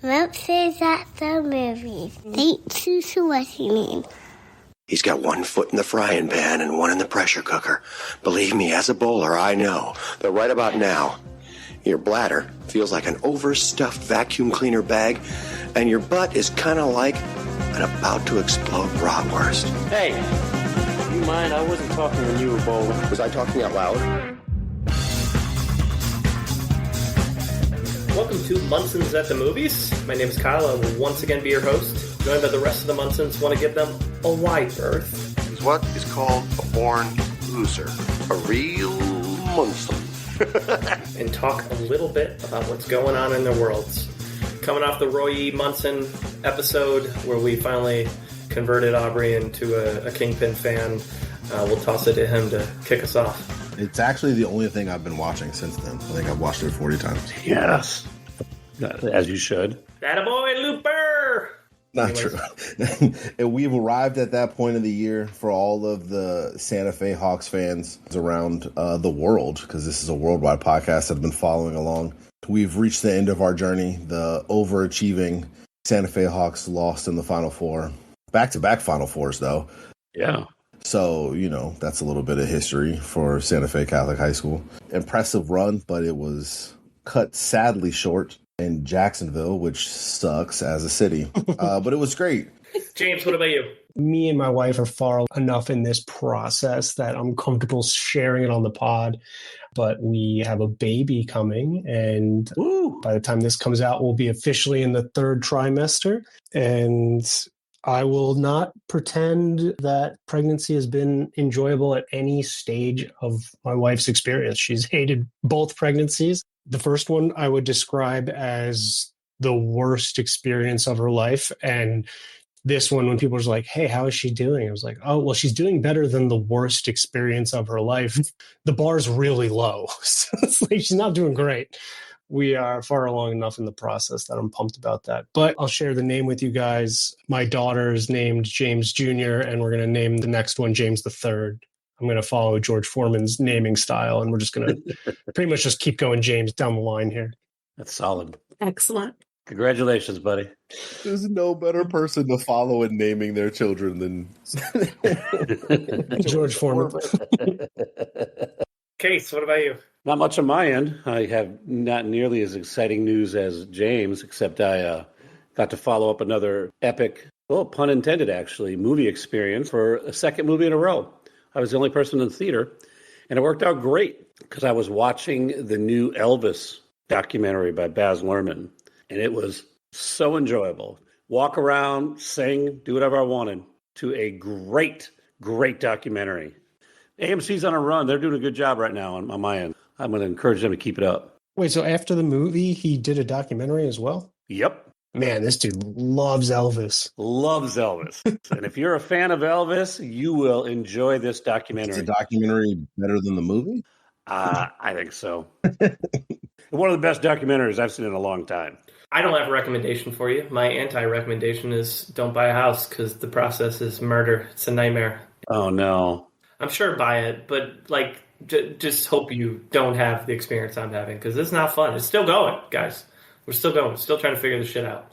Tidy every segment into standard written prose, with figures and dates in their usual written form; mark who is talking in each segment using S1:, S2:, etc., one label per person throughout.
S1: Munson at the movies. Thanks to what's your name?
S2: He's got one foot in the frying pan and one in the pressure cooker. Believe me, as a bowler, I know that right about now, your bladder feels like an overstuffed vacuum cleaner bag, and your butt is kind of like an about-to-explode bratwurst.
S3: Hey, you mind? I wasn't talking when you were bowling.
S2: Was I talking out loud?
S4: Welcome to Munsons at the Movies. My name is Kyle. I will once again be your host, joined by the rest of the Munsons. Want to give them a wide berth.
S5: He's what is called a born loser. A real Munson.
S4: And talk a little bit about what's going on in their worlds. Coming off the Roy E. Munson episode where we finally converted Aubrey into a Kingpin fan, we'll toss it to him to kick us off.
S6: It's actually the only thing I've been watching since then. I think I've watched it 40 times.
S3: Yes. As you should.
S4: Attaboy, Looper!
S6: Not true. And we've arrived at that point of the year for all of the Santa Fe Hawks fans around the world, because this is a worldwide podcast that have been following along. We've reached the end of our journey. The overachieving Santa Fe Hawks lost in the Final Four. Back-to-back Final Fours, though.
S3: Yeah.
S6: So, that's a little bit of history for Santa Fe Catholic High School. Impressive run, but it was cut sadly short in Jacksonville, which sucks as a city. But it was great.
S4: James, what about you?
S7: Me and my wife are far enough in this process that I'm comfortable sharing it on the pod. But we have a baby coming, and by the time this comes out, we'll be officially in the third trimester. And I will not pretend that pregnancy has been enjoyable at any stage of my wife's experience. She's hated both pregnancies. The first one I would describe as the worst experience of her life. And this one, when people were like, hey, how is she doing? I was like, oh, well, she's doing better than the worst experience of her life. The bar's really low. So it's like she's not doing great. We are far along enough in the process that I'm pumped about that. But I'll share the name with you guys. My daughter is named James Jr., and we're going to name the next one James III. I'm going to follow George Foreman's naming style, and we're just going to pretty much just keep going James down the line here.
S3: That's solid.
S8: Excellent.
S3: Congratulations, buddy.
S6: There's no better person to follow in naming their children than
S7: George Foreman.
S4: Case, what about you?
S3: Not much on my end. I have not nearly as exciting news as James, except I got to follow up another epic, well, pun intended actually, movie experience for a second movie in a row. I was the only person in the theater, and it worked out great because I was watching the new Elvis documentary by Baz Luhrmann, and it was so enjoyable. Walk around, sing, do whatever I wanted to a great, great documentary. AMC's on a run. They're doing a good job right now on my end. I'm going to encourage them to keep it up.
S7: Wait, so after the movie, he did a documentary as well?
S3: Yep.
S7: Man, this dude loves Elvis.
S3: Loves Elvis. And if you're a fan of Elvis, you will enjoy this documentary.
S6: Is the documentary better than the movie?
S3: I think so. One of the best documentaries I've seen in a long time.
S4: I don't have a recommendation for you. My anti-recommendation is don't buy a house because the process is murder. It's a nightmare.
S3: Oh, no.
S4: I'm sure buy it, but just hope you don't have the experience I'm having because it's not fun. It's still going, guys. We're still going. Still trying to figure this shit out.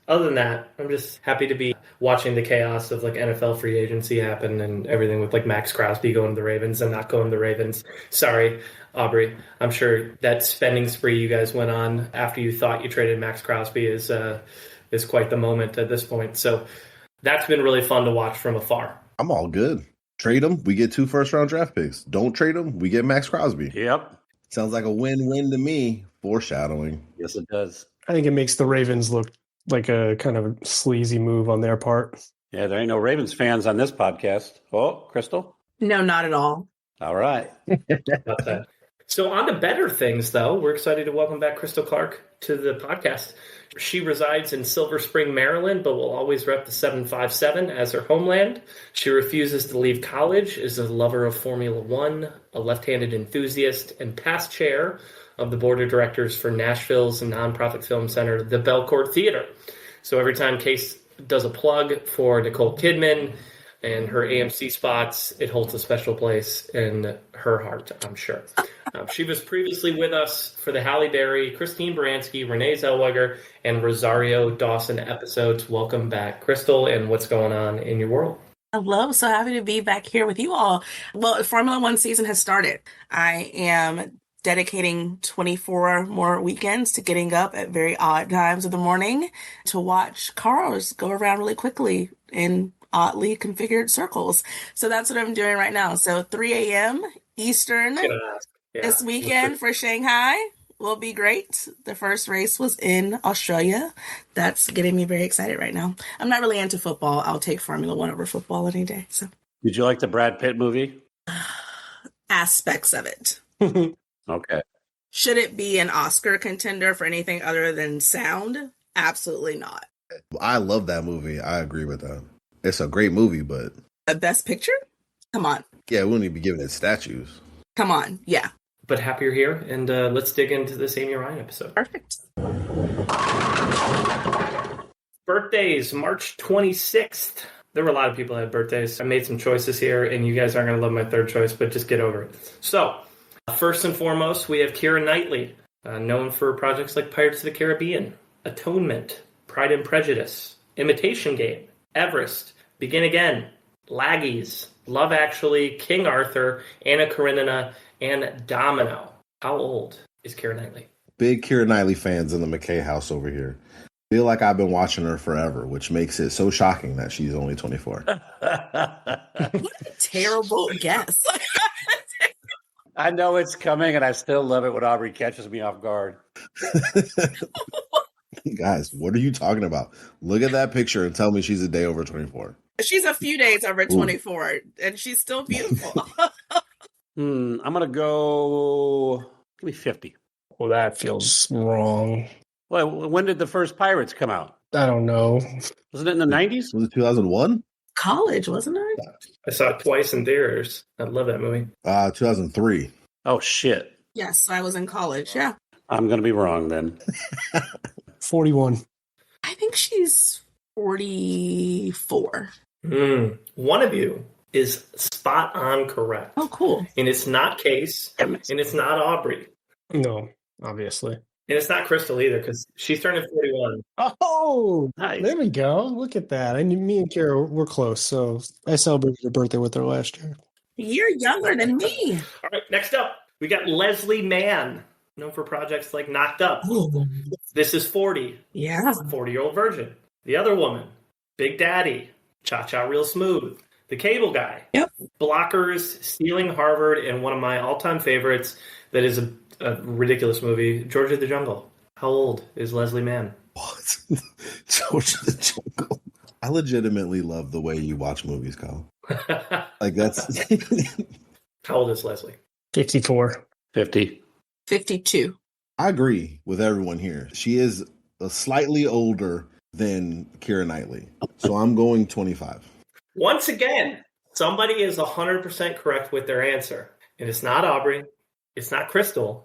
S4: Other than that, I'm just happy to be watching the chaos of NFL free agency happen and everything with Max Crosby going to the Ravens and not going to the Ravens. Sorry, Aubrey. I'm sure that spending spree you guys went on after you thought you traded Max Crosby is quite the moment at this point. So that's been really fun to watch from afar.
S6: I'm all good. Trade him, we get 2 first-round draft picks. Don't trade him, we get Max Crosby.
S3: Yep.
S6: Sounds like a win-win to me. Foreshadowing.
S3: Yes, it does.
S7: I think it makes the Ravens look like a kind of sleazy move on their part.
S3: Yeah, there ain't no Ravens fans on this podcast. Oh, Krystal?
S8: No, not at all.
S3: All right.
S4: About that. So on to better things, though. We're excited to welcome back Krystal Clark to the podcast. She resides in Silver Spring, Maryland, but will always rep the 757 as her homeland. She refuses to leave college, is a lover of Formula One, a left-handed enthusiast, and past chair of the board of directors for Nashville's nonprofit film center, the Belcourt Theater. So every time Case does a plug for Nicole Kidman and her AMC spots, it holds a special place in her heart, I'm sure. She was previously with us for the Halle Berry, Christine Baranski, Renee Zellweger, and Rosario Dawson episodes. Welcome back, Krystal, and what's going on in your world?
S8: Hello, so happy to be back here with you all. Well, Formula One season has started. I am dedicating 24 more weekends to getting up at very odd times of the morning to watch cars go around really quickly in oddly configured circles. So that's what I'm doing right now. So 3 a.m. Eastern this weekend for Shanghai will be great. The first race was in Australia. That's getting me very excited right now. I'm not really into football. I'll take Formula One over football any day. So,
S3: did you like the Brad Pitt movie?
S8: Aspects of it.
S3: Okay.
S8: Should it be an Oscar contender for anything other than sound? Absolutely not.
S6: I love that movie. I agree with that. It's a great movie, but...
S8: The best picture? Come on.
S6: Yeah, we wouldn't even be giving it statues.
S8: Come on. Yeah.
S4: But happy you're here, and let's dig into this Amy Ryan episode.
S8: Perfect.
S4: Birthdays, March 26th. There were a lot of people that had birthdays. I made some choices here, and you guys aren't going to love my third choice, but just get over it. So, first and foremost, we have Keira Knightley, known for projects like Pirates of the Caribbean, Atonement, Pride and Prejudice, Imitation Game, Everest, Begin Again, Laggies, Love Actually, King Arthur, Anna Karenina, and Domino. How old is Keira Knightley?
S6: Big Keira Knightley fans in the McKay house over here. Feel like I've been watching her forever, which makes it so shocking that she's only 24.
S8: What a terrible guess.
S3: I know it's coming, and I still love it when Aubrey catches me off guard.
S6: Guys, what are you talking about? Look at that picture and tell me she's a day over 24.
S8: She's a few days over 24, and she's still beautiful.
S3: I'm going to go, give me 50.
S7: Well, that feels wrong.
S3: Well, when did the first Pirates come out?
S7: I don't know.
S3: Wasn't it in the 90s?
S6: Was it 2001?
S8: College, wasn't it?
S4: I saw it twice in theaters. I love that movie.
S6: 2003.
S3: Oh, shit.
S8: Yes, I was in college, yeah.
S3: I'm going to be wrong then.
S7: 41.
S8: I think she's 44.
S4: One of you is spot on correct.
S8: Oh, cool.
S4: And it's not Case, and it's not Aubrey.
S7: No, obviously.
S4: And it's not Krystal either, because she's turning 41.
S7: Oh,
S3: Nice.
S7: There we go. Look at that. Me and Keira, we're close. So I celebrated her birthday with her last year.
S8: You're younger than me.
S4: All right, next up, we got Leslie Mann, known for projects like Knocked Up.
S8: Ooh.
S4: This is 40.
S8: Yeah.
S4: 40-year-old virgin. The Other Woman. Big Daddy. Cha-Cha Real Smooth. The Cable Guy.
S8: Yep.
S4: Blockers, Stealing Harvard, and one of my all-time favorites that is a ridiculous movie, George of the Jungle. How old is Leslie Mann?
S6: What? George of the Jungle. I legitimately love the way you watch movies, Kyle. Like, that's...
S4: How old is Leslie?
S7: 54.
S3: 50.
S8: 52.
S6: I agree with everyone here. She is slightly older than Keira Knightley. So I'm going 25.
S4: Once again, somebody is 100% correct with their answer. And it's not Aubrey. It's not Krystal.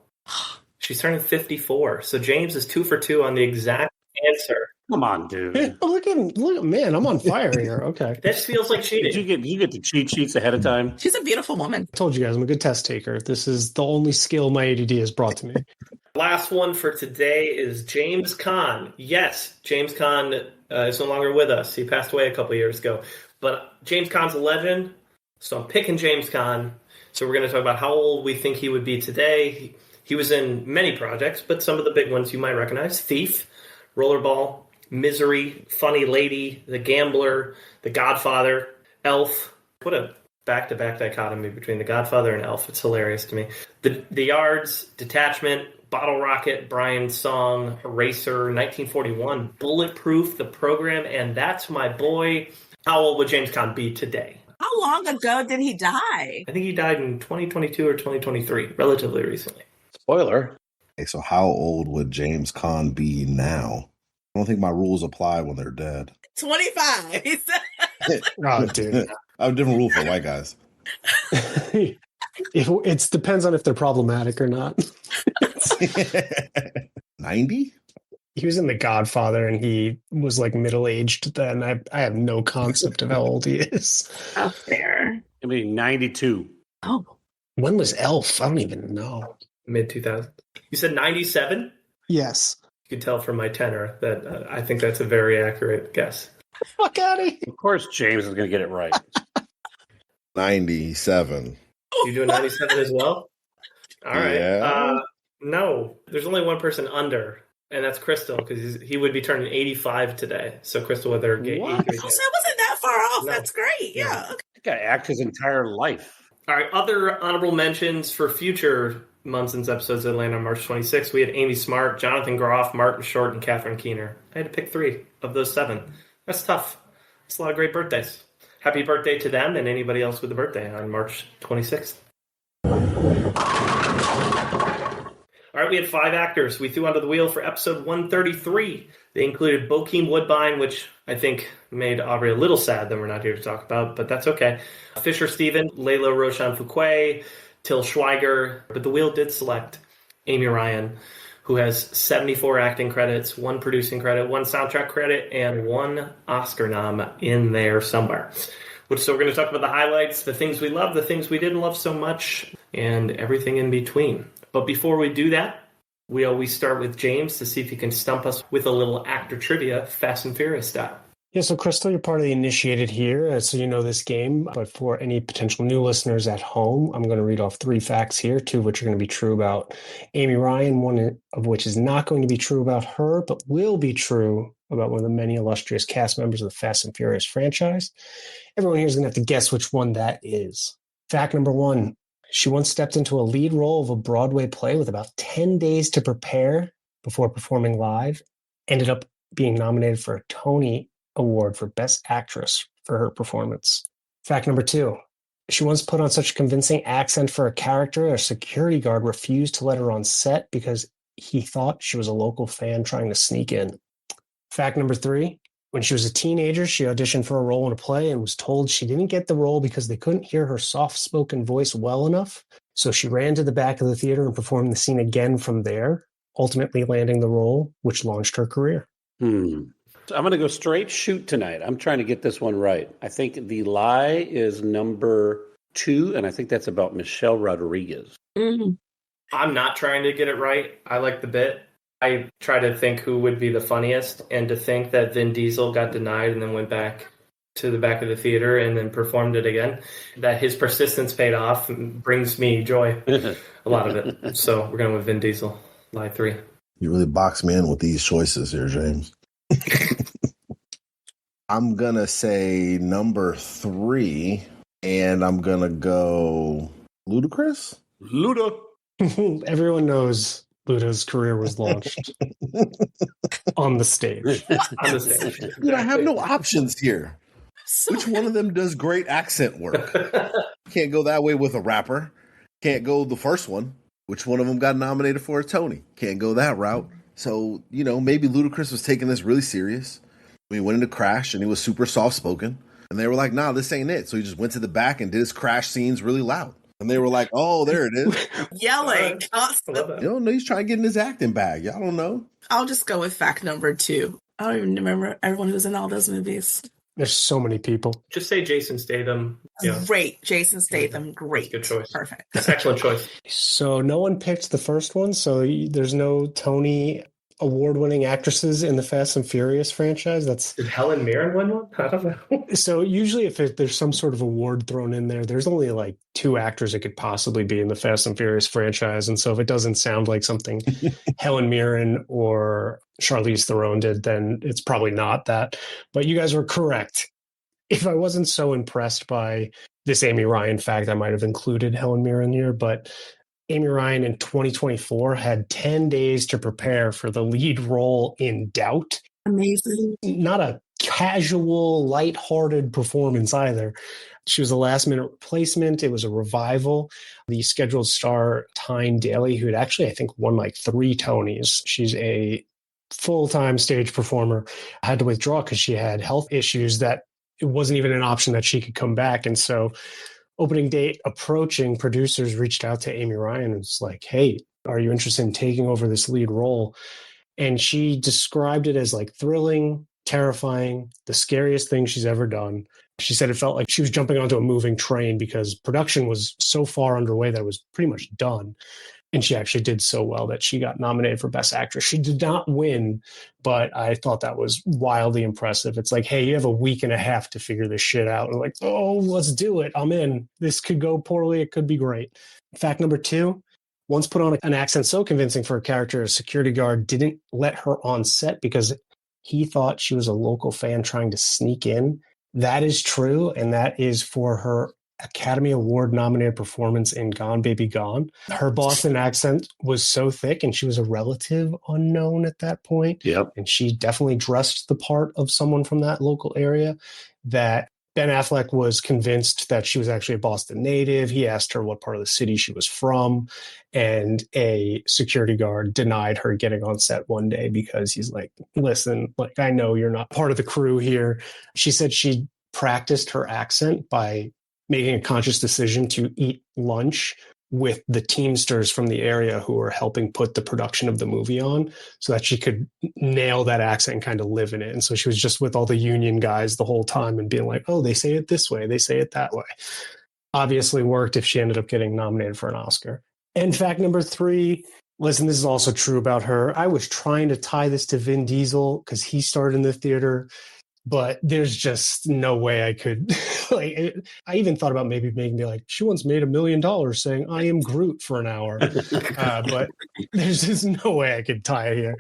S4: She's turning 54. So James is 2 for 2 on the exact answer.
S3: Come on, dude.
S7: Look, man, I'm on fire here. Okay.
S4: This feels like cheating.
S3: Did you get the cheat sheets ahead of time?
S8: She's a beautiful woman.
S7: I told you guys I'm a good test taker. This is the only skill my ADD has brought to me.
S4: Last one for today is James Caan. Yes, James Caan is no longer with us. He passed away a couple years ago. But James Caan's a legend, so I'm picking James Caan. So we're going to talk about how old we think he would be today. He was in many projects, but some of the big ones you might recognize. Thief, Rollerball, Misery, Funny Lady, The Gambler, The Godfather, Elf. What a back-to-back dichotomy between The Godfather and Elf. It's hilarious to me. The Yards, Detachment, Bottle Rocket, Brian's Song, Eraser, 1941, Bulletproof, The Program, and That's My Boy. How old would James Caan be today?
S8: How long ago did he die?
S4: I think he died in 2022 or 2023, relatively recently.
S3: Spoiler.
S6: Okay, so how old would James Caan be now? I don't think my rules apply when they're dead.
S8: 25.
S7: Oh, dude.
S6: I have a different rule for white guys.
S7: It depends on if they're problematic or not.
S6: 90?
S7: He was in The Godfather, and he was like middle-aged then. I have no concept of how old he is.
S8: Up there.
S3: I mean, 92.
S8: Oh.
S7: When was Elf? I don't even know.
S4: mid-2000s. You said 97?
S7: Yes.
S4: You can tell from my tenor that I think that's a very accurate guess.
S7: Fuck out of here.
S3: Of course, James is going to get it right.
S6: 97.
S4: You doing 97 as well? All right.
S6: Yeah.
S4: No, there's only one person under, and that's Krystal, because he would be turning 85 today. So Krystal with her
S3: What?
S4: 83.
S8: So I wasn't that far off.
S4: No.
S8: That's great. Yeah. Okay.
S3: That guy acts his entire life.
S4: All right, other honorable mentions for future Munsons episodes that land on March 26th. We had Amy Smart, Jonathan Groff, Martin Short, and Catherine Keener. I had to pick 3 of those 7. That's tough. It's a lot of great birthdays. Happy birthday to them and anybody else with a birthday on March 26th. All right, we had 5 actors we threw onto the wheel for episode 133. They included Bokeem Woodbine, which I think made Aubrey a little sad that we're not here to talk about, but that's okay. Fisher Stephen, Layla Roshan Fuquay, Till Schweiger, but the wheel did select Amy Ryan, who has 74 acting credits, 1 producing credit, 1 soundtrack credit, and 1 Oscar nom in there somewhere. So we're going to talk about the highlights, the things we love, the things we didn't love so much, and everything in between. But before we do that, we always start with James to see if he can stump us with a little actor trivia, Fast and Furious style.
S7: Yeah, so Krystal, you're part of the initiated here, so you know this game. But for any potential new listeners at home, I'm going to read off 3 facts here, 2 of which are going to be true about Amy Ryan, 1 of which is not going to be true about her, but will be true about one of the many illustrious cast members of the Fast and Furious franchise. Everyone here is going to have to guess which one that is. Fact number 1, she once stepped into a lead role of a Broadway play with about 10 days to prepare before performing live, ended up being nominated for a Tony Award for Best Actress for her performance. Fact number 2, she once put on such a convincing accent for a character, a security guard refused to let her on set because he thought she was a local fan trying to sneak in. Fact number 3, when she was a teenager, she auditioned for a role in a play and was told she didn't get the role because they couldn't hear her soft-spoken voice well enough. So she ran to the back of the theater and performed the scene again from there, ultimately landing the role, which launched her career.
S3: So I'm going to go straight shoot tonight. I'm trying to get this one right. I think the lie is number 2, and I think that's about Michelle Rodriguez.
S4: I'm not trying to get it right. I like the bit. I try to think who would be the funniest, and to think that Vin Diesel got denied and then went back to the back of the theater and then performed it again, that his persistence paid off brings me joy, a lot of it. So we're going with Vin Diesel, lie 3.
S6: You really box me in with these choices here, James. I'm going to say number 3, and I'm going to go Ludacris.
S3: Luda.
S7: Everyone knows Luda's career was launched on the stage.
S4: On the stage.
S6: Dude, I have no options here. Which one of them does great accent work? Can't go that way with a rapper. Can't go the first one. Which one of them got nominated for a Tony? Can't go that route. So, maybe Ludacris was taking this really serious. He went into Crash and he was super soft-spoken. And they were like, nah, this ain't it. So he just went to the back and did his Crash scenes really loud. And they were like, oh, there it is.
S8: Yelling. Awesome.
S6: No, he's trying to get in his acting bag. Y'all don't know.
S8: I'll just go with fact number 2. I don't even remember everyone who's in all those movies.
S7: There's so many people.
S4: Just say Jason Statham. Yeah.
S8: Great. Jason Statham. Great.
S4: Good choice.
S8: Perfect.
S4: Excellent choice.
S7: So no one picked the first one, so there's no Tony award-winning actresses in the Fast and Furious franchise.
S4: Did Helen Mirren win one? I don't know.
S7: So usually if there's some sort of award thrown in there, there's only like 2 actors it could possibly be in the Fast and Furious franchise. And so if it doesn't sound like something Helen Mirren or Charlize Theron did, then it's probably not that. But you guys were correct. If I wasn't so impressed by this Amy Ryan fact, I might have included Helen Mirren here, but Amy Ryan in 2024 had 10 days to prepare for the lead role in Doubt.
S8: Amazing.
S7: Not a casual, lighthearted performance either. She was a last-minute replacement. It was a revival. The scheduled star, Tyne Daly, who had actually, I think, won like 3 Tonys. She's a full-time stage performer, had to withdraw because she had health issues that it wasn't even an option that she could come back. And so opening date approaching, producers reached out to Amy Ryan and was like, hey, are you interested in taking over this lead role? And she described it as like thrilling, terrifying, the scariest thing she's ever done. She said it felt like she was jumping onto a moving train because production was so far underway that it was pretty much done. And she actually did so well that she got nominated for Best Actress. She did not win, but I thought that was wildly impressive. It's like, hey, you have a week and a half to figure this shit out. And like, oh, let's do it. I'm in. This could go poorly. It could be great. Fact number 2, once put on an accent so convincing for a character, a security guard didn't let her on set because he thought she was a local fan trying to sneak in. That is true, and that is for her Academy Award nominated performance in Gone Baby Gone. Her Boston accent was so thick, and she was a relative unknown at that point.
S3: Yep.
S7: And she definitely dressed the part of someone from that local area, that Ben Affleck was convinced that she was actually a Boston native. He asked her what part of the city she was from, and a security guard denied her getting on set one day because he's like, listen, like, I know you're not part of the crew here. She said she practiced her accent by making a conscious decision to eat lunch with the Teamsters from the area who were helping put the production of the movie on so that she could nail that accent and kind of live in it. And so she was just with all the union guys the whole time and being like, oh, they say it this way, they say it that way. Obviously worked if she ended up getting nominated for an Oscar. And fact number 3, listen, this is also true about her. I was trying to tie this to Vin Diesel because he started in the theater, but there's just no way I could. I even thought about maybe making me like, she once made $1 million saying I am Groot for an hour. But there's just no way I could tie it here.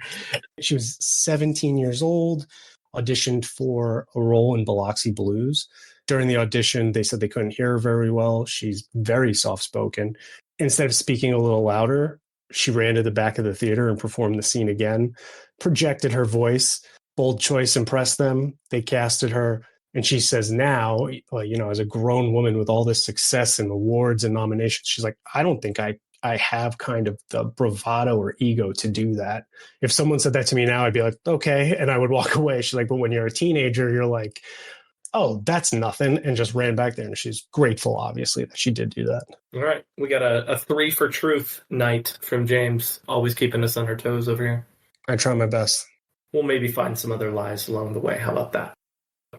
S7: She was 17 years old, auditioned for a role in Biloxi Blues. During the audition, they said they couldn't hear her very well. She's very soft-spoken. Instead of speaking a little louder, she ran to the back of the theater and performed the scene again, projected her voice. Bold choice impressed them. They casted her. And she says now, as a grown woman with all this success and awards and nominations, she's like, I don't think I have kind of the bravado or ego to do that. If someone said that to me now, I'd be like, okay. And I would walk away. She's like, but when you're a teenager, you're like, oh, that's nothing. And just ran back there. And she's grateful, obviously, that she did do that.
S4: All right. We got a 3 for truth night from James, always keeping us on our toes over here.
S7: I try my best.
S4: We'll maybe find some other lies along the way. How about that?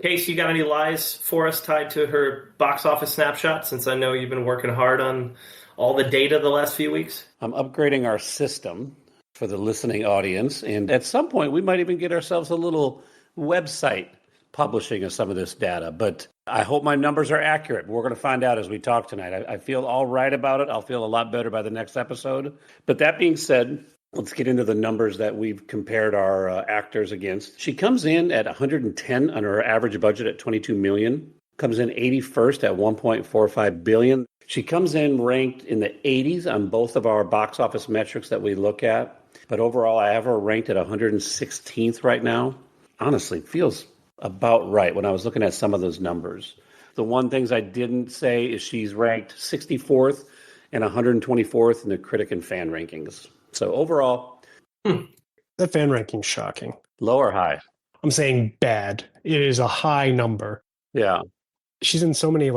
S4: Case, you got any lies for us tied to her box office snapshot, since I know you've been working hard on all the data the last few weeks?
S3: I'm upgrading our system for the listening audience, and at some point we might even get ourselves a little website publishing of some of this data, but I hope my numbers are accurate. We're going to find out as we talk tonight. I feel all right about it. I'll feel a lot better by the next episode. But that being said, let's get into the numbers that we've compared our actors against. She comes in at 110 on her average budget at $22 million, comes in 81st at $1.45 billion. She comes in ranked in the 80s on both of our box office metrics that we look at. But overall, I have her ranked at 116th right now. Honestly, feels about right when I was looking at some of those numbers. The one things I didn't say is she's ranked 64th and 124th in the critic and fan rankings. So overall,
S7: that fan ranking's shocking.
S3: Low or high?
S7: I'm saying bad. It is a high number.
S3: Yeah.
S7: She's in so many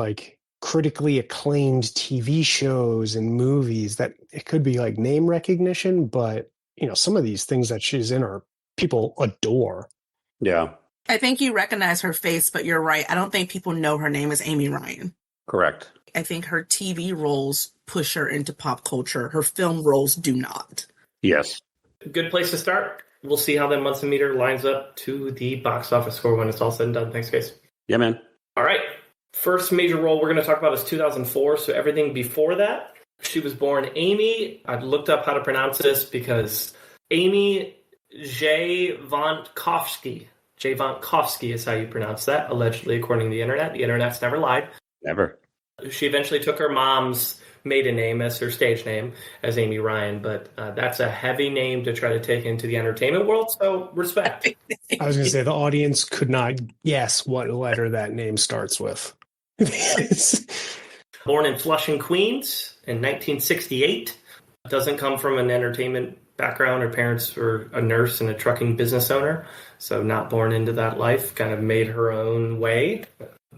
S7: critically acclaimed TV shows and movies that it could be name recognition, but some of these things that she's in are people adore.
S3: Yeah.
S8: I think you recognize her face, but you're right. I don't think people know her name is Amy Ryan.
S3: Correct.
S8: I think her TV roles push her into pop culture. Her film roles do not.
S3: Yes.
S4: Good place to start. We'll see how that Munson Meter lines up to the box office score when it's all said and done. Thanks, guys.
S3: Yeah, man.
S4: All right. First major role we're going to talk about is 2004. So everything before that, she was born Amy. I looked up how to pronounce this because Amy Javankovsky. Javankovsky is how you pronounce that, allegedly, according to the internet. The internet's never lied.
S3: Never.
S4: She eventually took her mom's maiden name as her stage name, as Amy Ryan, but that's a heavy name to try to take into the entertainment world, so respect.
S7: I was going to say, the audience could not guess what letter that name starts with.
S4: Born in Flushing, Queens in 1968. Doesn't come from an entertainment background. Her parents were a nurse and a trucking business owner, so not born into that life, kind of made her own way.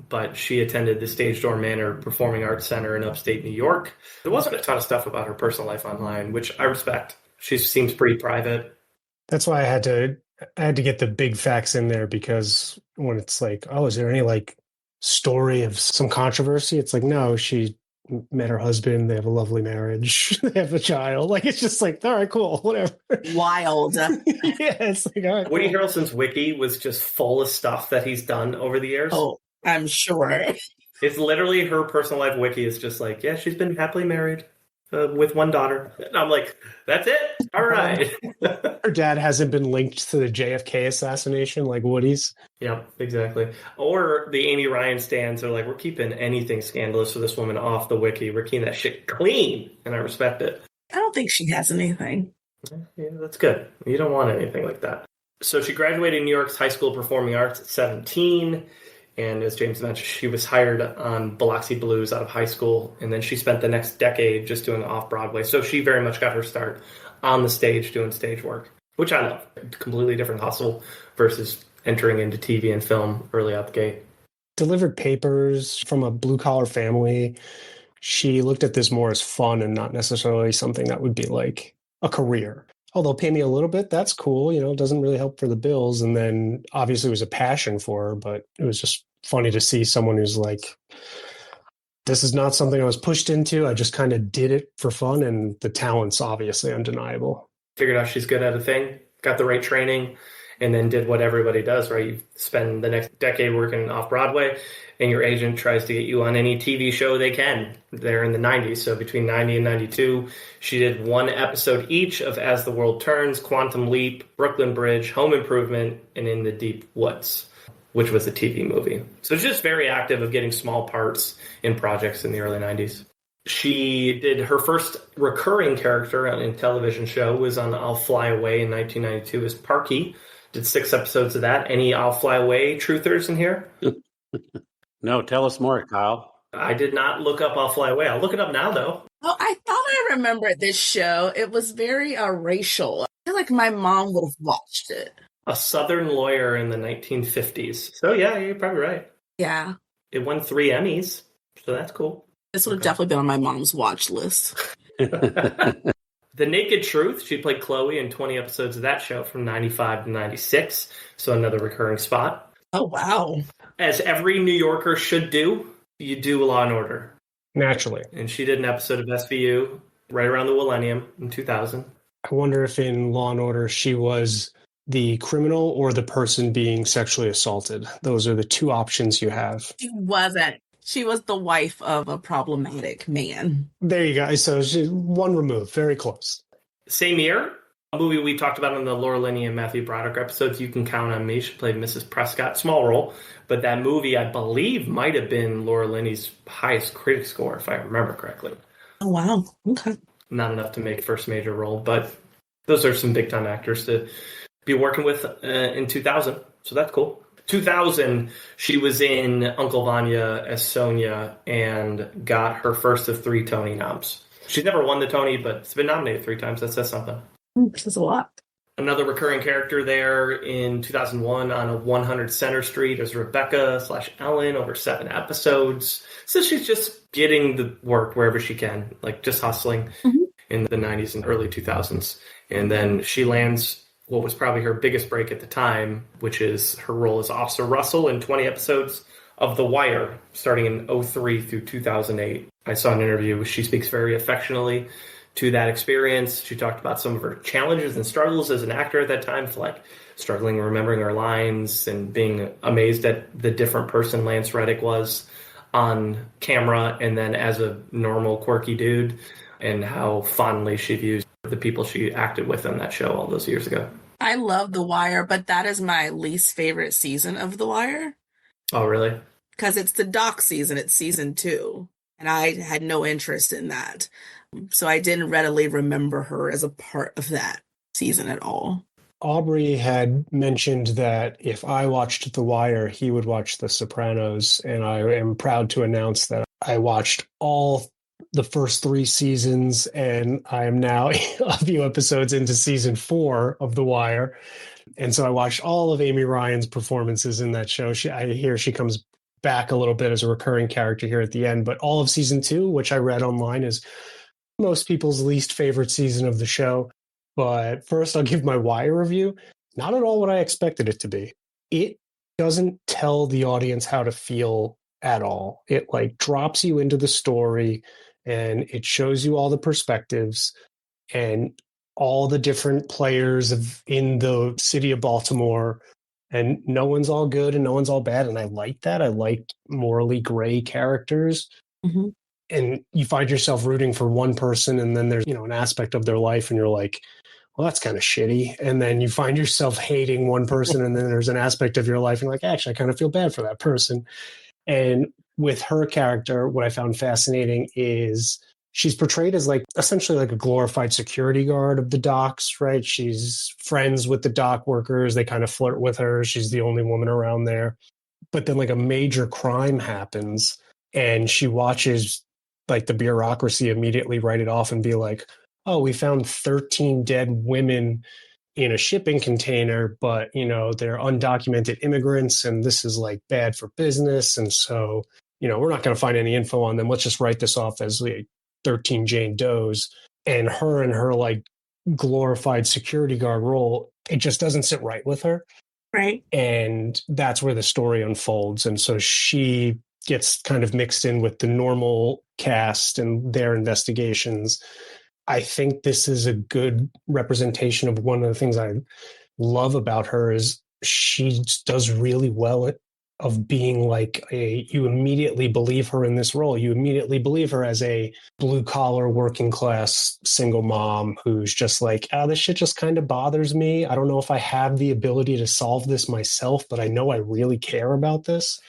S4: But she attended the Stage Door Manor Performing Arts Center in upstate New York. There wasn't a ton of stuff about her personal life online, which I respect. She seems pretty private.
S7: That's why I had to get the big facts in there, because when it's is there any story of some controversy? It's no, she met her husband. They have a lovely marriage. They have a child. Like, it's just like, all right, cool, whatever.
S8: Wild.
S7: Yeah, it's like, all right,
S4: Woody
S7: cool.
S4: Harrelson's wiki was just full of stuff that he's done over the years.
S8: Oh, I'm sure.
S4: It's literally her personal life wiki is just like, yeah, she's been happily married with one daughter. And I'm like, that's it? All right.
S7: Her dad hasn't been linked to the JFK assassination like Woody's.
S4: Yep, exactly. Or the Amy Ryan stands are like, we're keeping anything scandalous for this woman off the wiki. We're keeping that shit clean, and I respect it.
S8: I don't think she has anything.
S4: Yeah, that's good. You don't want anything like that. So she graduated New York's High School of Performing Arts at 17. And as James mentioned, she was hired on Biloxi Blues out of high school. And then she spent the next decade just doing off-Broadway. So she very much got her start on the stage doing stage work, which I love. Completely different hustle versus entering into TV and film early out the gate.
S7: Delivered papers from a blue-collar family. She looked at this more as fun and not necessarily something that would be like a career. Although pay me a little bit, that's cool. You know, it doesn't really help for the bills. And then obviously it was a passion for her, but it was just funny to see someone who's like, this is not something I was pushed into. I just kind of did it for fun. And the talent's obviously undeniable.
S4: Figured out she's good at a thing, got the right training, and then did what everybody does, right? You spend the next decade working off-Broadway, and your agent tries to get you on any TV show they can. They're in the 90s, so between 90 and 92, she did one episode each of As the World Turns, Quantum Leap, Brooklyn Bridge, Home Improvement, and In the Deep Woods, which was a TV movie. So she's just very active of getting small parts in projects in the early 90s. She did her first recurring character on a television show was on I'll Fly Away in 1992 as Parky. Did 6 episodes of that. Any I'll Fly Away truthers in here?
S3: No, tell us more, Kyle.
S4: I did not look up I'll Fly Away. I'll look it up now, though.
S8: Oh, I thought I remembered this show. It was very racial. I feel like my mom would have watched it.
S4: A Southern lawyer in the 1950s. So, yeah, you're probably right.
S8: Yeah.
S4: It won 3 Emmys, so that's cool.
S8: This would have definitely been on my mom's watch list.
S4: The Naked Truth, she played Chloe in 20 episodes of that show from 95 to 96, so another recurring spot.
S8: Oh, wow.
S4: As every New Yorker should do, you do Law and Order.
S7: Naturally.
S4: And she did an episode of SVU right around the millennium in 2000.
S7: I wonder if in Law and Order she was the criminal or the person being sexually assaulted. Those are the 2 options you have.
S8: She wasn't. She was the wife of a problematic man.
S7: There you go. So she's one removed. Very close.
S4: Same year, a movie we talked about in the Laura Linney and Matthew Broderick episodes, You Can Count on Me. She played Mrs. Prescott, small role. But that movie, I believe, might have been Laura Linney's highest critic score, if I remember correctly.
S8: Oh, wow. Okay.
S4: Not enough to make first major role, but those are some big-time actors to be working with in 2000. So that's cool. 2000, she was in Uncle Vanya as Sonia and got her first of 3 Tony noms. She's never won the Tony, but it's been nominated 3 times. That says something.
S8: This is a lot.
S4: Another recurring character there in 2001 on 100 Center Street as Rebecca/Ellen over 7 episodes. So she's just getting the work wherever she can, like just hustling in the 90s and early 2000s. And then she lands what was probably her biggest break at the time, which is her role as Officer Russell in 20 episodes of The Wire, starting in 2003 through 2008. I saw an interview. She speaks very affectionately to that experience. She talked about some of her challenges and struggles as an actor at that time, like struggling remembering her lines and being amazed at the different person Lance Reddick was on camera and then as a normal, quirky dude, and how fondly she views the people she acted with on that show all those years ago.
S8: I love The Wire, but that is my least favorite season of The Wire.
S4: Oh, really?
S8: Because it's the doc season. It's season 2. And I had no interest in that. So I didn't readily remember her as a part of that season at all.
S7: Aubrey had mentioned that if I watched The Wire, he would watch The Sopranos. And I am proud to announce that I watched all the first 3 seasons, and I am now a few episodes into season 4 of The Wire. And so I watched all of Amy Ryan's performances in that show. I hear she comes back a little bit as a recurring character here at the end, but all of season 2, which I read online, is most people's least favorite season of the show. But first, I'll give my Wire review. Not at all what I expected it to be. It doesn't tell the audience how to feel at all. It like drops you into the story and it shows you all the perspectives and all the different players in the city of Baltimore, and no one's all good and no one's all bad. And I like that. I like morally gray characters.
S8: Mm-hmm.
S7: And you find yourself rooting for one person, and then there's, an aspect of their life and you're like, well, that's kind of shitty. And then you find yourself hating one person, and then there's an aspect of your life and you're like, actually, I kind of feel bad for that person. And with her character, what I found fascinating is she's portrayed as like essentially like a glorified security guard of the docks, right? She's friends with the dock workers. They kind of flirt with her. She's the only woman around there. But then like a major crime happens and she watches like the bureaucracy immediately write it off and be like, oh, we found 13 dead women in a shipping container, but they're undocumented immigrants and this is like bad for business. And so, we're not going to find any info on them. Let's just write this off as like 13 Jane Does. And her like glorified security guard role, it just doesn't sit right with her.
S8: Right.
S7: And that's where the story unfolds. And so she gets kind of mixed in with the normal cast and their investigations. I think this is a good representation of one of the things I love about her is she does really well of being like you immediately believe her in this role. You immediately believe her as a blue collar working class single mom who's just like, this shit just kind of bothers me. I don't know if I have the ability to solve this myself, but I know I really care about this.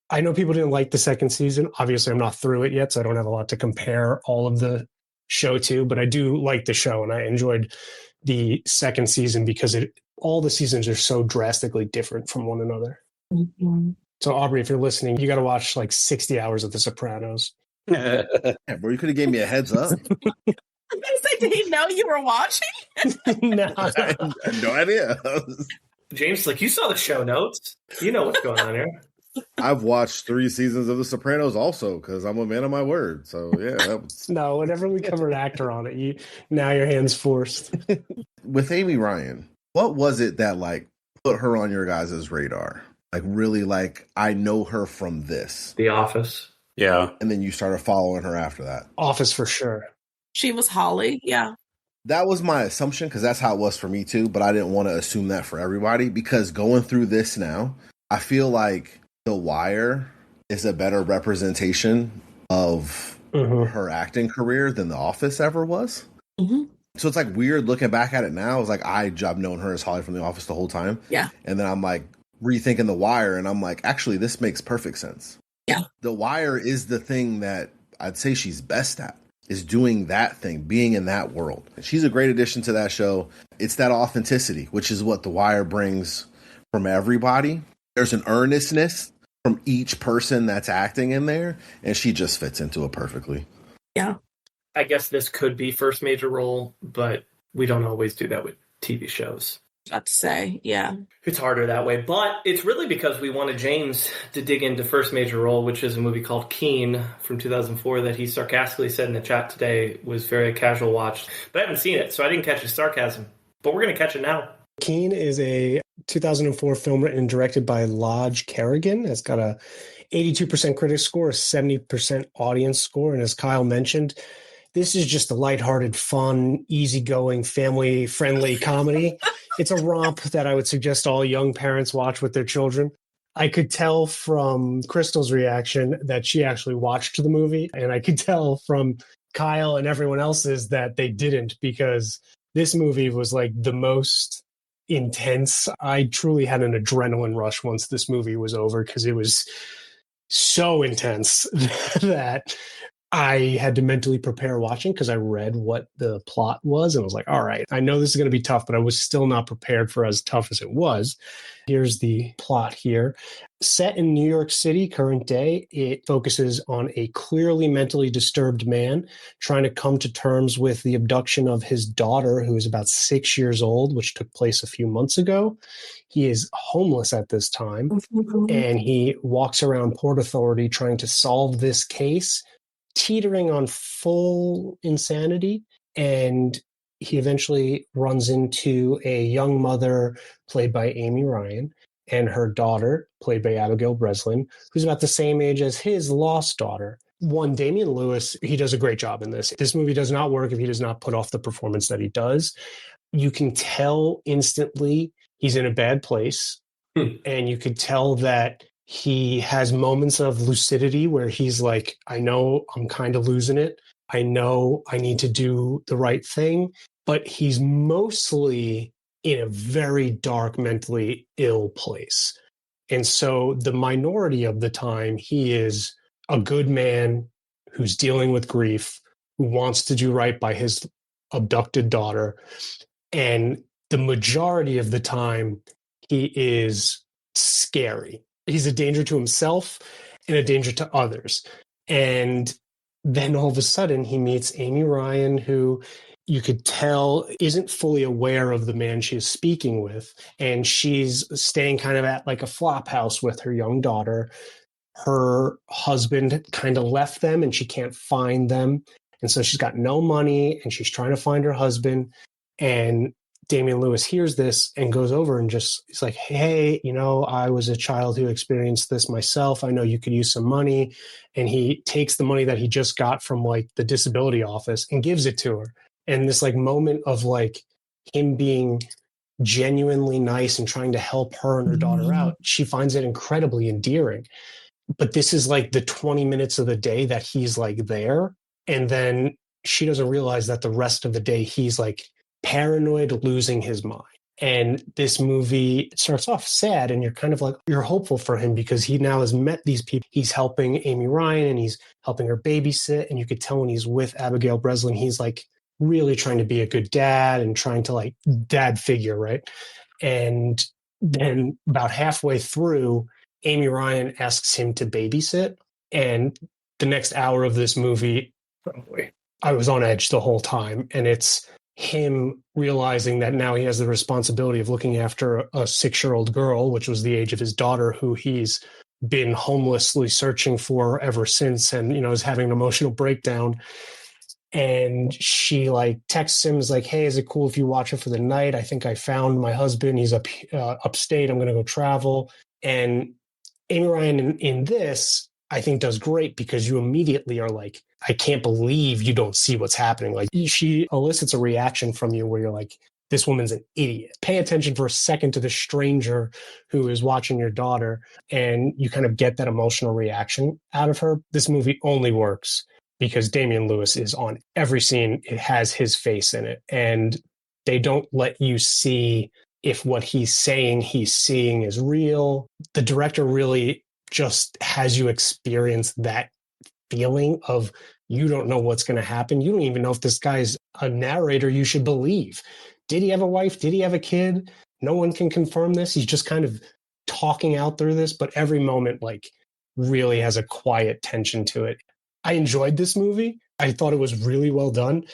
S7: I know people didn't like the second season. Obviously, I'm not through it yet, so I don't have a lot to compare all of the show to, but I do like the show and I enjoyed the second season because all the seasons are so drastically different from one another.
S8: Mm-hmm.
S7: So Aubrey, if you're listening, you got to watch like 60 hours of The Sopranos.
S6: Yeah, bro, you could have gave me a heads up.
S8: Did he know you were watching?
S7: No.
S6: I had no idea.
S4: James, like, you saw the show notes. You know what's going on here.
S6: I've watched 3 seasons of The Sopranos also because I'm a man of my word. So yeah, that was...
S7: No, whenever we cover an actor on it, now your hand's forced.
S6: With Amy Ryan, what was it that like put her on your guys' radar? Like really, like I know her from this.
S4: The Office.
S3: Yeah.
S6: And then you started following her after that.
S7: Office for sure.
S8: She was Holly. Yeah.
S6: That was my assumption because that's how it was for me too. But I didn't want to assume that for everybody because going through this now, I feel like The Wire is a better representation of her acting career than The Office ever was.
S8: Mm-hmm.
S6: So it's like weird looking back at it now. It's like I've known her as Holly from The Office the whole time.
S8: Yeah.
S6: And then I'm like rethinking The Wire and I'm like, actually, this makes perfect sense.
S8: Yeah.
S6: The Wire is the thing that I'd say she's best at, is doing that thing, being in that world. She's a great addition to that show. It's that authenticity, which is what The Wire brings from everybody. There's an earnestness from each person that's acting in there, and she just fits into it perfectly.
S8: Yeah.
S4: I guess this could be first major role, but we don't always do that with TV shows.
S8: About to say, yeah.
S4: It's harder that way, but it's really because we wanted James to dig into first major role, which is a movie called Keane from 2004 that he sarcastically said in the chat today was very casual watch. But I haven't seen it, so I didn't catch his sarcasm. But we're going to catch it now.
S7: Keane is a 2004 film written and directed by Lodge Kerrigan. It's got a 82% critic score, a 70% audience score. And as Kyle mentioned, this is just a lighthearted, fun, easygoing, family-friendly comedy. It's a romp that I would suggest all young parents watch with their children. I could tell from Crystal's reaction that she actually watched the movie, and I could tell from Kyle and everyone else's that they didn't, because this movie was like the most intense. I truly had an adrenaline rush once this movie was over because it was so intense that I had to mentally prepare watching because I read what the plot was and was like, all right, I know this is going to be tough, but I was still not prepared for as tough as it was. Here's the plot here. Set in New York City, current day, it focuses on a clearly mentally disturbed man trying to come to terms with the abduction of his daughter, who is about 6 years old, which took place a few months ago. He is homeless at this time, and he walks around Port Authority trying to solve this case, teetering on full insanity, and he eventually runs into a young mother played by Amy Ryan, and her daughter, played by Abigail Breslin, who's about the same age as his lost daughter. One, Damian Lewis, he does a great job in this. This movie does not work if he does not put off the performance that he does. You can tell instantly he's in a bad place. And you could tell that he has moments of lucidity where he's like, I know I'm kind of losing it. I know I need to do the right thing. But he's mostly in a very dark, mentally ill place. And so the minority of the time, he is a good man who's dealing with grief, who wants to do right by his abducted daughter. And the majority of the time, he is scary. He's a danger to himself and a danger to others. And then all of a sudden, he meets Amy Ryan, who you could tell isn't fully aware of the man she is speaking with. And she's staying kind of at like a flop house with her young daughter. Her husband kind of left them and she can't find them. And so she's got no money and she's trying to find her husband. And Damian Lewis hears this and goes over and just, he's like, hey, I was a child who experienced this myself. I know you could use some money. And he takes the money that he just got from like the disability office and gives it to her. And this like moment of like him being genuinely nice and trying to help her and her daughter out, she finds it incredibly endearing. But this is like the 20 minutes of the day that he's like there. And then she doesn't realize that the rest of the day he's like paranoid, losing his mind. And this movie starts off sad and you're kind of like, you're hopeful for him because he now has met these people. He's helping Amy Ryan and he's helping her babysit. And you could tell when he's with Abigail Breslin, he's like really trying to be a good dad and trying to like dad figure, right? And then about halfway through, Amy Ryan asks him to babysit. And the next hour of this movie, I was on edge the whole time. And it's him realizing that now he has the responsibility of looking after a 6-year-old girl, which was the age of his daughter, who he's been homelessly searching for ever since, and is having an emotional breakdown. And she like texts him, is like, hey, is it cool if you watch it for the night? I think I found my husband. He's upstate. I'm going to go travel. And Amy Ryan in this, I think, does great because you immediately are like, I can't believe you don't see what's happening. Like she elicits a reaction from you where you're like, this woman's an idiot. Pay attention for a second to the stranger who is watching your daughter, and you kind of get that emotional reaction out of her. This movie only works because Damian Lewis is on every scene. It has his face in it, and they don't let you see if what he's saying he's seeing is real. The director really just has you experience that feeling of you don't know what's going to happen. You don't even know if this guy's a narrator you should believe. Did he have a wife? Did he have a kid? No one can confirm this. He's just kind of talking out through this, but every moment like really has a quiet tension to it. I enjoyed this movie. I thought it was really well done,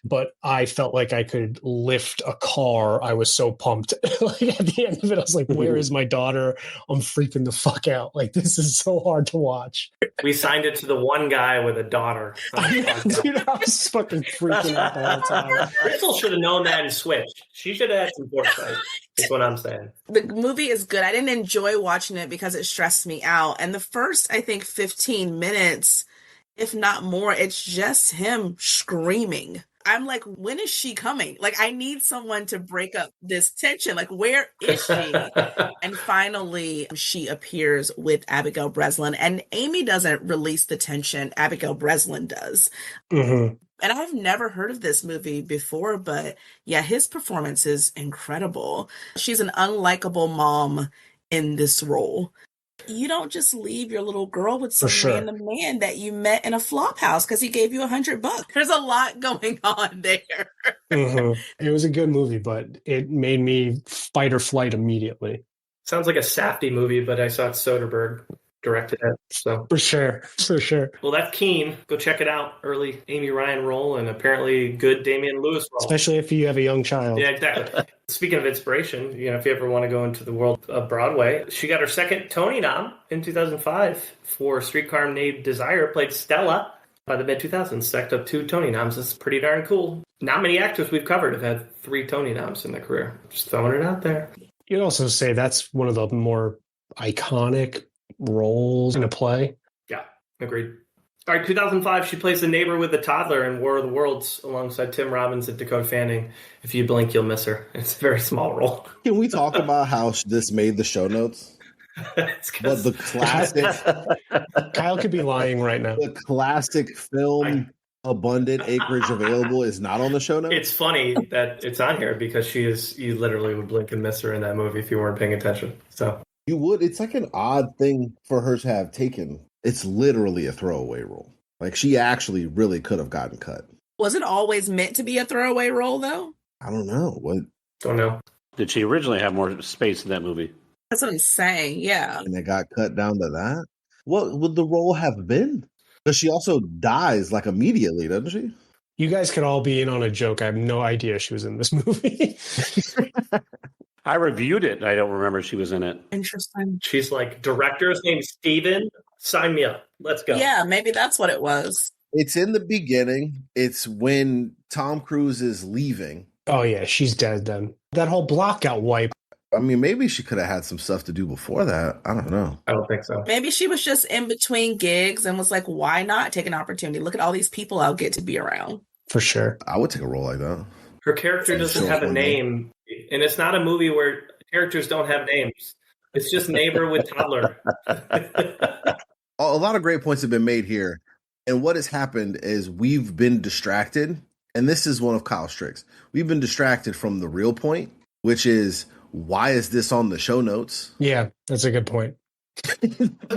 S7: but I felt like I could lift a car. I was so pumped. Like at the end of it, I was like, where is my daughter? I'm freaking the fuck out. Like, this is so hard to watch.
S4: We signed it to the one guy with a daughter.
S7: Dude, I was fucking freaking out the whole time.
S4: Crystal should have known that and switched. She should have had some foresight. That's what I'm saying.
S8: The movie is good. I didn't enjoy watching it because it stressed me out. And the first, I think, 15 minutes, if not more, it's just him screaming. I'm like, when is she coming? Like, I need someone to break up this tension. Like, where is she? And finally, she appears with Abigail Breslin. And Amy doesn't release the tension. Abigail Breslin does.
S7: Mm-hmm.
S8: And I've never heard of this movie before, but yeah, his performance is incredible. She's an unlikable mom in this role. You don't just leave your little girl with some random man that you met in a flop house because he gave you $100. There's a lot going on there.
S7: Mm-hmm. It was a good movie, but it made me fight or flight immediately.
S4: Sounds like a Safdie movie, but I saw Soderbergh directed it. So
S7: For sure.
S4: Well, that's Keane. Go check it out. Early Amy Ryan role and apparently good Damian Lewis role.
S7: Especially if you have a young child.
S4: Yeah, exactly. Speaking of inspiration, if you ever want to go into the world of Broadway, she got her second Tony nom in 2005 for Streetcar Named Desire, played Stella. By the mid-2000s, stacked up 2 Tony noms. That's pretty darn cool. Not many actors we've covered have had 3 Tony noms in their career. Just throwing it out there.
S7: You'd also say that's one of the more iconic roles in a play.
S4: Yeah, agreed. All right, 2005, she plays the neighbor with the toddler in War of the Worlds alongside Tim Robbins and Dakota Fanning. If you blink, you'll miss her. It's a very small role.
S6: Can we talk about how this made the show notes? But the classic...
S7: Kyle could be lying right now.
S6: The classic film Abundant Acreage Available is not on the show notes?
S4: It's funny that it's on here because you literally would blink and miss her in that movie if you weren't paying attention. So
S6: you would. It's like an odd thing for her to have taken. It's literally a throwaway role. Like, she actually really could have gotten cut.
S8: Was it always meant to be a throwaway role, though?
S6: I don't know.
S4: Don't know.
S3: Did she originally have more space in that movie?
S8: That's what I'm saying, yeah.
S6: And it got cut down to that? What would the role have been? Because she also dies, like, immediately, doesn't she?
S7: You guys could all be in on a joke. I have no idea she was in this movie.
S3: I reviewed it. I don't remember she was in it.
S8: Interesting.
S4: She's like, director's name Steven. Sign me up. Let's go.
S8: Yeah, maybe that's what it was.
S6: It's in the beginning. It's when Tom Cruise is leaving.
S7: Oh, yeah, she's dead then. That whole block got wiped.
S6: I mean, maybe she could have had some stuff to do before that. I don't know.
S4: I don't think so.
S8: Maybe she was just in between gigs and was like, why not take an opportunity? Look at all these people I'll get to be around.
S7: For sure.
S6: I would take a role like that.
S4: Her character doesn't have a name, and it's not a movie where characters don't have names. It's just neighbor with toddler.
S6: A lot of great points have been made here. And what has happened is we've been distracted. And this is one of Kyle's tricks. We've been distracted from the real point, which is, why is this on the show notes?
S7: Yeah, that's a good point.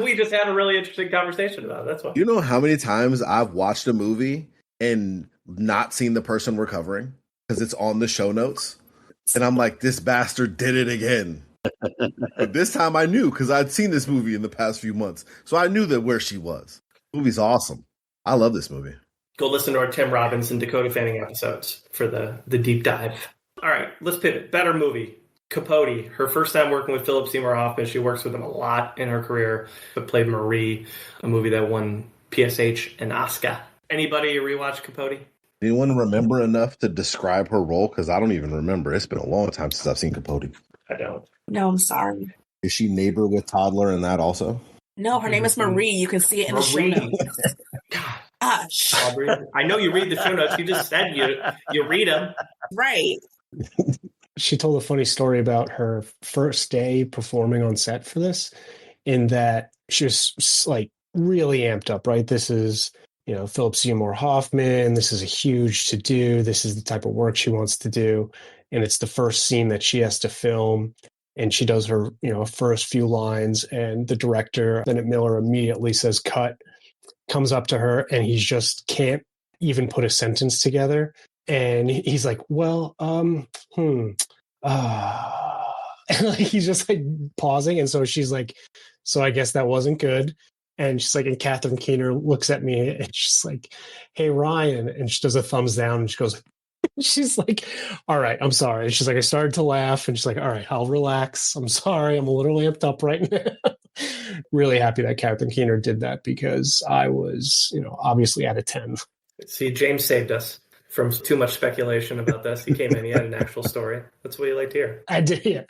S4: We just had a really interesting conversation about it. That's why.
S6: You know how many times I've watched a movie and not seen the person we're covering because it's on the show notes? And I'm like, this bastard did it again. But this time I knew because I'd seen this movie in the past few months. So I knew that where she was. The movie's awesome. I love this movie.
S4: Go listen to our Tim Robbins and Dakota Fanning episodes for the deep dive. All right, let's pivot. Better movie. Capote. Her first time working with Philip Seymour Hoffman. She works with him a lot in her career, but played Marie, a movie that won PSH and Oscar. Anybody rewatch Capote?
S6: Anyone remember enough to describe her role? Because I don't even remember. It's been a long time since I've seen Capote.
S4: I don't.
S8: No, I'm sorry.
S6: Is she neighbor with toddler in that also?
S8: No, her name is Marie. You can see it in the show notes. Gosh.
S4: Aubrey, I know you read the show notes. You just said you read them.
S8: Right.
S7: She told a funny story about her first day performing on set for this, in that she was like really amped up, right? This is, Philip Seymour Hoffman. This is a huge to do. This is the type of work she wants to do. And it's the first scene that she has to film. And she does her, first few lines, and the director, Bennett Miller, immediately says, cut, comes up to her, and he just can't even put a sentence together. And he's like, well, and he's just like pausing. And so she's like, so I guess that wasn't good. And she's like, and Catherine Keener looks at me and she's like, hey, Ryan. And she does a thumbs down and she goes, she's like, all right, I'm sorry. And she's like, I started to laugh. And she's like, all right, I'll relax. I'm sorry. I'm a little amped up right now. Really happy that Catherine Keener did that because I was, obviously out of 10.
S4: See, James saved us from too much speculation about this. He came in, he had an actual story. That's what you like to hear.
S7: I did, yeah.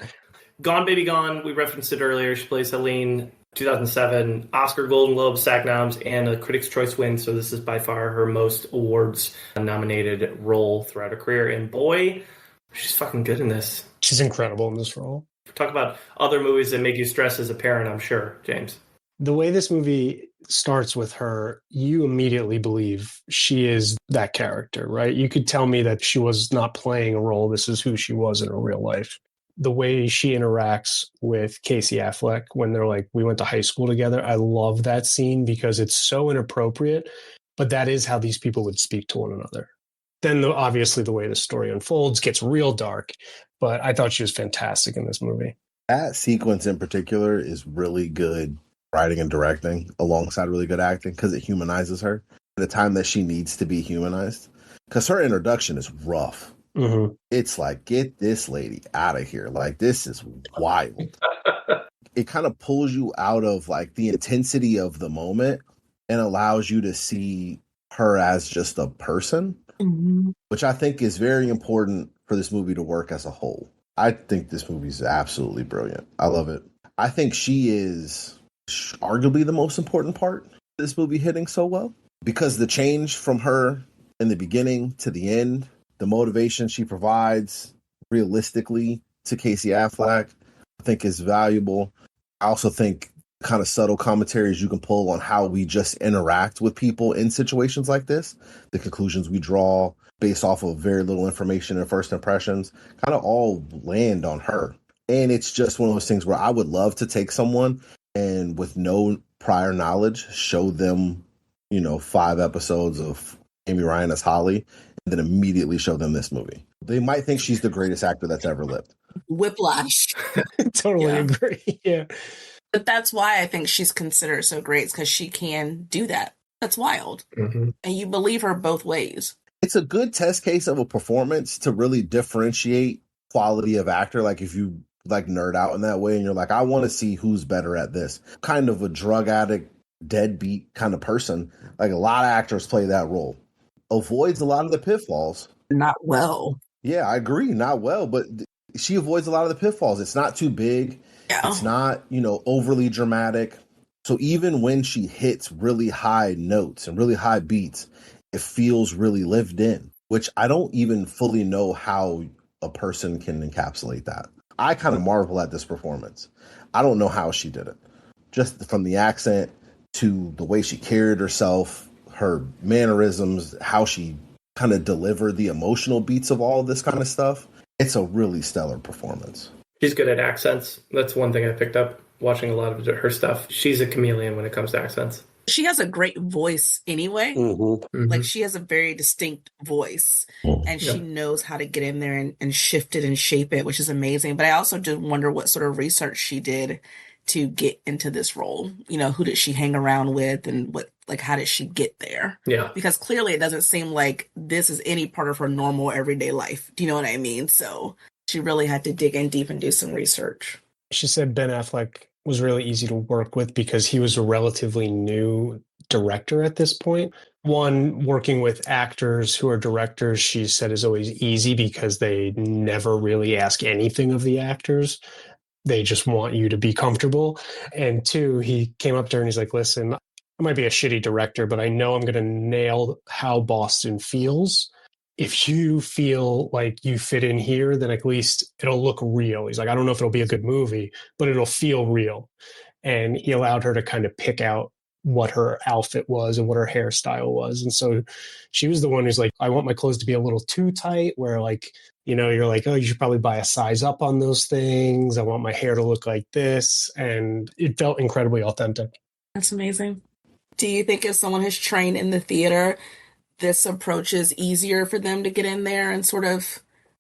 S4: Gone Baby Gone, we referenced it earlier. She plays Helene, 2007, Oscar, Golden Globe, SAG noms, and a Critics' Choice win. So this is by far her most awards nominated role throughout her career. And boy, she's fucking good in this.
S7: She's incredible in this role.
S4: Talk about other movies that make you stress as a parent, I'm sure, James.
S7: The way this movie starts with her, you immediately believe she is that character, right? You could tell me that she was not playing a role. This is who she was in her real life. The way she interacts with Casey Affleck when they're like, we went to high school together. I love that scene because it's so inappropriate, but that is how these people would speak to one another. Then obviously the way the story unfolds gets real dark, but I thought she was fantastic in this movie.
S6: That sequence in particular is really good writing and directing alongside really good acting because it humanizes her at the time that she needs to be humanized. Because her introduction is rough.
S7: Mm-hmm.
S6: It's like, get this lady out of here. Like, this is wild. It kind of pulls you out of like the intensity of the moment and allows you to see her as just a person, which I think is very important for this movie to work as a whole. I think this movie's absolutely brilliant. I love it. I think she is arguably the most important part of this movie hitting so well, because the change from her in the beginning to the end, the motivation she provides realistically to Casey Affleck, I think is valuable. I also think kind of subtle commentaries you can pull on how we just interact with people in situations like this, the conclusions we draw based off of very little information and first impressions, kind of all land on her. And it's just one of those things where I would love to take someone and with no prior knowledge, show them, 5 episodes of Amy Ryan as Holly, and then immediately show them this movie. They might think she's the greatest actor that's ever lived.
S8: Whiplash.
S7: Totally agree. Yeah.
S8: But that's why I think she's considered so great, because she can do that. That's wild. Mm-hmm. And you believe her both ways.
S6: It's a good test case of a performance to really differentiate quality of actor. Like if you nerd out in that way and you're like, I want to see who's better at this. Kind of a drug addict, deadbeat kind of person. Like a lot of actors play that role. Avoids a lot of the pitfalls.
S8: Not well.
S6: Yeah, I agree. Not well, but she avoids a lot of the pitfalls. It's not too big. Yeah. It's not, overly dramatic. So even when she hits really high notes and really high beats, it feels really lived in, which I don't even fully know how a person can encapsulate that. I kind of marvel at this performance. I don't know how she did it. Just from the accent to the way she carried herself, her mannerisms, how she kind of delivered the emotional beats of all of this kind of stuff. It's a really stellar performance.
S4: She's good at accents. That's one thing I picked up watching a lot of her stuff. She's a chameleon when it comes to accents.
S8: She has a great voice anyway. Mm-hmm. Like she has a very distinct voice, and she knows how to get in there and shift it and shape it, which is amazing. But I also do wonder what sort of research she did to get into this role. Who did she hang around with, and how did she get there? Yeah. Because clearly it doesn't seem like this is any part of her normal everyday life. Do you know what I mean? So she really had to dig in deep and do some research.
S7: She said Ben Affleck was really easy to work with because he was a relatively new director at this point. One, working with actors who are directors, she said, is always easy because they never really ask anything of the actors. They just want you to be comfortable. And two, he came up to her and he's like, listen, I might be a shitty director, but I know I'm going to nail how Boston feels. If you feel like you fit in here, then at least it'll look real. He's like, I don't know if it'll be a good movie, but it'll feel real. And he allowed her to kind of pick out what her outfit was and what her hairstyle was. And so she was the one who's like, I want my clothes to be a little too tight, where you're like, oh, you should probably buy a size up on those things. I want my hair to look like this. And it felt incredibly authentic.
S8: That's amazing. Do you think if someone has trained in the theater, this approach is easier for them to get in there and sort of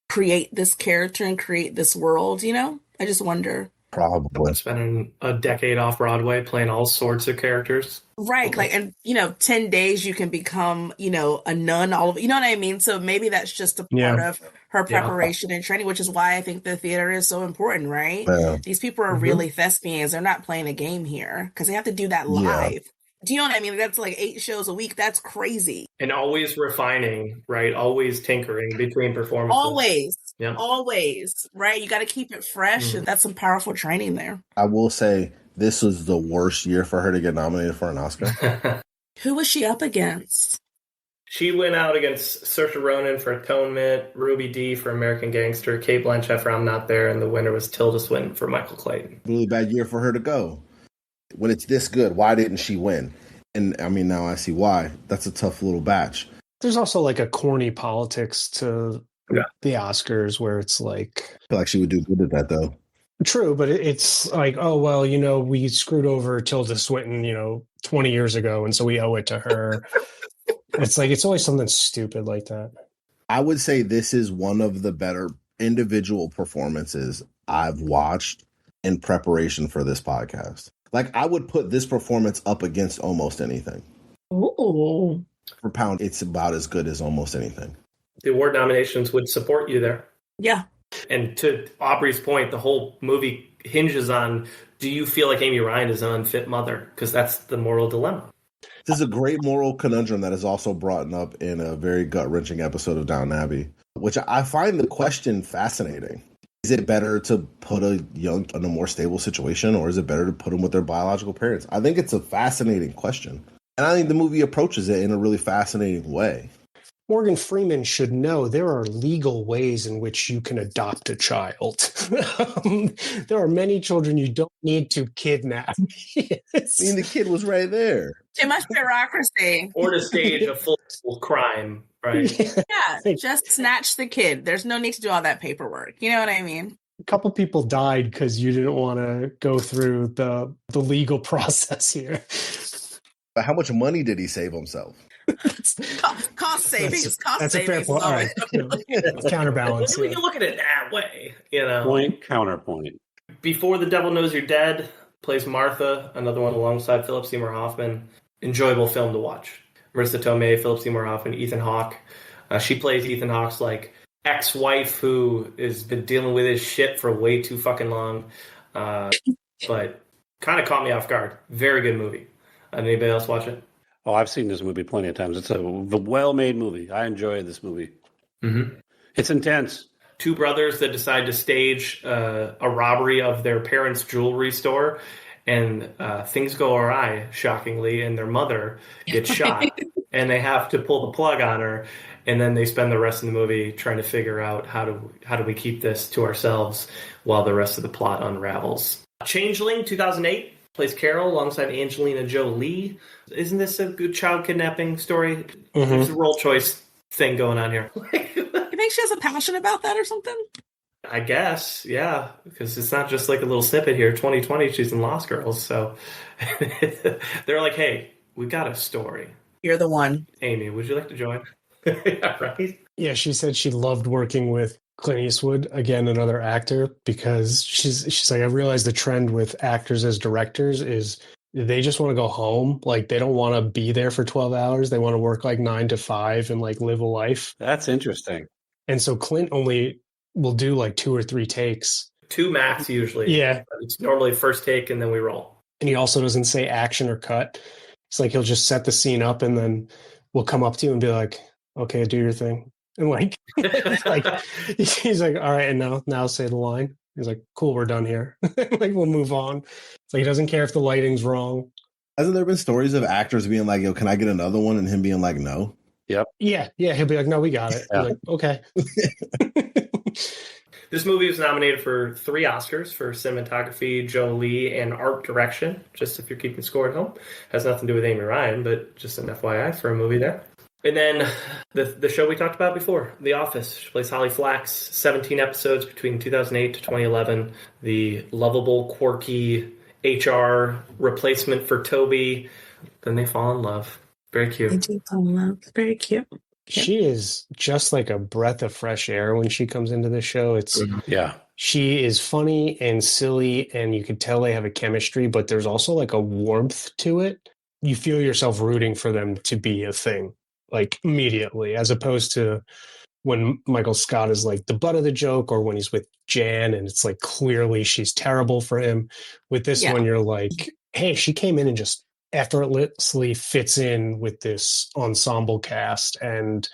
S8: create this character and create this world, I just wonder.
S6: Probably.
S4: Spending a decade off Broadway playing all sorts of characters.
S8: Right. 10 days you can become, a nun, all of, you know what I mean? So maybe that's just a part of her preparation and training, which is why I think the theater is so important, right? Yeah. These people are really thespians. They're not playing a game here because they have to do that live. Yeah. Do you know what I mean? That's like 8 shows a week. That's crazy.
S4: And always refining, right? Always tinkering between performances.
S8: Always. Yeah. Always. Right? You got to keep it fresh. And that's some powerful training there.
S6: I will say this was the worst year for her to get nominated for an Oscar.
S8: Who was she up against?
S4: She went out against Saoirse Ronan for Atonement, Ruby Dee for American Gangster, Cate Blanchett for I'm Not There, and the winner was Tilda Swinton for Michael Clayton.
S6: Really bad year for her to go. When it's this good, why didn't she win? And I mean, now I see why. That's a tough little batch.
S7: There's also like a corny politics to the Oscars where it's like...
S6: I feel like she would do good at that, though.
S7: True, but it's like, oh, well, we screwed over Tilda Swinton, 20 years ago, and so we owe it to her. It's like, it's always something stupid like that.
S6: I would say this is one of the better individual performances I've watched in preparation for this podcast. Like, I would put this performance up against almost anything.
S8: Ooh.
S6: For pound, it's about as good as almost anything.
S4: The award nominations would support you there.
S8: Yeah.
S4: And to Aubrey's point, the whole movie hinges on, do you feel like Amy Ryan is an unfit mother? Because that's the moral dilemma.
S6: This is a great moral conundrum that is also brought up in a very gut-wrenching episode of Downton Abbey, which I find the question fascinating. Is it better to put a young in a more stable situation, or is it better to put them with their biological parents? I think it's a fascinating question. And I think the movie approaches it in a really fascinating way.
S7: Morgan Freeman should know there are legal ways in which you can adopt a child. There are many children you don't need to kidnap.
S6: Yes. I mean, the kid was right there.
S8: Too much bureaucracy.
S4: Or to stage a full crime, right?
S8: Yeah, just snatch the kid. There's no need to do all that paperwork. You know what I mean?
S7: A couple people died because you didn't want to go through the legal process here.
S6: But how much money did he save himself?
S8: Cost savings.
S7: That's a fair point. All right. Counterbalance.
S4: We can look at it that way, you know.
S3: Point, counterpoint.
S4: Before the Devil Knows You're Dead plays Martha, another one alongside Philip Seymour Hoffman. Enjoyable film to watch. Marissa Tomei, Philip Seymour Hoffman, Ethan Hawke. She plays Ethan Hawke's like ex-wife who has been dealing with his shit for way too fucking long. But kind of caught me off guard. Very good movie. Anybody else watch it?
S3: Oh, I've seen this movie plenty of times. It's a well-made movie. I enjoy this movie.
S4: Mm-hmm.
S3: It's intense.
S4: Two brothers that decide to stage a robbery of their parents' jewelry store, and things go awry, shockingly, and their mother gets shot, and they have to pull the plug on her, and then they spend the rest of the movie trying to figure out how do we keep this to ourselves while the rest of the plot unravels. Changeling, 2008. Plays Carol alongside Angelina Jolie. Isn't this a good child kidnapping story?
S7: Mm-hmm.
S4: There's a role choice thing going on here.
S8: You think she has a passion about that or something?
S4: I guess, yeah, because it's not just like a little snippet here. 2020, she's in Lost Girls, so they're like, "Hey, we got a story.
S8: You're the one."
S4: Amy, would you like to join? Yeah, right.
S7: Yeah, she said she loved working with Clint Eastwood, again, another actor, because she's like, I realized the trend with actors as directors is they just want to go home. Like, they don't want to be there for 12 hours. They want to work like 9 to 5 and like live a life.
S3: That's interesting.
S7: And so Clint only will do like 2 or 3 takes.
S4: 2 max usually.
S7: Yeah.
S4: It's normally first take and then we roll.
S7: And he also doesn't say action or cut. It's like he'll just set the scene up and then we'll come up to you and be like, okay, do your thing. And like, he's like, all right, and now say the line. He's like, cool, we're done here. Like, we'll move on. So he doesn't care if the lighting's wrong.
S6: Hasn't there been stories of actors being like, yo, can I get another one? And him being like, no.
S3: Yep.
S7: Yeah. He'll be like, no, we got it. Yeah. Like, okay.
S4: This movie was nominated for 3 Oscars for cinematography, Jolie, and art direction. Just if you're keeping score at home. Has nothing to do with Amy Ryan, but just an FYI for a movie there. And then the show we talked about before, The Office. She plays Holly Flax, 17 episodes between 2008 to 2011. The lovable, quirky HR replacement for Toby. Then they fall in love. Very cute.
S8: They do fall in love. Very cute.
S7: She is just like a breath of fresh air when she comes into the show. She is funny and silly, and you could tell they have a chemistry, but there's also like a warmth to it. You feel yourself rooting for them to be a thing. Like immediately, as opposed to when Michael Scott is like the butt of the joke, or when he's with Jan and it's like clearly she's terrible for him. With this one, you're like, hey, she came in and just effortlessly fits in with this ensemble cast and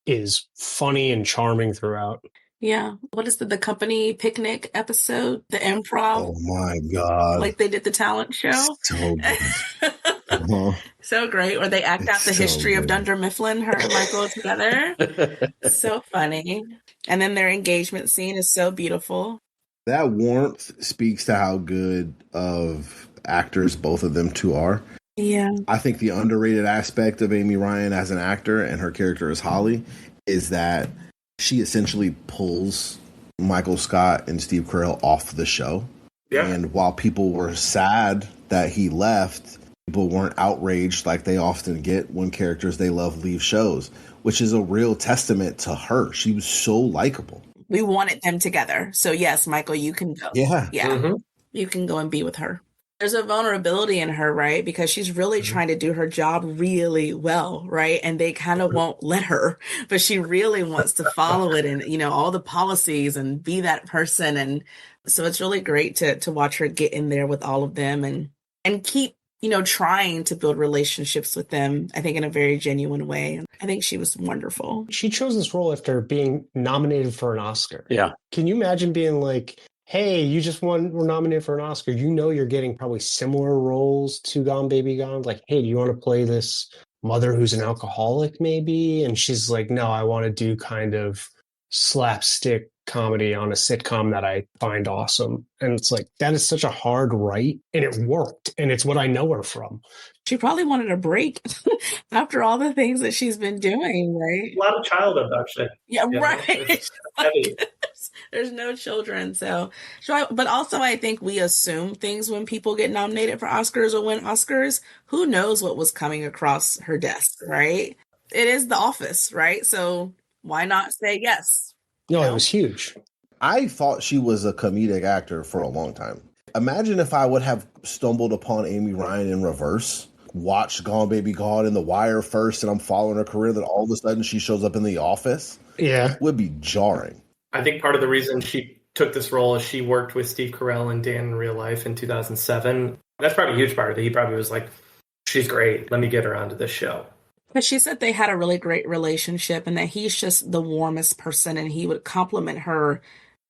S7: is funny and charming throughout.
S8: Yeah. What is the company picnic episode? The improv?
S6: Oh my God.
S8: Like they did the talent show?
S6: So good.
S8: So great. Or they act out the history of Dunder Mifflin, her and Michael together. So funny. And then their engagement scene is so beautiful.
S6: That warmth speaks to how good of actors both of them two are.
S8: Yeah.
S6: I think the underrated aspect of Amy Ryan as an actor and her character as Holly is that she essentially pulls Michael Scott and Steve Carell off the show. Yeah. And while people were sad that he left, people weren't outraged like they often get when characters they love leave shows, which is a real testament to her. She was so likable.
S8: We wanted them together. So yes, Michael, you can go.
S6: Yeah.
S8: Mm-hmm. You can go and be with her. There's a vulnerability in her, right? Because she's really trying to do her job really well, right? And they kind of won't let her, but she really wants to follow it and, you know, all the policies and be that person. And so it's really great to watch her get in there with all of them and keep trying to build relationships with them, I think in a very genuine way. I think she was wonderful.
S7: She chose this role after being nominated for an Oscar.
S3: Yeah.
S7: Can you imagine being like, hey, you just were nominated for an Oscar. You're getting probably similar roles to Gone Baby Gone. Like, hey, do you want to play this mother who's an alcoholic maybe? And she's like, no, I want to do kind of slapstick comedy on a sitcom that I find awesome. And it's like, that is such a hard right. And it worked. And it's what I know her from.
S8: She probably wanted a break after all the things that she's been doing, right?
S4: A lot of child abduction.
S8: Yeah, right. There's no children. But also I think we assume things when people get nominated for Oscars or win Oscars. Who knows what was coming across her desk, right? It is The Office, right? So why not say yes?
S7: No, it was huge.
S6: I thought she was a comedic actor for a long time. Imagine if I would have stumbled upon Amy Ryan in reverse, watched Gone Baby Gone and The Wire first, and I'm following her career, then all of a sudden she shows up in The Office.
S7: Yeah.
S6: Would be jarring.
S4: I think part of the reason she took this role is she worked with Steve Carell and Dan in real life in 2007. That's probably a huge part of it. He probably was like, she's great. Let me get her onto this show.
S8: But she said they had a really great relationship and that he's just the warmest person and he would compliment her.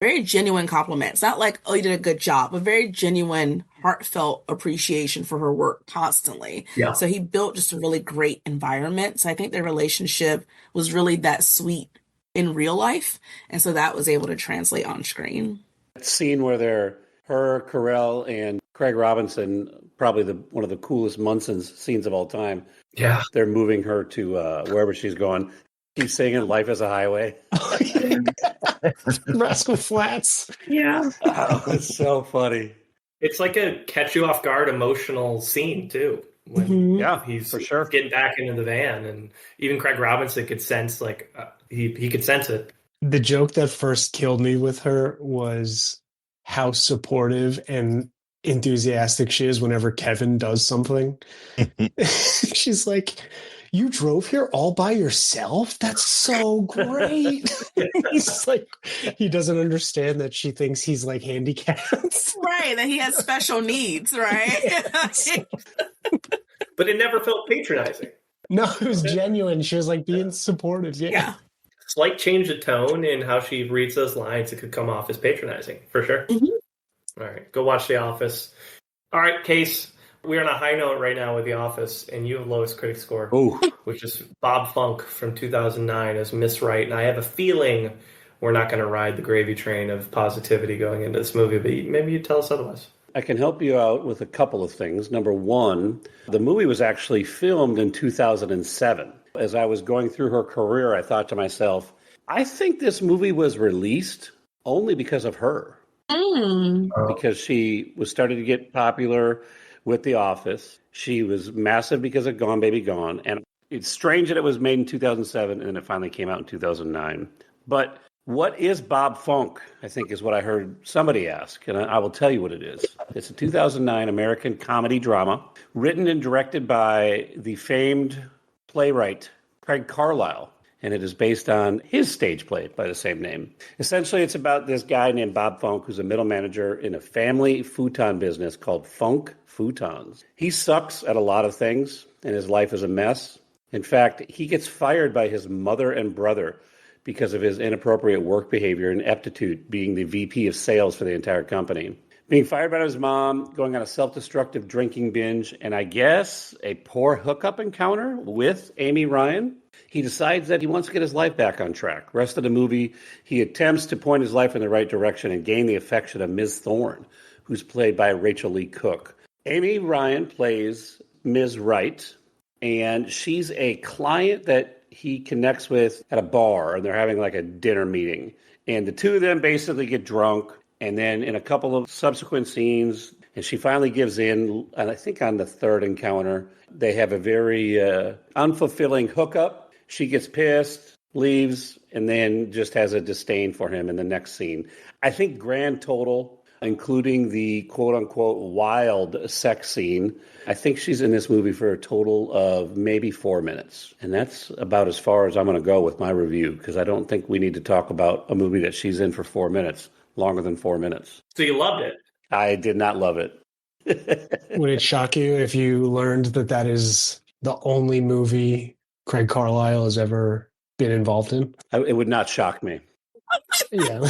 S8: Very genuine compliments. Not like, oh, you did a good job, but very genuine, heartfelt appreciation for her work constantly.
S4: Yeah.
S8: So he built just a really great environment. So I think their relationship was really that sweet in real life. And so that was able to translate on screen.
S3: That scene where her, Carell, and Craig Robinson, probably one of the coolest Munsons scenes of all time.
S4: Yeah.
S3: They're moving her to wherever she's going. She's singing Life is a Highway.
S7: Rascal Flats.
S8: Yeah.
S3: Oh, it's so funny.
S4: It's like a catch you off guard emotional scene too. When
S3: he's for sure
S4: getting back into the van, and even Craig Robinson could sense he could sense it.
S7: The joke that first killed me with her was how supportive and enthusiastic she is whenever Kevin does something. She's like, you drove here all by yourself? That's so great. He's like, he doesn't understand that she thinks he's like handicapped.
S8: Right, that he has special needs, right?
S4: But it never felt patronizing.
S7: No, it was genuine. She was like being supportive. Yeah.
S4: Slight change of tone in how she reads those lines, it could come off as patronizing, for sure. Mm-hmm. All right, go watch The Office. All right, Case. We're on a high note right now with The Office, and you have lowest critic score, which is Bob Funk from 2009 as Miss Wright. And I have a feeling we're not going to ride the gravy train of positivity going into this movie, but maybe you tell us otherwise.
S3: I can help you out with a couple of things. Number one, the movie was actually filmed in 2007. As I was going through her career, I thought to myself, I think this movie was released only because of her. Because she was starting to get popular with The Office. She was massive because of Gone Baby Gone. And it's strange that it was made in 2007 and it finally came out in 2009. But what is Bob Funk, I think is what I heard somebody ask. And I will tell you what it is. It's a 2009 American comedy drama written and directed by the famed playwright Craig Carlisle. And it is based on his stage play by the same name. Essentially, it's about this guy named Bob Funk, who's a middle manager in a family futon business called Funk Futons. He sucks at a lot of things, and his life is a mess. In fact, he gets fired by his mother and brother because of his inappropriate work behavior and aptitude being the VP of sales for the entire company. Being fired by his mom, going on a self-destructive drinking binge, and I guess a poor hookup encounter with Amy Ryan, he decides that he wants to get his life back on track. Rest of the movie, he attempts to point his life in the right direction and gain the affection of Ms. Thorne, who's played by Rachel Lee Cook. Amy Ryan plays Ms. Wright, and she's a client that he connects with at a bar, and they're having like a dinner meeting. And the two of them basically get drunk, and then in a couple of subsequent scenes, and she finally gives in, and I think on the third encounter, they have a very unfulfilling hookup. She gets pissed, leaves, and then just has a disdain for him in the next scene. I think grand total, including the quote-unquote wild sex scene, I think she's in this movie for a total of maybe 4 minutes. And that's about as far as I'm going to go with my review, because I don't think we need to talk about a movie that she's in for 4 minutes, longer than 4 minutes.
S4: So you loved it?
S3: I did not love it.
S7: Would it shock you if you learned that that is the only movie Craig Carlisle has ever been involved in?
S3: It would not shock me.
S7: Yeah.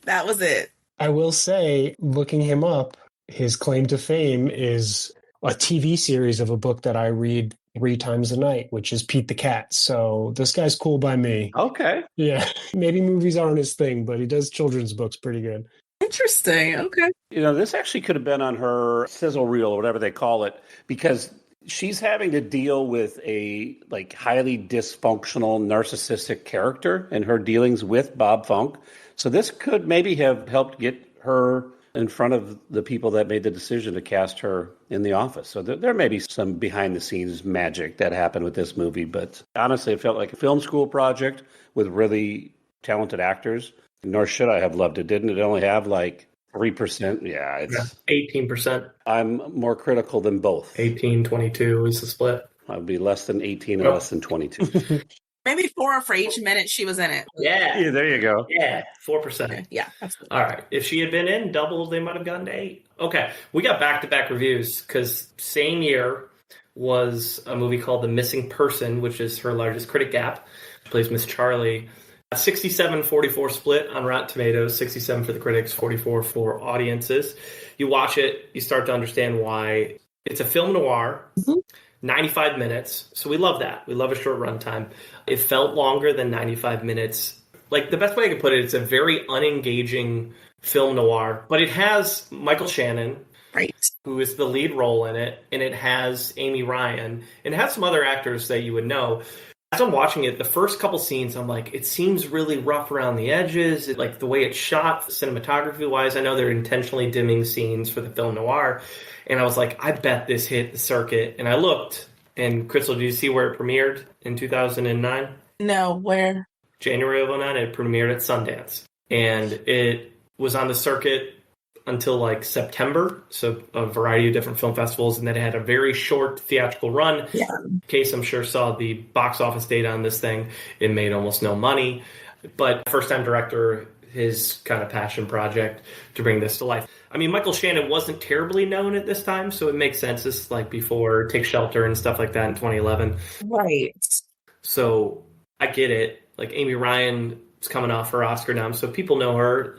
S8: That was it.
S7: I will say, looking him up, his claim to fame is a TV series of a book that I read 3 times a night, which is Pete the Cat. So this guy's cool by me.
S3: Okay.
S7: Yeah. Maybe movies aren't his thing, but he does children's books pretty good.
S8: Interesting. Okay.
S3: This actually could have been on her sizzle reel or whatever they call it, because she's having to deal with a highly dysfunctional, narcissistic character in her dealings with Bob Funk. So this could maybe have helped get her in front of the people that made the decision to cast her in The Office. So there may be some behind-the-scenes magic that happened with this movie. But honestly, it felt like a film school project with really talented actors. Nor should I have loved it. Didn't it only have 3%? Yeah, it's
S4: 18%.
S3: I'm more critical than both.
S4: 18-22 is the split.
S3: I'd be less than 18 and less than 22.
S8: Maybe 4 for each minute she was in it.
S4: Yeah.
S3: There you go.
S4: Yeah, 4%.
S8: Yeah, absolutely.
S4: All right. If she had been in double, they might have gotten to 8. Okay. We got back-to-back reviews because same year was a movie called The Missing Person, which is her largest critic gap. She plays Miss Charlie. A 67-44 split on Rotten Tomatoes, 67 for the critics, 44 for audiences. You watch it, you start to understand why. It's a film noir, 95 minutes, so we love that. We love a short runtime. It felt longer than 95 minutes. The best way I could put it, it's a very unengaging film noir, but it has Michael Shannon,
S8: right,
S4: who is the lead role in it, and it has Amy Ryan, and it has some other actors that you would know. As I'm watching it, the first couple scenes, I'm like, it seems really rough around the edges. The way it's shot, cinematography-wise, I know they're intentionally dimming scenes for the film noir. And I was like, I bet this hit the circuit. And I looked, and Krystal, do you see where it premiered in 2009?
S8: No, where?
S4: January of 2009, it premiered at Sundance. And it was on the circuit until September, so a variety of different film festivals, and then it had a very short theatrical run.
S8: Yeah.
S4: Case, I'm sure, saw the box office data on this thing. It made almost no money, but first-time director, his kind of passion project to bring this to life. I mean, Michael Shannon wasn't terribly known at this time, so it makes sense. This is before Take Shelter and stuff like that in 2011.
S8: Right.
S4: So I get it. Amy Ryan is coming off her Oscar nom, so people know her.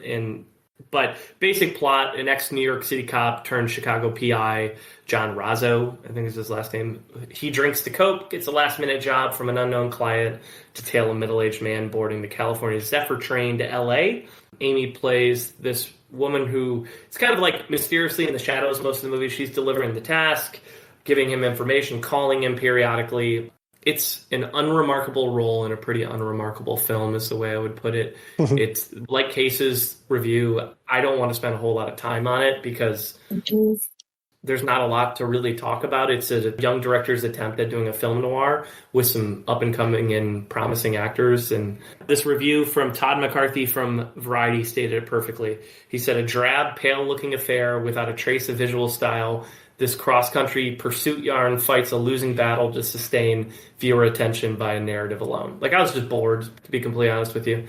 S4: But basic plot, an ex-New York City cop turned Chicago PI, John Razzo, I think is his last name. He drinks to coke, gets a last-minute job from an unknown client to tail a middle-aged man boarding the California Zephyr train to L.A. Amy plays this woman who is kind of mysteriously in the shadows most of the movie. She's delivering the task, giving him information, calling him periodically. It's an unremarkable role in a pretty unremarkable film is the way I would put it. It's like Case's review. I don't want to spend a whole lot of time on it because there's not a lot to really talk about. It's a young director's attempt at doing a film noir with some up-and-coming and promising actors. And this review from Todd McCarthy from Variety stated it perfectly. He said, a drab, pale-looking affair without a trace of visual style. This cross-country pursuit yarn fights a losing battle to sustain viewer attention by a narrative alone. I was just bored, to be completely honest with you,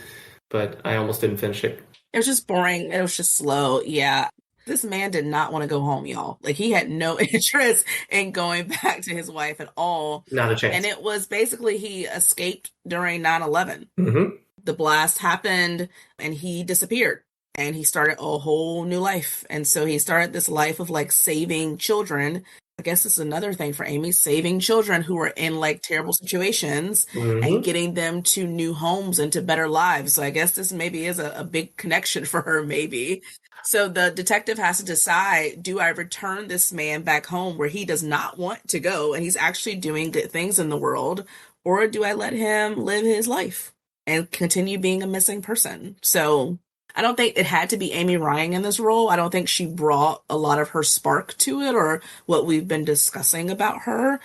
S4: but I almost didn't finish it.
S8: It was just boring. It was just slow. Yeah. This man did not want to go home, y'all. He had no interest in going back to his wife at all.
S4: Not a chance.
S8: And it was basically he escaped during 9/11.
S4: Mm-hmm.
S8: The blast happened and he disappeared. And he started a whole new life. And so he started this life of saving children. I guess it's another thing for Amy, saving children who are in terrible situations and getting them to new homes and to better lives. So I guess this maybe is a big connection for her, maybe. So the detective has to decide, do I return this man back home where he does not want to go and he's actually doing good things in the world, or do I let him live his life and continue being a missing person? So I don't think it had to be Amy Ryan in this role. I don't think she brought a lot of her spark to it or what we've been discussing about her.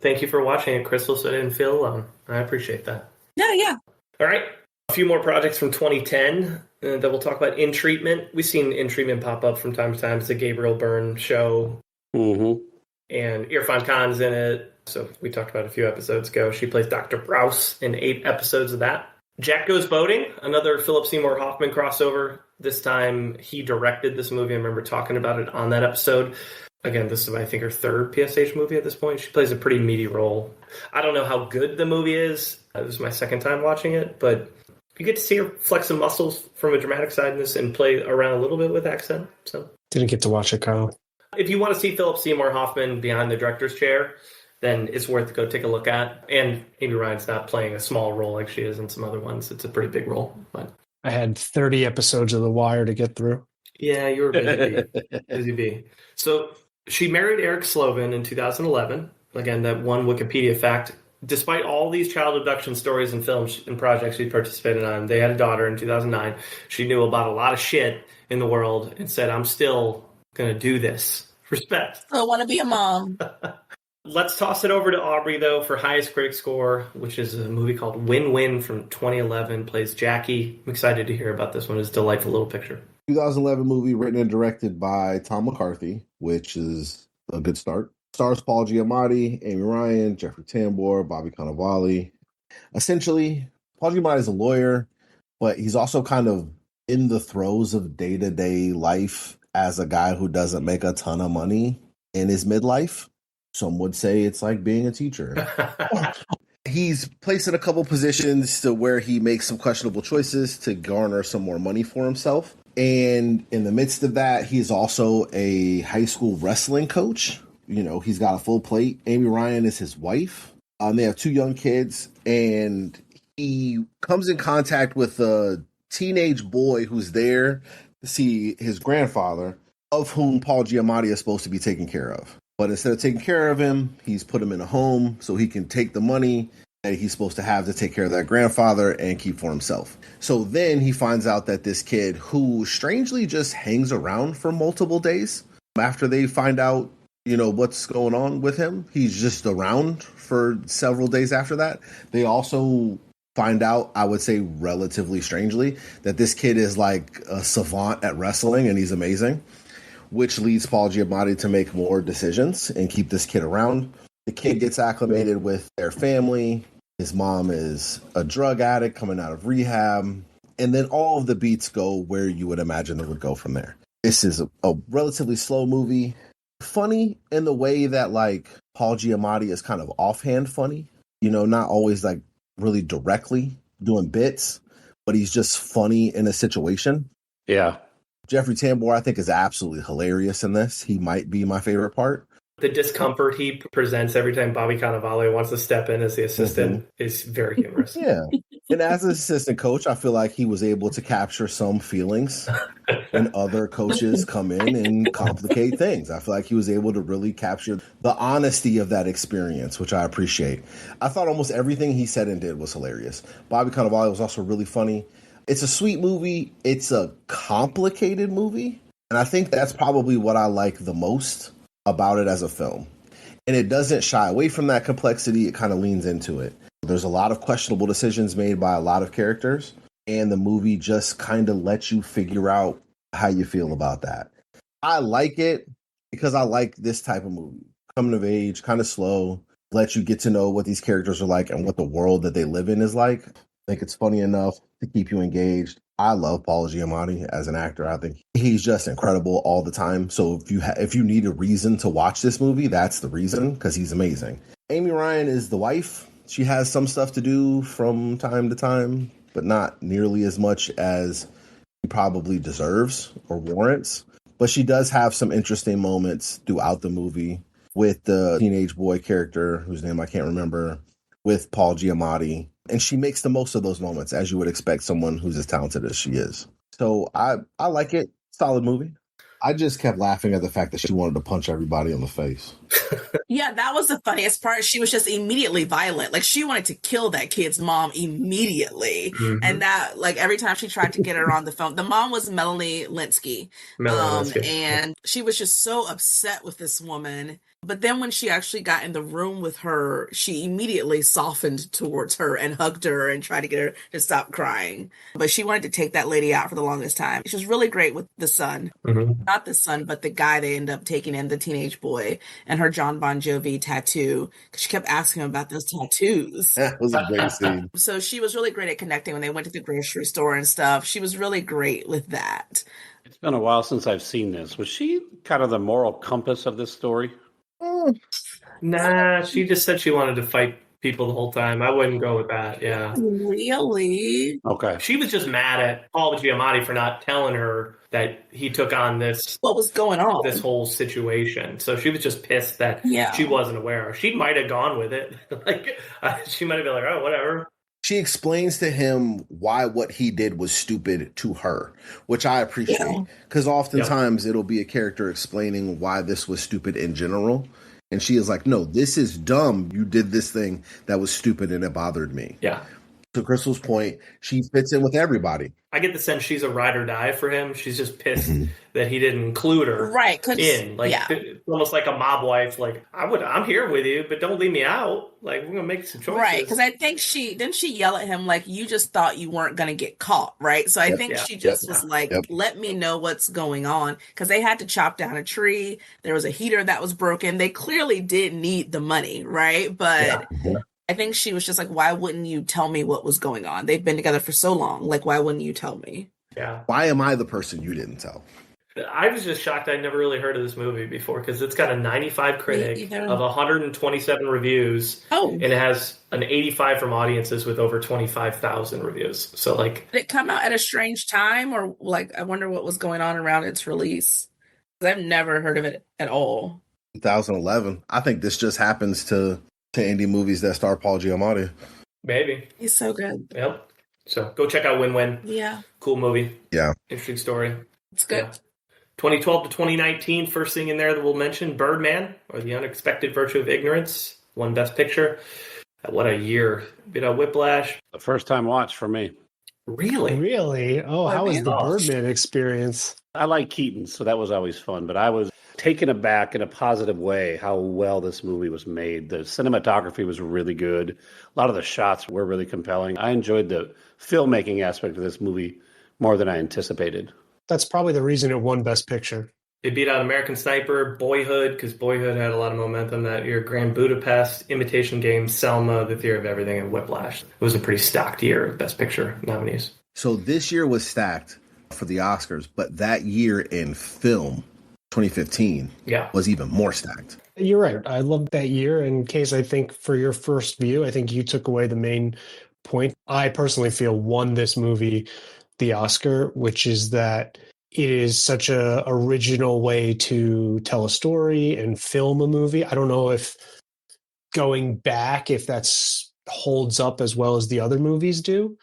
S4: Thank you for watching it, Krystal, so I didn't feel alone. I appreciate that.
S8: Yeah.
S4: All right. A few more projects from 2010 that we'll talk about. In Treatment. We've seen In Treatment pop up from time to time. It's a Gabriel Byrne show.
S3: Mm-hmm.
S4: And Irfan Khan's in it. So we talked about it a few episodes ago. She plays Dr. Browse in 8 episodes of that. Jack Goes Boating, another Philip Seymour Hoffman crossover. This time he directed this movie. I remember talking about it on that episode. Again, this is, I think, her third PSH movie at this point. She plays a pretty meaty role. I don't know how good the movie is. This was my second time watching it, but you get to see her flex some muscles from a dramatic side in this and play around a little bit with accent. So
S7: Didn't get to watch it, Kyle.
S4: if you want to see Philip Seymour Hoffman behind the director's chair, then it's worth to go take a look at. And Amy Ryan's not playing a small role like she is in some other ones. It's a pretty big role. But
S7: I had 30 episodes of The Wire to get through.
S4: yeah, you were busy bee. Busy bee. So she married Eric Slovin in 2011. Again, that one Wikipedia fact. Despite all these child abduction stories and films and projects she participated on, they had a daughter in 2009. She knew about a lot of shit in the world and said, I'm still going to do this. Respect.
S8: I want to be a mom.
S4: Let's toss it over to Aubrey, though, for highest critic score, which is a movie called Win Win from 2011. Plays Jackie. I'm excited to hear about this one. It's a delightful little picture.
S6: 2011 movie written and directed by Tom McCarthy, which is a good start. Stars Paul Giamatti, Amy Ryan, Jeffrey Tambor, Bobby Cannavale. Essentially, Paul Giamatti is a lawyer, but he's also kind of in the throes of day-to-day life as a guy who doesn't make a ton of money in his midlife. Some would say it's like being a teacher. He's placed in a couple positions to where he makes some questionable choices to garner some more money for himself. And in the midst of that, he's also a high school wrestling coach. You know, he's got a full plate. Amy Ryan is his wife. They have two young kids, and he comes in contact with a teenage boy who's there to see his grandfather, of whom Paul Giamatti is supposed to be taking care of. But instead of taking care of him, he's put him in a home so he can take the money that he's supposed to have to take care of that grandfather and keep for himself. So then he finds out that this kid, who strangely just hangs around for multiple days after they find out, you know, what's going on with him, he's just around for several days after that. They also find out, I would say relatively strangely, that this kid is like a savant at wrestling and he's amazing, which leads Paul Giamatti to make more decisions and keep this kid around. The kid gets acclimated with their family. His mom is a drug addict coming out of rehab. And then all of the beats go where you would imagine they would go from there. This is a relatively slow movie. Funny in the way that, like, Paul Giamatti is kind of offhand funny. You know, not always, like, really directly doing bits, but he's just funny in a situation.
S3: Yeah.
S6: Jeffrey Tambor, I think, is absolutely hilarious in this. He might be my favorite part.
S4: The discomfort he presents every time Bobby Cannavale wants to step in as the assistant is very humorous.
S6: Yeah. And as an assistant coach, I feel like he was able to capture some feelings when other coaches come in and complicate things. I feel like he was able to really capture the honesty of that experience, which I appreciate. I thought almost everything he said and did was hilarious. Bobby Cannavale was also really funny. It's a sweet movie. It's a complicated movie. And I think that's probably what I like the most about it as a film. And it doesn't shy away from that complexity. It kind of leans into it. There's a lot of questionable decisions made by a lot of characters. And the movie just kind of lets you figure out how you feel about that. I like it because I like this type of movie. Coming of age, kind of slow, let you get to know what these characters are like and what the world that they live in is like. I think it's funny enough to keep you engaged. I love Paul Giamatti as an actor. I think he's just incredible all the time. So if you need a reason to watch this movie, that's the reason, because he's amazing. Amy Ryan is the wife. She has some stuff to do from time to time, but not nearly as much as she probably deserves or warrants. But she does have some interesting moments throughout the movie with the teenage boy character, whose name I can't remember, with Paul Giamatti. And she makes the most of those moments, as you would expect someone who's as talented as she is. So I like it. Solid movie. I just kept laughing at the fact that she wanted to punch everybody in the face.
S8: Yeah, that was the funniest part. She was just immediately violent. Like, she wanted to kill that kid's mom immediately. Mm-hmm. And that, like, every time she tried to get her on the phone, the mom was Melanie Linsky. And she was just so upset with this woman. But then when she actually got in the room with her, she immediately softened towards her and hugged her and tried to get her to stop crying. But she wanted to take that lady out for the longest time. She was really great with the son. Mm-hmm. not the son, but the guy they end up taking in, the teenage boy, and her John Bon Jovi tattoo. Because she kept asking him about those tattoos.
S6: That was a great scene.
S8: So she was really great at connecting when they went to the grocery store and stuff. She was really great with that.
S3: It's been a while since I've seen this. Was she kind of the moral compass of this story?
S4: Nah, she just said she wanted to fight people the whole time. I wouldn't go with that. Yeah.
S8: Really?
S3: Okay.
S4: She was just mad at Paul Giamatti for not telling her that he took on this.
S8: What was going on?
S4: This whole situation. So she was just pissed that she wasn't aware. She might have gone with it. She might have been like, oh, whatever.
S6: She explains to him why what he did was stupid to her, which I appreciate. Because oftentimes it'll be a character explaining why this was stupid in general. And she is like, no, this is dumb. You did this thing that was stupid and it bothered me.
S4: Yeah.
S6: To Crystal's point, she fits in with everybody.
S4: I get the sense she's a ride or die for him. She's just pissed that he didn't include her in. Like, almost like a mob wife. Like, I'm here with you, but don't leave me out. Like, we're going to make some choices.
S8: Right, because I think she yell at him like, you just thought you weren't going to get caught, right? So I think she just was like, let me know what's going on. Because they had to chop down a tree. There was a heater that was broken. They clearly did need the money, right? But I think she was just like, why wouldn't you tell me what was going on? They've been together for so long. Like, why wouldn't you tell me?
S4: Yeah.
S6: Why am I the person you didn't tell?
S4: I was just shocked. I'd never really heard of this movie before because it's got a 95 critic of 127 reviews. Oh. And it has an 85 from audiences with over 25,000 reviews. So, like.
S8: Did it come out at a strange time? Or, like, I wonder what was going on around its release? Because I've never heard of it at all.
S6: 2011. I think this just happens to indie movies that star Paul Giamatti.
S4: Maybe.
S8: He's so good.
S4: Yep. So go check out Win Win.
S8: Yeah.
S4: Cool movie.
S6: Yeah.
S4: Interesting story.
S8: It's good.
S4: Yeah. 2012 to 2019, first thing in there that we'll mention, Birdman, or The Unexpected Virtue of Ignorance, won Best Picture. What a year. Bit of Whiplash.
S3: The first time watch for me.
S4: Really?
S7: Really? Oh, how was the Birdman experience?
S3: I like Keaton, so that was always fun, but I was taken aback in a positive way how well this movie was made. The cinematography was really good. A lot of the shots were really compelling. I enjoyed the filmmaking aspect of this movie more than I anticipated.
S7: That's probably the reason it won Best Picture.
S4: It beat out American Sniper, Boyhood, because Boyhood had a lot of momentum that year, Grand Budapest, Imitation Game, Selma, The Theory of Everything, and Whiplash. It was a pretty stacked year of Best Picture nominees.
S6: So this year was stacked for the Oscars, but that year in film, 2015, was even more stacked.
S7: You're right. I love that year. In case, I think for your first view, I think you took away the main point. I personally feel won this movie the Oscar, which is that it is such a original way to tell a story and film a movie. I don't know if going back, if that's holds up as well as the other movies do.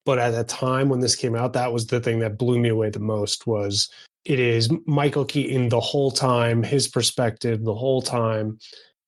S7: But at the time when this came out, that was the thing that blew me away the most was it is Michael Keaton the whole time, his perspective the whole time,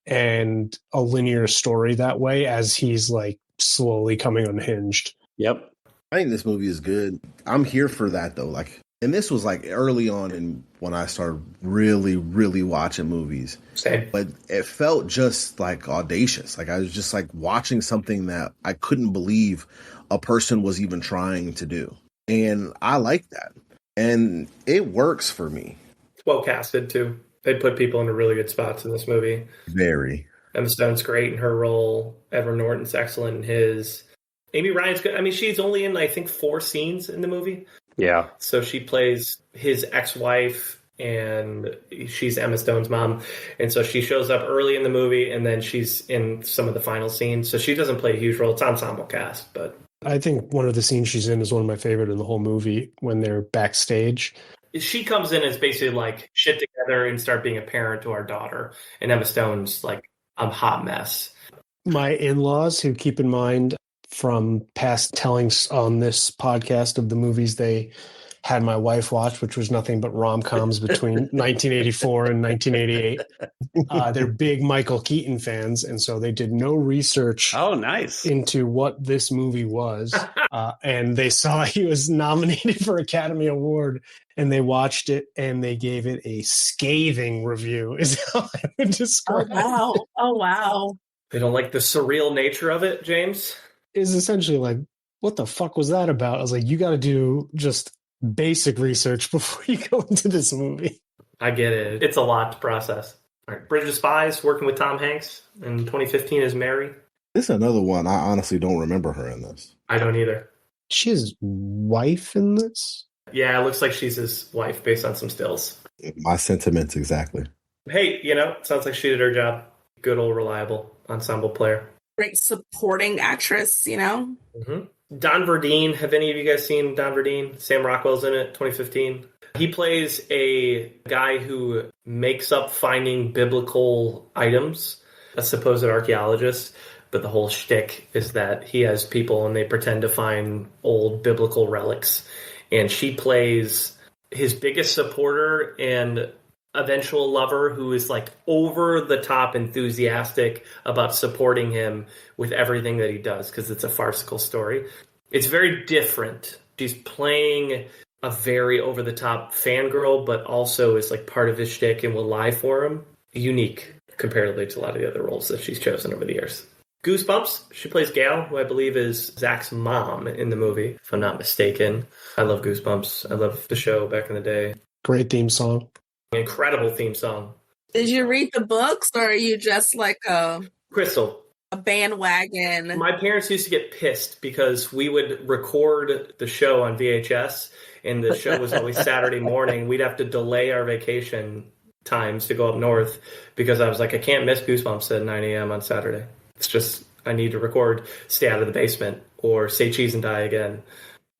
S7: and a linear story that way as he's like slowly coming unhinged.
S3: Yep.
S6: I think this movie is good. I'm here for that though. Like, and this was like early on in when I started really, really watching movies.
S4: Same.
S6: But it felt just like audacious. Like I was just like watching something that I couldn't believe a person was even trying to do. And I like that. And it works for me.
S4: Well casted too. They put people into really good spots in this movie.
S6: Very.
S4: Emma Stone's great in her role. Edward Norton's excellent in his. Amy Ryan's good. I mean, she's only in, I think, 4 scenes in the movie.
S3: Yeah.
S4: So she plays his ex-wife, and she's Emma Stone's mom. And so she shows up early in the movie, and then she's in some of the final scenes. So she doesn't play a huge role. It's ensemble cast, but...
S7: I think one of the scenes she's in is one of my favorite in the whole movie when they're backstage.
S4: She comes in as basically like shit together and start being a parent to our daughter. And Emma Stone's like a hot mess.
S7: My in-laws, who keep in mind from past tellings on this podcast of the movies they had my wife watch, which was nothing but rom-coms between 1984 and 1988. They're big Michael Keaton fans, and so they did no research into what this movie was. And they saw he was nominated for Academy Award, and they watched it, and they gave it a scathing review, is how I would describe it.
S8: Oh, wow.
S4: They don't like the surreal nature of it, James?
S7: Is essentially like, what the fuck was that about? I was like, you got to do just basic research before you go into this movie.
S4: I get it. It's a lot to process. All right, Bridge of Spies, working with Tom Hanks in 2015 as Mary.
S6: This is another one. I honestly don't remember her in this.
S4: I don't either.
S7: She's his wife in this?
S4: Yeah, it looks like she's his wife based on some stills.
S6: My sentiments exactly.
S4: Hey, sounds like she did her job. Good old reliable ensemble player.
S8: Great supporting actress,
S4: Mm-hmm. Don Verdeen. Have any of you guys seen Don Verdeen? Sam Rockwell's in it, 2015. He plays a guy who makes up finding biblical items, a supposed archaeologist. But the whole shtick is that he has people and they pretend to find old biblical relics. And she plays his biggest supporter and eventual lover who is like over the top enthusiastic about supporting him with everything that he does because it's a farcical story. It's very different. She's playing a very over the top fangirl, but also is like part of his shtick and will lie for him. Unique comparatively to a lot of the other roles that she's chosen over the years. Goosebumps. She plays Gail, who I believe is Zach's mom in the movie, if I'm not mistaken. I love Goosebumps. I love the show back in the day.
S7: Great theme song.
S4: Incredible theme song.
S8: Did you read the books, or are you just like a
S4: Krystal.
S8: bandwagon?
S4: My parents used to get pissed because we would record the show on VHS, and the show was always Saturday morning. We'd have to delay our vacation times to go up north because I was like, I can't miss Goosebumps at 9 a.m. on Saturday. It's just, I need to record Stay Out of the Basement or Say Cheese and Die Again.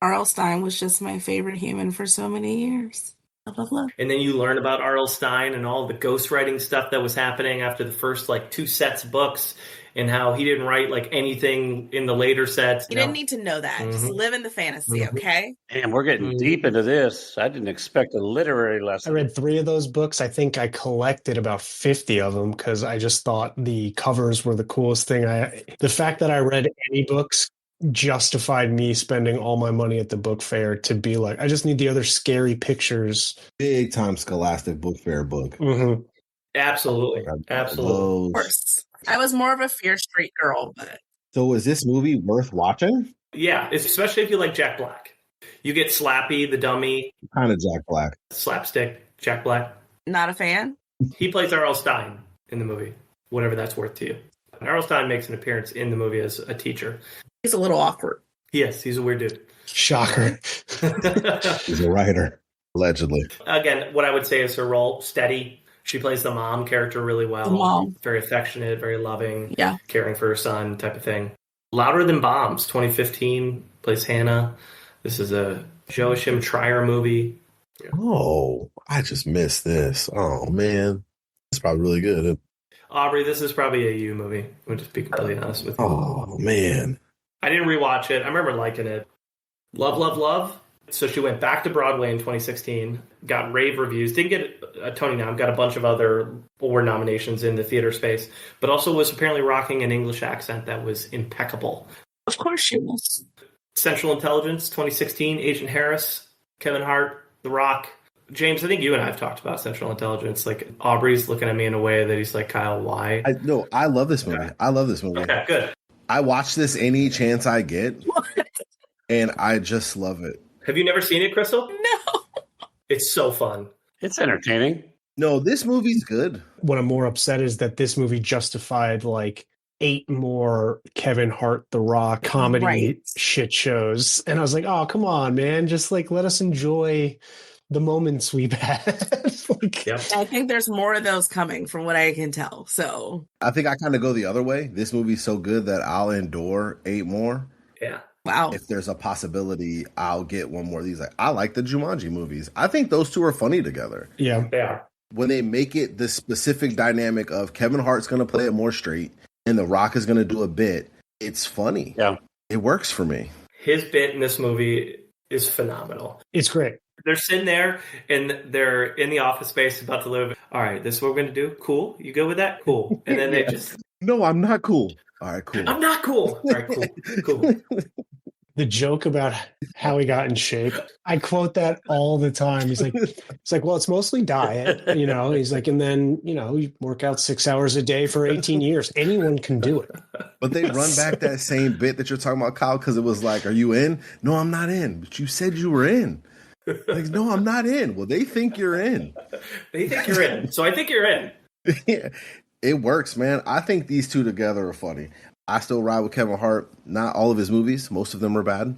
S8: R.L. Stine was just my favorite human for so many years. Love.
S4: And then you learn about R.L. Stine and all the ghostwriting stuff that was happening after the first two sets of books and how he didn't write anything in the later sets.
S8: You didn't need to know that. Just live in the fantasy, okay?
S3: Damn, we're getting deep into this. I didn't expect a literary lesson.
S7: I read 3 of those books. I think I collected about 50 of them because I just thought the covers were the coolest thing. The fact that I read any books justified me spending all my money at the book fair to be like, I just need the other scary pictures.
S6: Big time Scholastic Book Fair book.
S7: Mm-hmm.
S4: Absolutely. Absolutely.
S8: Of course. I was more of a Fear Street girl, but...
S6: So is this movie worth watching?
S4: Yeah, especially if you like Jack Black. You get Slappy, the dummy.
S6: Kind of Jack Black.
S4: Slapstick, Jack Black.
S8: Not a fan?
S4: He plays R.L. Stine in the movie, whatever that's worth to you. R.L. Stine makes an appearance in the movie as a teacher.
S8: He's a little awkward.
S4: Yes, he's a weird dude.
S7: Shocker.
S6: He's a writer, allegedly.
S4: Again, what I would say is her role, steady. She plays the mom character really well.
S8: The mom.
S4: Very affectionate, very loving.
S8: Yeah.
S4: Caring for her son type of thing. Louder Than Bombs, 2015, plays Hannah. This is a Joachim Trier movie.
S6: Oh, I just missed this. Oh, man. It's probably really good.
S4: Aubrey, this is probably a you movie. I'll just be completely honest with you.
S6: Oh, man.
S4: I didn't rewatch it. I remember liking it. Love, Love, Love. So she went back to Broadway in 2016, got rave reviews, didn't get a Tony nom, got a bunch of other award nominations in the theater space, but also was apparently rocking an English accent that was impeccable.
S8: Of course she was.
S4: Central Intelligence, 2016, Agent Harris, Kevin Hart, The Rock. James, I think you and I have talked about Central Intelligence. Aubrey's looking at me in a way that he's like, Kyle, why?
S6: I love this movie. I love this movie.
S4: Okay, good.
S6: I watch this any chance I get, and I just love it.
S4: Have you never seen it, Krystal?
S8: No.
S4: It's so fun.
S3: It's entertaining.
S6: No, this movie's good.
S7: What I'm more upset is that this movie justified 8 more Kevin Hart, The Rock comedy shit shows. And I was like, oh, come on, man. Just let us enjoy the moments we've had.
S4: Yep.
S8: I think there's more of those coming from what I can tell. So
S6: I think I kind of go the other way. This movie's so good that I'll endure 8 more.
S4: Yeah.
S8: Wow.
S6: If there's a possibility, I'll get one more of these. I like the Jumanji movies. I think those two are funny together.
S7: Yeah.
S4: They are.
S6: When they make it the specific dynamic of Kevin Hart's going to play it more straight and The Rock is going to do a bit, it's funny.
S3: Yeah.
S6: It works for me.
S4: His bit in this movie is phenomenal.
S7: It's great.
S4: They're sitting there and they're in the office space about to live. All right, this is what we're going to do. Cool. You good with that? Cool. And then they just...
S6: No, I'm not cool. All right, cool.
S4: I'm not cool. All right, cool. Cool.
S7: The joke about how he got in shape, I quote that all the time. He's like, well, it's mostly diet, He's like, and then, you work out 6 hours a day for 18 years. Anyone can do it.
S6: But they run back that same bit that you're talking about, Kyle, because it was like, are you in? No, I'm not in. But you said you were in. Like, no, I'm not in. Well, they think you're in.
S4: They think you're in. So I think you're in.
S6: Yeah, it works, man. I think these two together are funny. I still ride with Kevin Hart. Not all of his movies. Most of them are bad.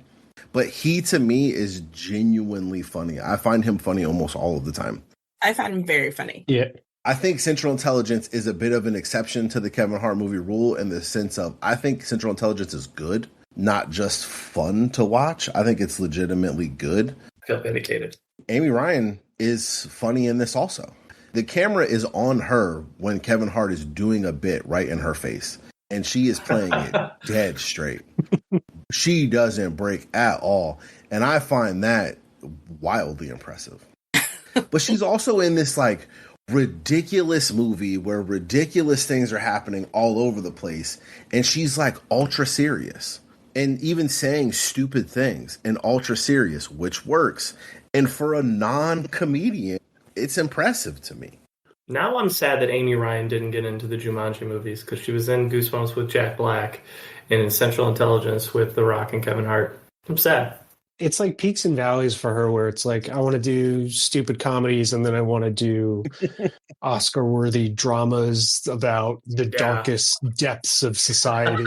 S6: But he, to me, is genuinely funny. I find him funny almost all of the time.
S8: I find him very funny.
S7: Yeah.
S6: I think Central Intelligence is a bit of an exception to the Kevin Hart movie rule in the sense of I think Central Intelligence is good, not just fun to watch. I think it's legitimately good.
S4: I feel vindicated.
S6: Amy Ryan is funny in this also. The camera is on her when Kevin Hart is doing a bit right in her face, and she is playing it dead straight. She doesn't break at all, and I find that wildly impressive. But she's also in this like ridiculous movie where ridiculous things are happening all over the place, and she's like ultra serious and even saying stupid things and ultra serious, which works. And for a non-comedian, it's impressive to me.
S4: Now I'm sad that Amy Ryan didn't get into the Jumanji movies because she was in Goosebumps with Jack Black and in Central Intelligence with The Rock and Kevin Hart. I'm sad.
S7: It's like peaks and valleys for her where it's like, I want to do stupid comedies and then I want to do Oscar-worthy dramas about the darkest depths of society.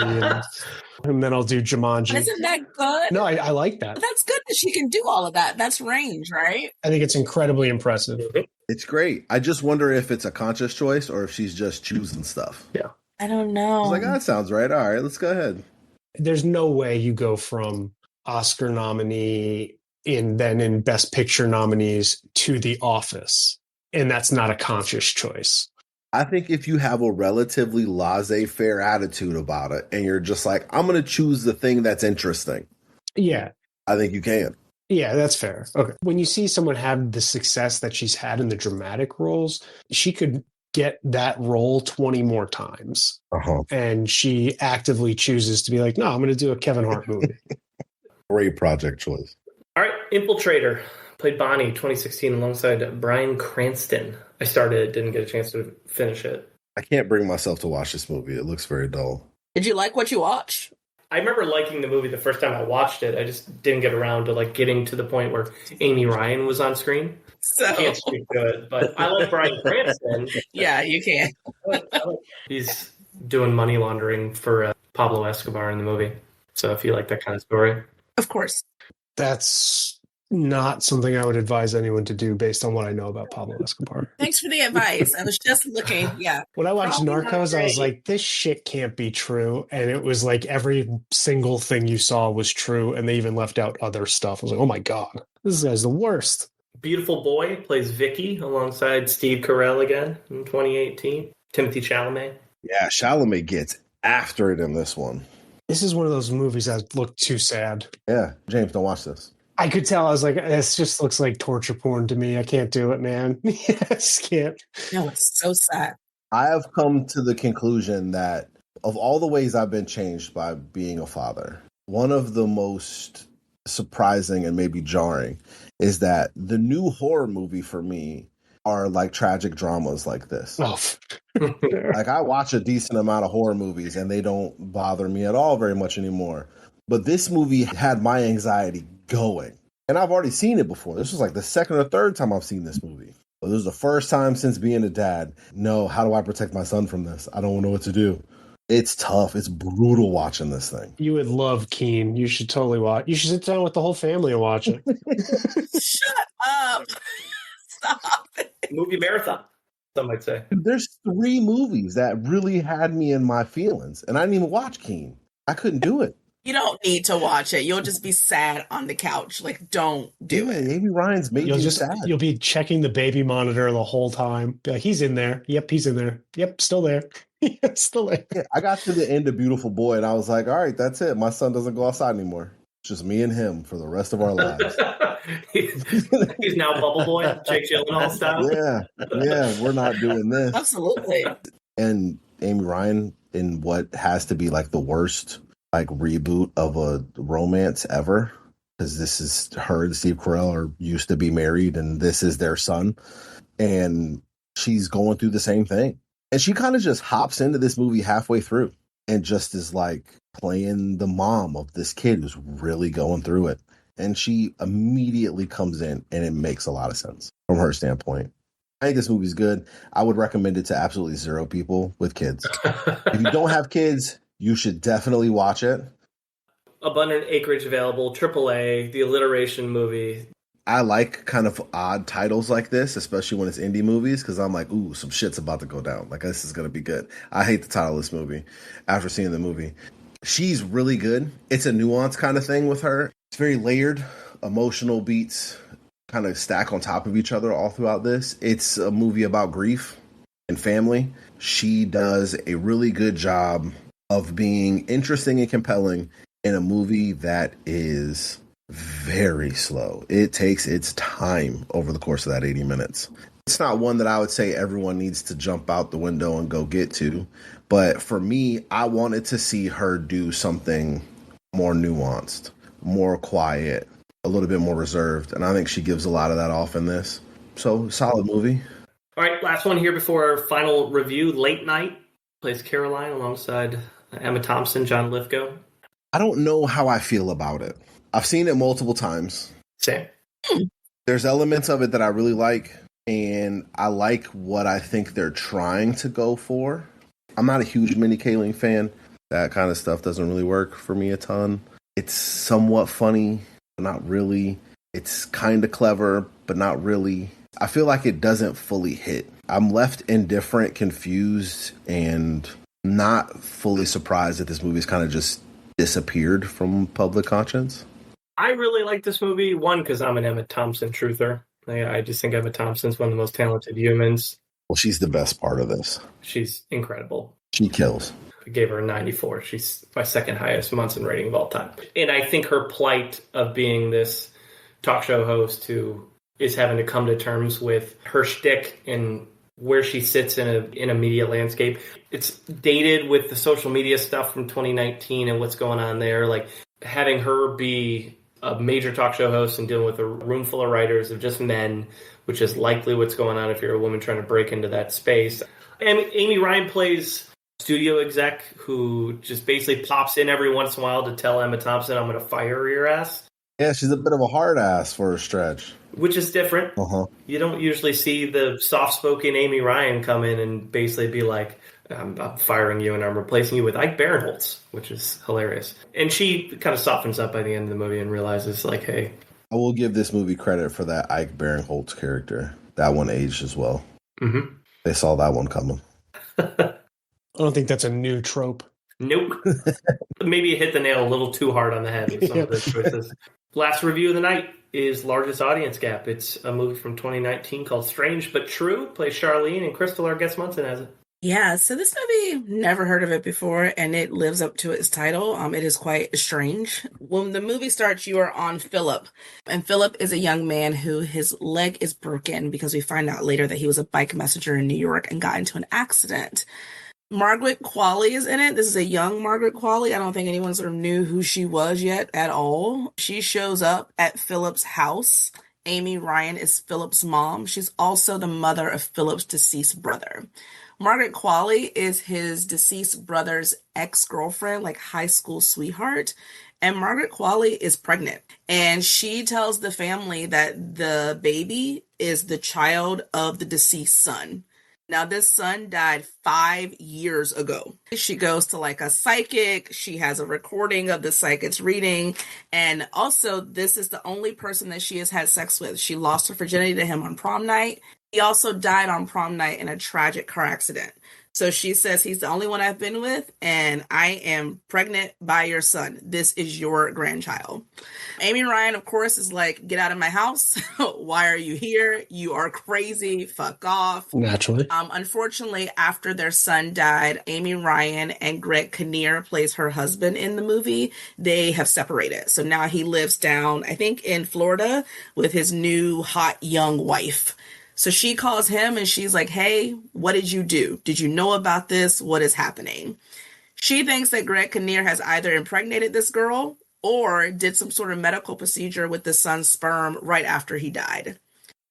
S7: And then I'll do Jumanji.
S8: Isn't that good?
S7: No, I like that.
S8: That's good that she can do all of that. That's range, right?
S7: I think it's incredibly impressive.
S6: It's great. I just wonder if it's a conscious choice or if she's just choosing stuff.
S4: Yeah.
S8: I don't know.
S6: I was like, that sounds right. All right, let's go ahead.
S7: There's no way you go from Oscar nominee and then in Best Picture nominees to The Office. And that's not a conscious choice.
S6: I think if you have a relatively laissez-faire attitude about it and you're just like, I'm going to choose the thing that's interesting.
S7: Yeah.
S6: I think you can.
S7: Yeah, that's fair. Okay. When you see someone have the success that she's had in the dramatic roles, she could get that role 20 more times.
S6: Uh-huh.
S7: And she actively chooses to be like, no, I'm going to do a Kevin Hart movie.
S6: Great project choice.
S4: All right, Infiltrator. Played Bonnie, 2016, alongside Bryan Cranston. I started it, didn't get a chance to finish it.
S6: I can't bring myself to watch this movie. It looks very dull.
S8: Did you like what you watched?
S4: I remember liking the movie the first time I watched it. I just didn't get around to like getting to the point where Amy Ryan was on screen.
S8: So
S4: I can't speak to it, but I like Bryan Cranston.
S8: Yeah, you can.
S4: He's doing money laundering for Pablo Escobar in the movie. So if you like that kind of story.
S8: Of course.
S7: That's not something I would advise anyone to do based on what I know about Pablo Escobar.
S8: Thanks for the advice. I was just looking. Yeah.
S7: When I watched
S8: Probably
S7: Narcos, I was like, this shit can't be true. And it was like every single thing you saw was true. And they even left out other stuff. I was like, oh my God, this guy's the worst.
S4: Beautiful Boy plays Vicky alongside Steve Carell again in 2018. Timothy Chalamet.
S6: Yeah, Chalamet gets after it in this one.
S7: This is one of those movies that look too sad.
S6: Yeah, James, don't watch this.
S7: I could tell. I was like, this just looks like torture porn to me. I can't do it, man. I just can't.
S8: No, it's so sad.
S6: I have come to the conclusion that of all the ways I've been changed by being a father, one of the most surprising and maybe jarring is that the new horror movie for me are like tragic dramas like this.
S7: Oh.
S6: Like I watch a decent amount of horror movies and they don't bother me at all very much anymore. But this movie had my anxiety going. And I've already seen it before. This was like the second or third time I've seen this movie. But this was the first time since being a dad. No, how do I protect my son from this? I don't know what to do. It's tough. It's brutal watching this thing.
S7: You would love Keane. You should totally watch. You should sit down with the whole family and watch it.
S8: Shut up. Stop it.
S4: Movie marathon, some might say.
S6: There's 3 movies that really had me in my feelings. And I didn't even watch Keane. I couldn't do it.
S8: You don't need to watch it. You'll just be sad on the couch. Like, don't do it.
S6: Amy Ryan's made you sad.
S7: You'll be checking the baby monitor the whole time. Be like, he's in there. Yep, he's in there. Yep, still there. Yep, still there.
S6: Yeah, I got to the end of Beautiful Boy and I was like, all right, that's it. My son doesn't go outside anymore. It's just me and him for the rest of our lives.
S4: He's now Bubble Boy, Jake Gyllenhaal style.
S6: Yeah, we're not doing this.
S8: Absolutely.
S6: And Amy Ryan in what has to be like the worst like reboot of a romance ever, because this is her and Steve Carell are used to be married and this is their son, and she's going through the same thing, and she kind of just hops into this movie halfway through and just is like playing the mom of this kid who's really going through it, And she immediately comes in, and it makes a lot of sense from her standpoint. I think this movie's good. I would recommend it to absolutely zero people with kids. If you don't have kids, you should definitely watch it.
S4: Abundant acreage available, AAA, the alliteration movie.
S6: I like kind of odd titles like this, especially when it's indie movies, because I'm like, ooh, some shit's about to go down. Like, this is going to be good. I hate the title of this movie after seeing the movie. She's really good. It's a nuanced kind of thing with her. It's very layered. Emotional beats kind of stack on top of each other all throughout this. It's a movie about grief and family. She does a really good job of being interesting and compelling in a movie that is very slow. It takes its time over the course of that 80 minutes. It's not one that I would say everyone needs to jump out the window and go get to. But for me, I wanted to see her do something more nuanced, more quiet, a little bit more reserved. And I think she gives a lot of that off in this. So, solid movie.
S4: All right, last one here before our final review. Late Night plays Caroline alongside Emma Thompson, John Lithgow.
S6: I don't know how I feel about it. I've seen it multiple times.
S4: Same.
S6: There's elements of it that I really like, and I like what I think they're trying to go for. I'm not a huge Mindy Kaling fan. That kind of stuff doesn't really work for me a ton. It's somewhat funny, but not really. It's kind of clever, but not really. I feel like it doesn't fully hit. I'm left indifferent, confused, and not fully surprised that this movie's kind of just disappeared from public conscience.
S4: I really like this movie, one, because I'm an Emma Thompson truther. I just think Emma Thompson's one of the most talented humans.
S6: Well, she's the best part of this.
S4: She's incredible.
S6: She kills.
S4: I gave her a 94. She's my second highest Munson rating of all time. And I think her plight of being this talk show host who is having to come to terms with her shtick and where she sits in a media landscape. It's dated with the social media stuff from 2019 and what's going on there. Like, having her be a major talk show host and dealing with a room full of writers of just men, which is likely what's going on if you're a woman trying to break into that space. And Amy Ryan plays studio exec who just basically pops in every once in a while to tell Emma Thompson, I'm going to fire your ass.
S6: Yeah, she's a bit of a hard ass for a stretch.
S4: Which is different.
S6: Uh-huh.
S4: You don't usually see the soft-spoken Amy Ryan come in and basically be like, I'm firing you and I'm replacing you with Ike Barinholtz, which is hilarious. And she kind of softens up by the end of the movie and realizes, like, hey.
S6: I will give this movie credit for that Ike Barinholtz character. That one aged as well.
S4: Mm-hmm.
S6: They saw that one coming.
S7: I don't think that's a new trope.
S4: Nope. Maybe you hit the nail a little too hard on the head with some of those choices. Last review of the night is Largest Audience Gap. It's a movie from 2019 called Strange But True. Plays Charlene, and Crystal, our guest Munson, has it.
S8: Yeah, so this movie, never heard of it before, and it lives up to its title. It is quite strange. When the movie starts, you are on Philip, and Philip is a young man who his leg is broken because we find out later that he was a bike messenger in New York and got into an accident. Margaret Qualley is in it. This is a young Margaret Qualley. I don't think anyone sort of knew who she was yet at all. She shows up at Philip's house. Amy Ryan is Philip's mom. She's also the mother of Philip's deceased brother. Margaret Qualley is his deceased brother's ex-girlfriend, like high school sweetheart. And Margaret Qualley is pregnant. And she tells the family that the baby is the child of the deceased son. Now, this son died 5 years ago. She goes to like a psychic. She has a recording of the psychic's reading. And also, this is the only person that she has had sex with. She lost her virginity to him on prom night. He also died on prom night in a tragic car accident. So she says, he's the only one I've been with, and I am pregnant by your son. This is your grandchild. Amy Ryan, of course, is like, get out of my house. Why are you here? You are crazy. Fuck off.
S7: Naturally.
S8: Unfortunately, after their son died, Amy Ryan and Greg Kinnear plays her husband in the movie. They have separated. So now he lives down, I think, in Florida with his new hot young wife. So she calls him and she's like, hey, what did you do? Did you know about this? What is happening? She thinks that Greg Kinnear has either impregnated this girl or did some sort of medical procedure with the son's sperm right after he died.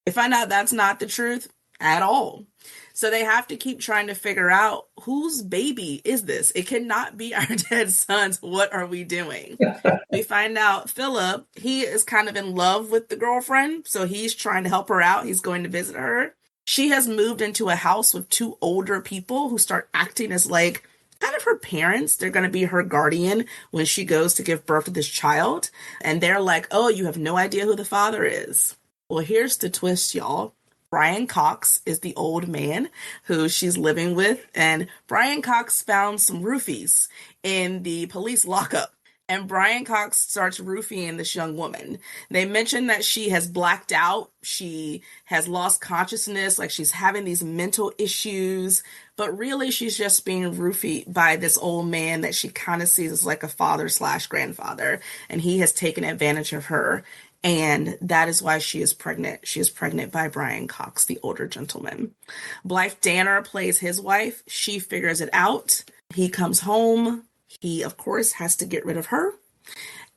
S8: They find out that's not the truth at all. So they have to keep trying to figure out whose baby is this? It cannot be our dead sons. What are we doing? We find out Philip, he is kind of in love with the girlfriend. So he's trying to help her out. He's going to visit her. She has moved into a house with two older people who start acting as like kind of her parents. They're going to be her guardian when she goes to give birth to this child. And they're like, oh, you have no idea who the father is. Well, here's the twist, y'all. Brian Cox is the old man who she's living with. And Brian Cox found some roofies in the police lockup. And Brian Cox starts roofing this young woman. They mention that she has blacked out. She has lost consciousness, like she's having these mental issues. But really, she's just being roofied by this old man that she kind of sees as like a father/grandfather. And he has taken advantage of her. And that is why she is pregnant. She is pregnant by Brian Cox, the older gentleman. Blythe Danner plays his wife. She figures it out. He comes home. He, of course, has to get rid of her.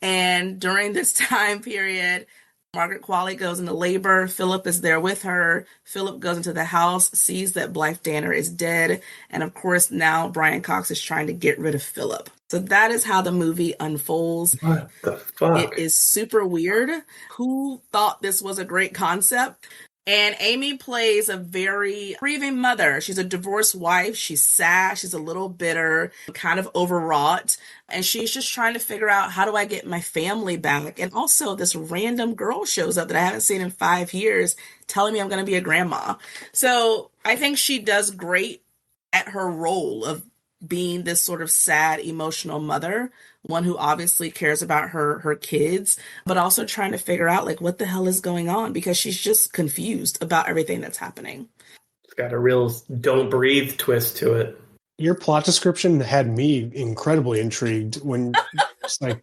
S8: And during this time period, Margaret Qualley goes into labor. Philip is there with her. Philip goes into the house, sees that Blythe Danner is dead. And of course, now Brian Cox is trying to get rid of Philip. So that is how the movie unfolds.
S4: What the fuck?
S8: It is super weird. Who thought this was a great concept? And Amy plays a very grieving mother. She's a divorced wife. She's sad. She's a little bitter, kind of overwrought. And she's just trying to figure out, how do I get my family back? And also this random girl shows up that I haven't seen in 5 years telling me I'm going to be a grandma. So I think she does great at her role of being this sort of sad, emotional mother, one who obviously cares about her kids, but also trying to figure out like what the hell is going on, because she's just confused about everything that's happening.
S4: It's got a real don't breathe twist to it.
S7: Your plot description had me incredibly intrigued when it's like,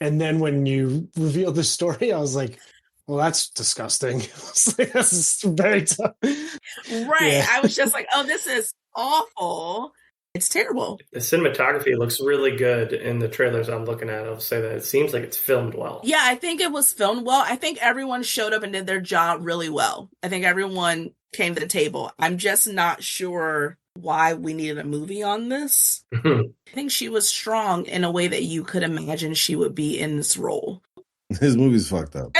S7: and then when you revealed the story, I was like, well, that's disgusting. I was like, this is very tough.
S8: Right. Yeah. I was just like, oh, this is awful. It's terrible.
S4: The cinematography looks really good in the trailers I'm looking at. I'll say that it seems like it's filmed well.
S8: Yeah, I think it was filmed well. I think everyone showed up and did their job really well. I think everyone came to the table. I'm just not sure why we needed a movie on this. I think she was strong in a way that you could imagine she would be in this role.
S6: His movie's fucked up.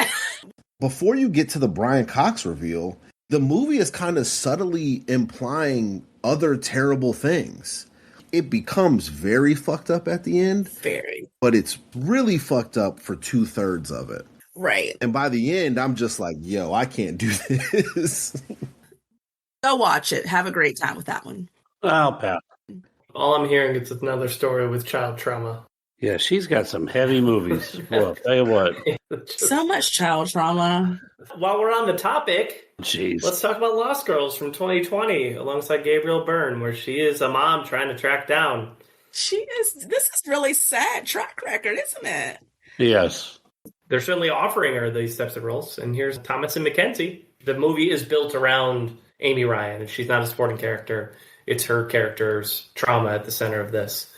S6: Before you get to the Brian Cox reveal, the movie is kind of subtly implying other terrible things. It becomes very fucked up at the end.
S8: Very.
S6: But it's really fucked up for 2/3 of it.
S8: Right.
S6: And by the end, I'm just like, yo, I can't do this.
S8: Go watch it. Have a great time with that one.
S3: I'll pass.
S4: All I'm hearing is another story with child trauma.
S3: Yeah, she's got some heavy movies. Well, I'll tell you what.
S8: So much child trauma.
S4: While we're on the topic,
S3: jeez,
S4: let's talk about Lost Girls from 2020 alongside Gabriel Byrne, where she is a mom trying to track down.
S8: This is really sad track record, isn't it?
S3: Yes.
S4: They're certainly offering her these types of roles. And here's Thomas and Mackenzie. The movie is built around Amy Ryan, and she's not a supporting character. It's her character's trauma at the center of this.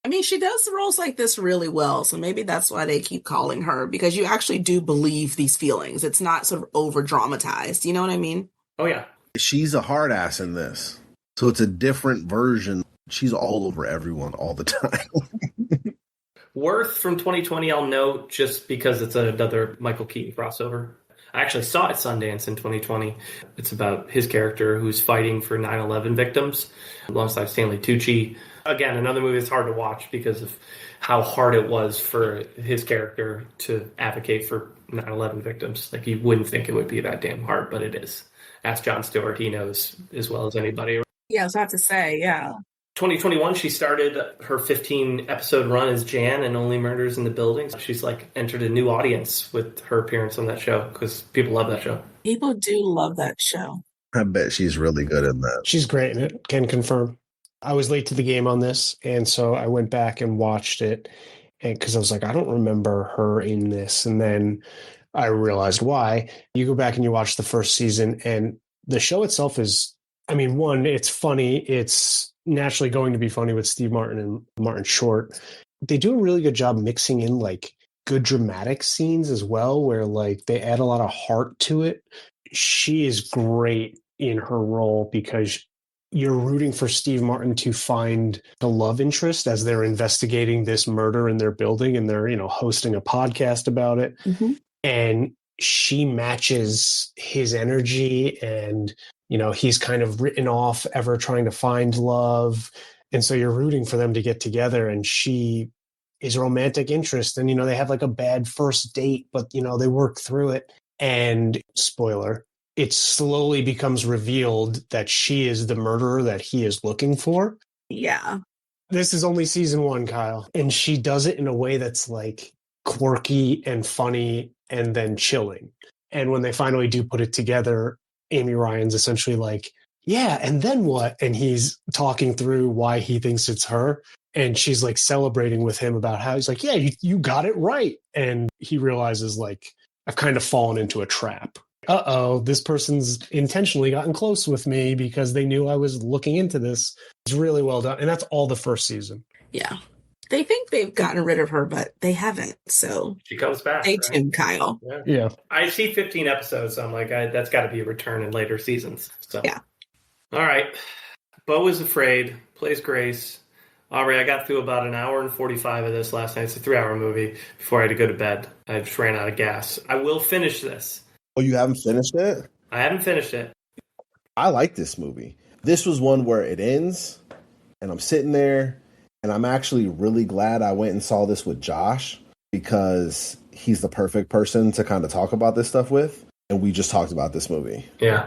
S8: I mean, she does roles like this really well, so maybe that's why they keep calling her, because you actually do believe these feelings. It's not sort of over-dramatized. You know what I mean?
S4: Oh, yeah.
S6: She's a hard ass in this. So it's a different version. She's all over everyone all the time.
S4: Worth from 2020, I'll note, just because it's another Michael Keaton crossover. I actually saw it at Sundance in 2020. It's about his character who's fighting for 9/11 victims alongside Stanley Tucci. Again, another movie that's hard to watch because of how hard it was for his character to advocate for 9/11 victims. Like, you wouldn't think it would be that damn hard, but it is. Ask Jon Stewart, he knows as well as anybody.
S8: Yeah, I was about to say, yeah.
S4: 2021, she started her 15-episode run as Jan in Only Murders in the Building. She's like entered a new audience with her appearance on that show because people love that show.
S8: People do love that show.
S6: I bet she's really good in that.
S7: She's great in it, can confirm. I was late to the game on this, and so I went back and watched it, and because I was like, I don't remember her in this, and then I realized why. You go back and you watch the first season, and the show itself is, I mean, one, it's funny. It's naturally going to be funny with Steve Martin and Martin Short. They do a really good job mixing in like good dramatic scenes as well, where like they add a lot of heart to it. She is great in her role because you're rooting for Steve Martin to find the love interest as they're investigating this murder in their building, and they're, hosting a podcast about it.
S8: Mm-hmm.
S7: And she matches his energy, and, he's kind of written off ever trying to find love. And so you're rooting for them to get together, and she is a romantic interest. And, they have like a bad first date, but, they work through it. And spoiler, it slowly becomes revealed that she is the murderer that he is looking for.
S8: Yeah.
S7: This is only season 1, Kyle. And she does it in a way that's like quirky and funny and then chilling. And when they finally do put it together, Amy Ryan's essentially like, yeah, and then what? And he's talking through why he thinks it's her. And she's like celebrating with him about how he's like, yeah, you got it right. And he realizes like, I've kind of fallen into a trap. This person's intentionally gotten close with me because they knew I was looking into this. It's really well done. And that's all the first season.
S8: Yeah. They think they've gotten rid of her, but they haven't. So
S4: she comes back.
S8: Stay tuned, Kyle.
S7: Yeah.
S4: I see 15 episodes. So I'm like, that's got to be a return in later seasons. So
S8: yeah.
S4: All right. Beau is Afraid plays Grace. Aubrey, I got through about an hour and 45 of this last night. It's a 3-hour movie before I had to go to bed. I just ran out of gas. I will finish this.
S6: Oh, you haven't finished it?
S4: I haven't finished it.
S6: I like this movie. This was one where it ends, and I'm sitting there, and I'm actually really glad I went and saw this with Josh, because he's the perfect person to kind of talk about this stuff with, and we just talked about this movie.
S4: Yeah.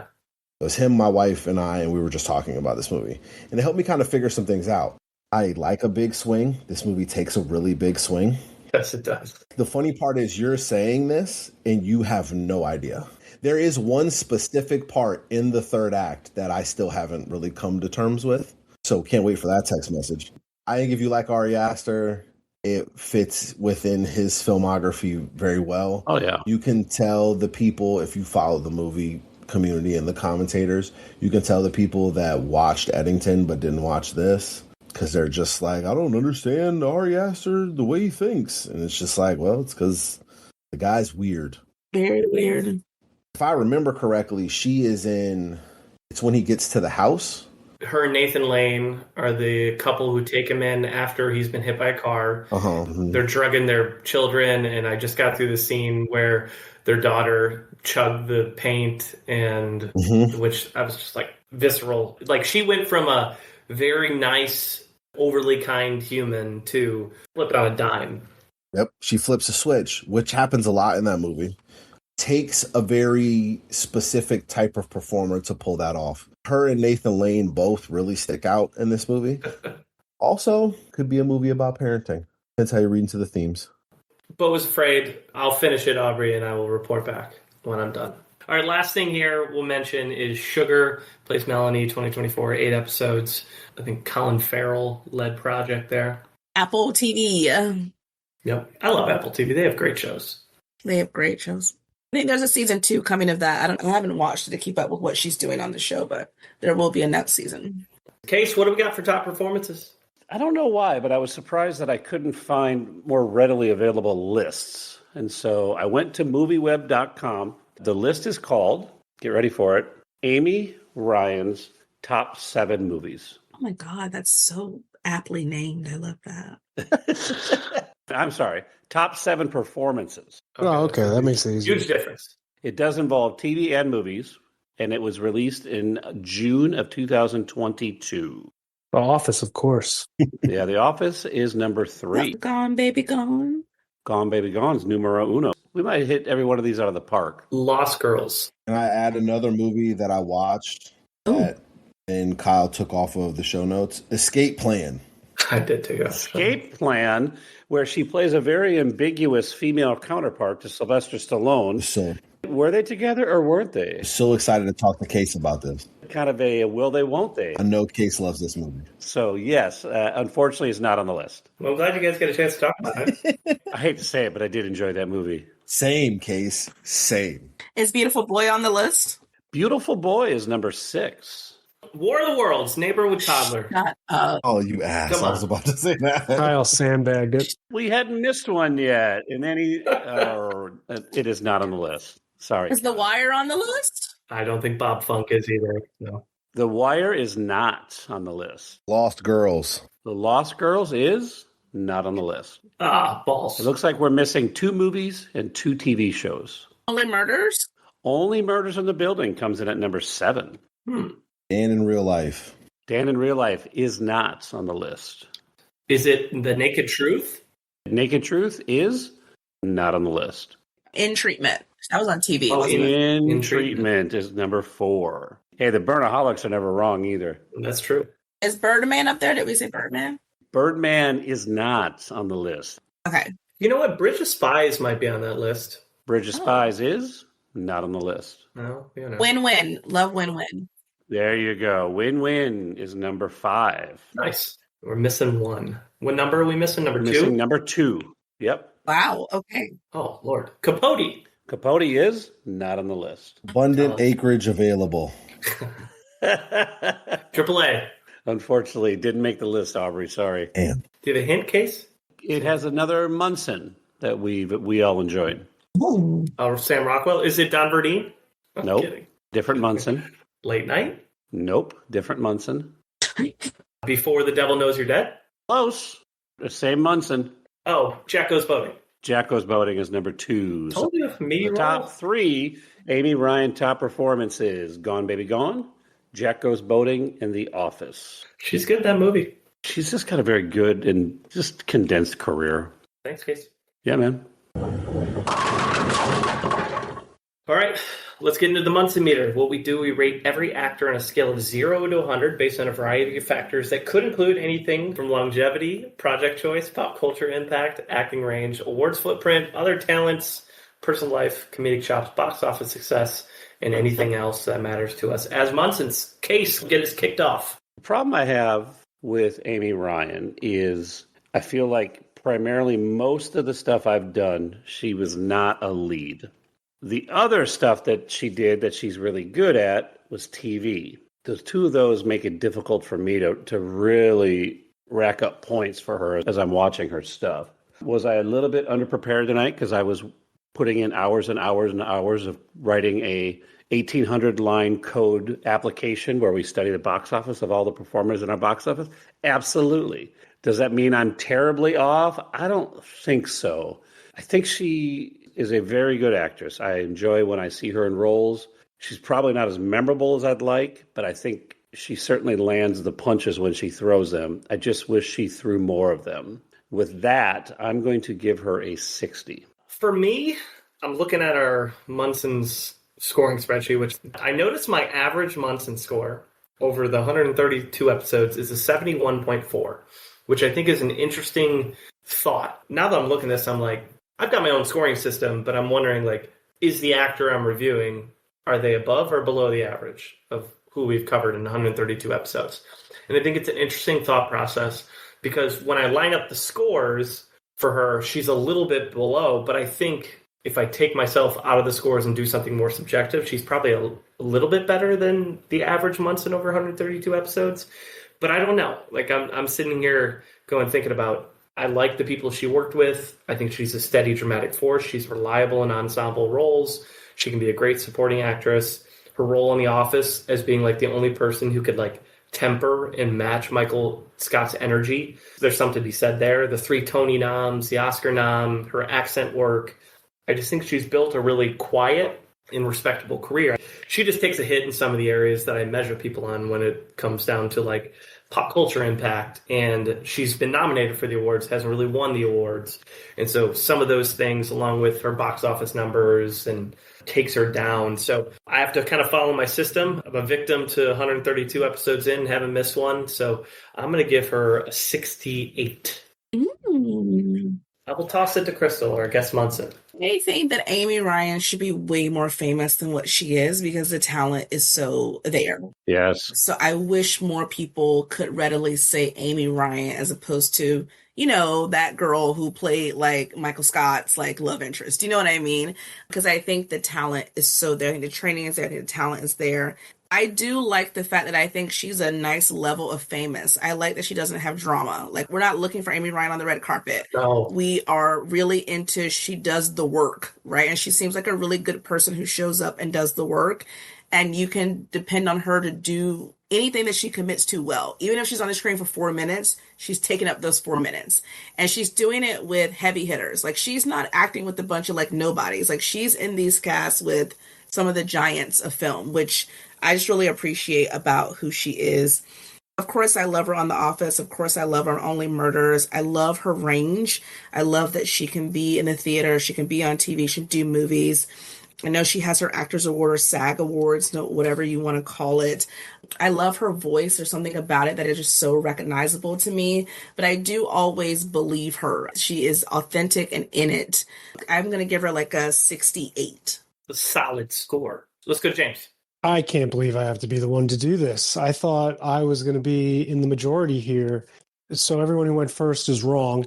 S6: It was him, my wife, and I, and we were just talking about this movie. And it helped me kind of figure some things out. I like a big swing. This movie takes a really big swing.
S4: Yes, it does.
S6: The funny part is you're saying this and you have no idea. There is one specific part in the third act that I still haven't really come to terms with. So can't wait for that text message. I think if you like Ari Aster, it fits within his filmography very well.
S3: Oh, yeah.
S6: You can tell the people, if you follow the movie community and the commentators, you can tell the people that watched Eddington but didn't watch this. Because they're just like, I don't understand Ari Aster the way he thinks. And it's just like, well, it's because the guy's weird.
S8: Very weird.
S6: If I remember correctly, she is in, it's when he gets to the house.
S4: Her and Nathan Lane are the couple who take him in after he's been hit by a car. They're drugging their children. And I just got through the scene where their daughter chugged the paint, and which I was just like visceral. Like, she went from a very nice, overly kind human to flip on a dime.
S6: Yep, she flips a switch, which happens a lot in that movie. Takes a very specific type of performer to pull that off. Her and Nathan Lane both really stick out in this movie. Also, could be a movie about parenting. Depends how you read into the themes.
S4: Beau is Afraid. I'll finish it, Aubrey, and I will report back when I'm done. All right, last thing here we'll mention is Sugar, plays Melanie, 2024, 8 episodes. I think Colin Farrell led project there.
S8: Apple TV.
S4: Yep, I love Apple TV. They have great shows.
S8: They have great shows. I think there's a season 2 coming of that. I haven't watched it to keep up with what she's doing on the show, but there will be a next season.
S4: Case, what do we got for top performances?
S3: I don't know why, but I was surprised that I couldn't find more readily available lists. And so I went to movieweb.com. The list is called, get ready for it, Amy Ryan's Top 7 Movies.
S8: Oh my God, that's so aptly named. I love that.
S3: I'm sorry, Top 7 Performances.
S7: Okay, that makes it easier.
S4: Huge difference.
S3: It does involve TV and movies, and it was released in June of 2022.
S7: The Office, of course.
S3: Yeah, The Office is number 3.
S8: Gone, Baby, Gone.
S3: Gone, Baby, Gone is numero uno. We might hit every one of these out of the park.
S4: Lost Girls.
S6: And I add another movie that I watched and Kyle took off of the show notes. Escape Plan.
S4: I did too.
S3: Escape Plan, where she plays a very ambiguous female counterpart to Sylvester Stallone.
S6: So,
S3: were they together or weren't they?
S6: so excited to talk to Case about this.
S3: Kind of a will they, won't they?
S6: I know Case loves this movie.
S3: So, yes, unfortunately, it's not on the list.
S4: Well, I'm glad you guys get a chance to talk about it.
S3: I hate to say it, but I did enjoy that movie.
S6: Same, Case. Same.
S8: Is Beautiful Boy on the list?
S3: Beautiful Boy is number 6.
S4: War of the Worlds, Neighbor with Toddler.
S8: Shut up.
S6: Oh, you ass.
S4: Come on.
S6: I was about to say that.
S7: Kyle sandbagged it.
S3: We hadn't missed one yet, and then it is not on the list. Sorry.
S8: Is The Wire on the list?
S4: I don't think Bob Funk is either. No.
S3: The Wire is not on the list.
S6: Lost Girls.
S3: The Lost Girls is not on the list.
S4: Ah, balls.
S3: It looks like we're missing 2 movies and 2 TV shows.
S8: Only Murders?
S3: Only Murders in the Building comes in at number 7.
S6: Dan in Real Life.
S3: Dan in Real Life is not on the list.
S4: Is it The Naked Truth?
S3: Naked Truth is not on the list.
S8: In Treatment. That was on TV.
S4: Oh,
S8: wasn't it?
S3: In Treatment is number 4. Hey, the Burnaholics are never wrong either.
S4: That's true.
S8: Is Birdman up there? Did we say Birdman?
S3: Birdman is not on the list.
S8: Okay.
S4: You know what? Bridge of Spies might be on that list.
S3: Bridge of Spies is not on the list.
S4: No, you know.
S8: Win-Win. Love Win-Win.
S3: There you go. Win-Win is number 5.
S4: Nice. We're missing 1. What number are we missing? Number 2?
S3: Missing number 2. Yep.
S8: Wow. Okay.
S4: Oh, Lord. Capote.
S3: Capote is not on the list.
S6: Abundant acreage available.
S4: AAA.
S3: Unfortunately, didn't make the list, Aubrey. Sorry.
S6: Damn.
S4: Do you have a hint, Case?
S3: It has another Munson that we all enjoyed.
S8: Ooh.
S4: Oh, Sam Rockwell. Is it Don Verdine? I'm
S3: Nope.
S4: kidding.
S3: Different Munson.
S4: Late Night?
S3: Nope. Different Munson.
S4: Before the Devil Knows You're Dead?
S3: Close. The same Munson.
S4: Oh, Jack Goes Boating.
S3: Jack Goes Boating is number 2.
S4: Told you, me
S3: The top 3 Amy Ryan top performances: Gone Baby Gone, Jack Goes Boating, and The Office.
S4: She's good at that movie.
S3: She's just got a very good and just condensed career.
S4: Thanks, Case.
S3: Yeah, man.
S4: All right, let's get into the Munson Meter. What we do, we rate every actor on a scale of 0 to 100 based on a variety of factors that could include anything from longevity, project choice, pop culture impact, acting range, awards footprint, other talents, personal life, comedic chops, box office success, and anything else that matters to us. As Munson's Case, get us kicked off.
S3: The problem I have with Amy Ryan is I feel like primarily most of the stuff I've done, she was not a lead. The other stuff that she did that she's really good at was TV. The 2 of those make it difficult for me to really rack up points for her as I'm watching her stuff. Was I a little bit underprepared tonight because I was putting in hours and hours and hours of writing a 1,800 line code application where we study the box office of all the performers in our box office? Absolutely. Does that mean I'm terribly off? I don't think so. I think she is a very good actress. I enjoy when I see her in roles. She's probably not as memorable as I'd like, but I think she certainly lands the punches when she throws them. I just wish she threw more of them. With that, I'm going to give her a 60.
S4: For me, I'm looking at our Munson's scoring spreadsheet, which I noticed my average Munson score over the 132 episodes is a 71.4, which I think is an interesting thought. Now that I'm looking at this, I'm like, I've got my own scoring system, but I'm wondering, like, is the actor I'm reviewing, are they above or below the average of who we've covered in 132 episodes? And I think it's an interesting thought process because when I line up the scores for her, she's a little bit below, but I think if I take myself out of the scores and do something more subjective, she's probably a little bit better than the average Munson over 132 episodes. But I don't know. Like, I'm sitting here thinking about, I like the people she worked with. I think she's a steady dramatic force. She's reliable in ensemble roles. She can be a great supporting actress. Her role in The Office as being like the only person who could like temper and match Michael Scott's energy. There's something to be said there. The 3 Tony noms, the Oscar nom, her accent work. I just think she's built a really quiet and respectable career. She just takes a hit in some of the areas that I measure people on when it comes down to like pop culture impact, and she's been nominated for the awards, hasn't really won the awards. And so some of those things, along with her box office numbers, and takes her down. So I have to kind of follow my system. I'm a victim to 132 episodes in, haven't missed one. So I'm going to give her a 68. I will toss it to Crystal, or I guess Munson.
S8: I think that Amy Ryan should be way more famous than what she is because the talent is so there.
S3: Yes.
S8: So I wish more people could readily say Amy Ryan as opposed to, you know, that girl who played like Michael Scott's like love interest. You know what I mean? Because I think the talent is so there. I think the training is there. I think the talent is there. I do like the fact that I think she's a nice level of famous. I like that she doesn't have drama. Like, we're not looking for Amy Ryan on the red carpet.
S4: No.
S8: We are really into she does the work, right? And she seems like a really good person who shows up and does the work. And you can depend on her to do anything that she commits to well. Even if she's on the screen for 4 minutes, she's taking up those 4 minutes. And she's doing it with heavy hitters. Like, she's not acting with a bunch of, like, nobodies. Like, she's in these casts with some of the giants of film, which I just really appreciate about who she is. Of course, I love her on The Office. Of course, I love her on Only Murders. I love her range. I love that she can be in the theater. She can be on TV. She can do movies. I know she has her Actors Award or SAG Awards, whatever you want to call it. I love her voice. There's something about it that is just so recognizable to me. But I do always believe her. She is authentic and in it. I'm going to give her like a 68.
S4: A solid score. Let's go to James.
S7: I can't believe I have to be the one to do this. I thought I was going to be in the majority here. So everyone who went first is wrong.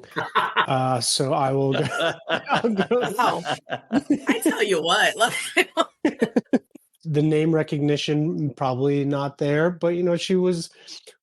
S7: So I will go.
S8: Wow. I tell you what.
S7: The name recognition probably not there, but she was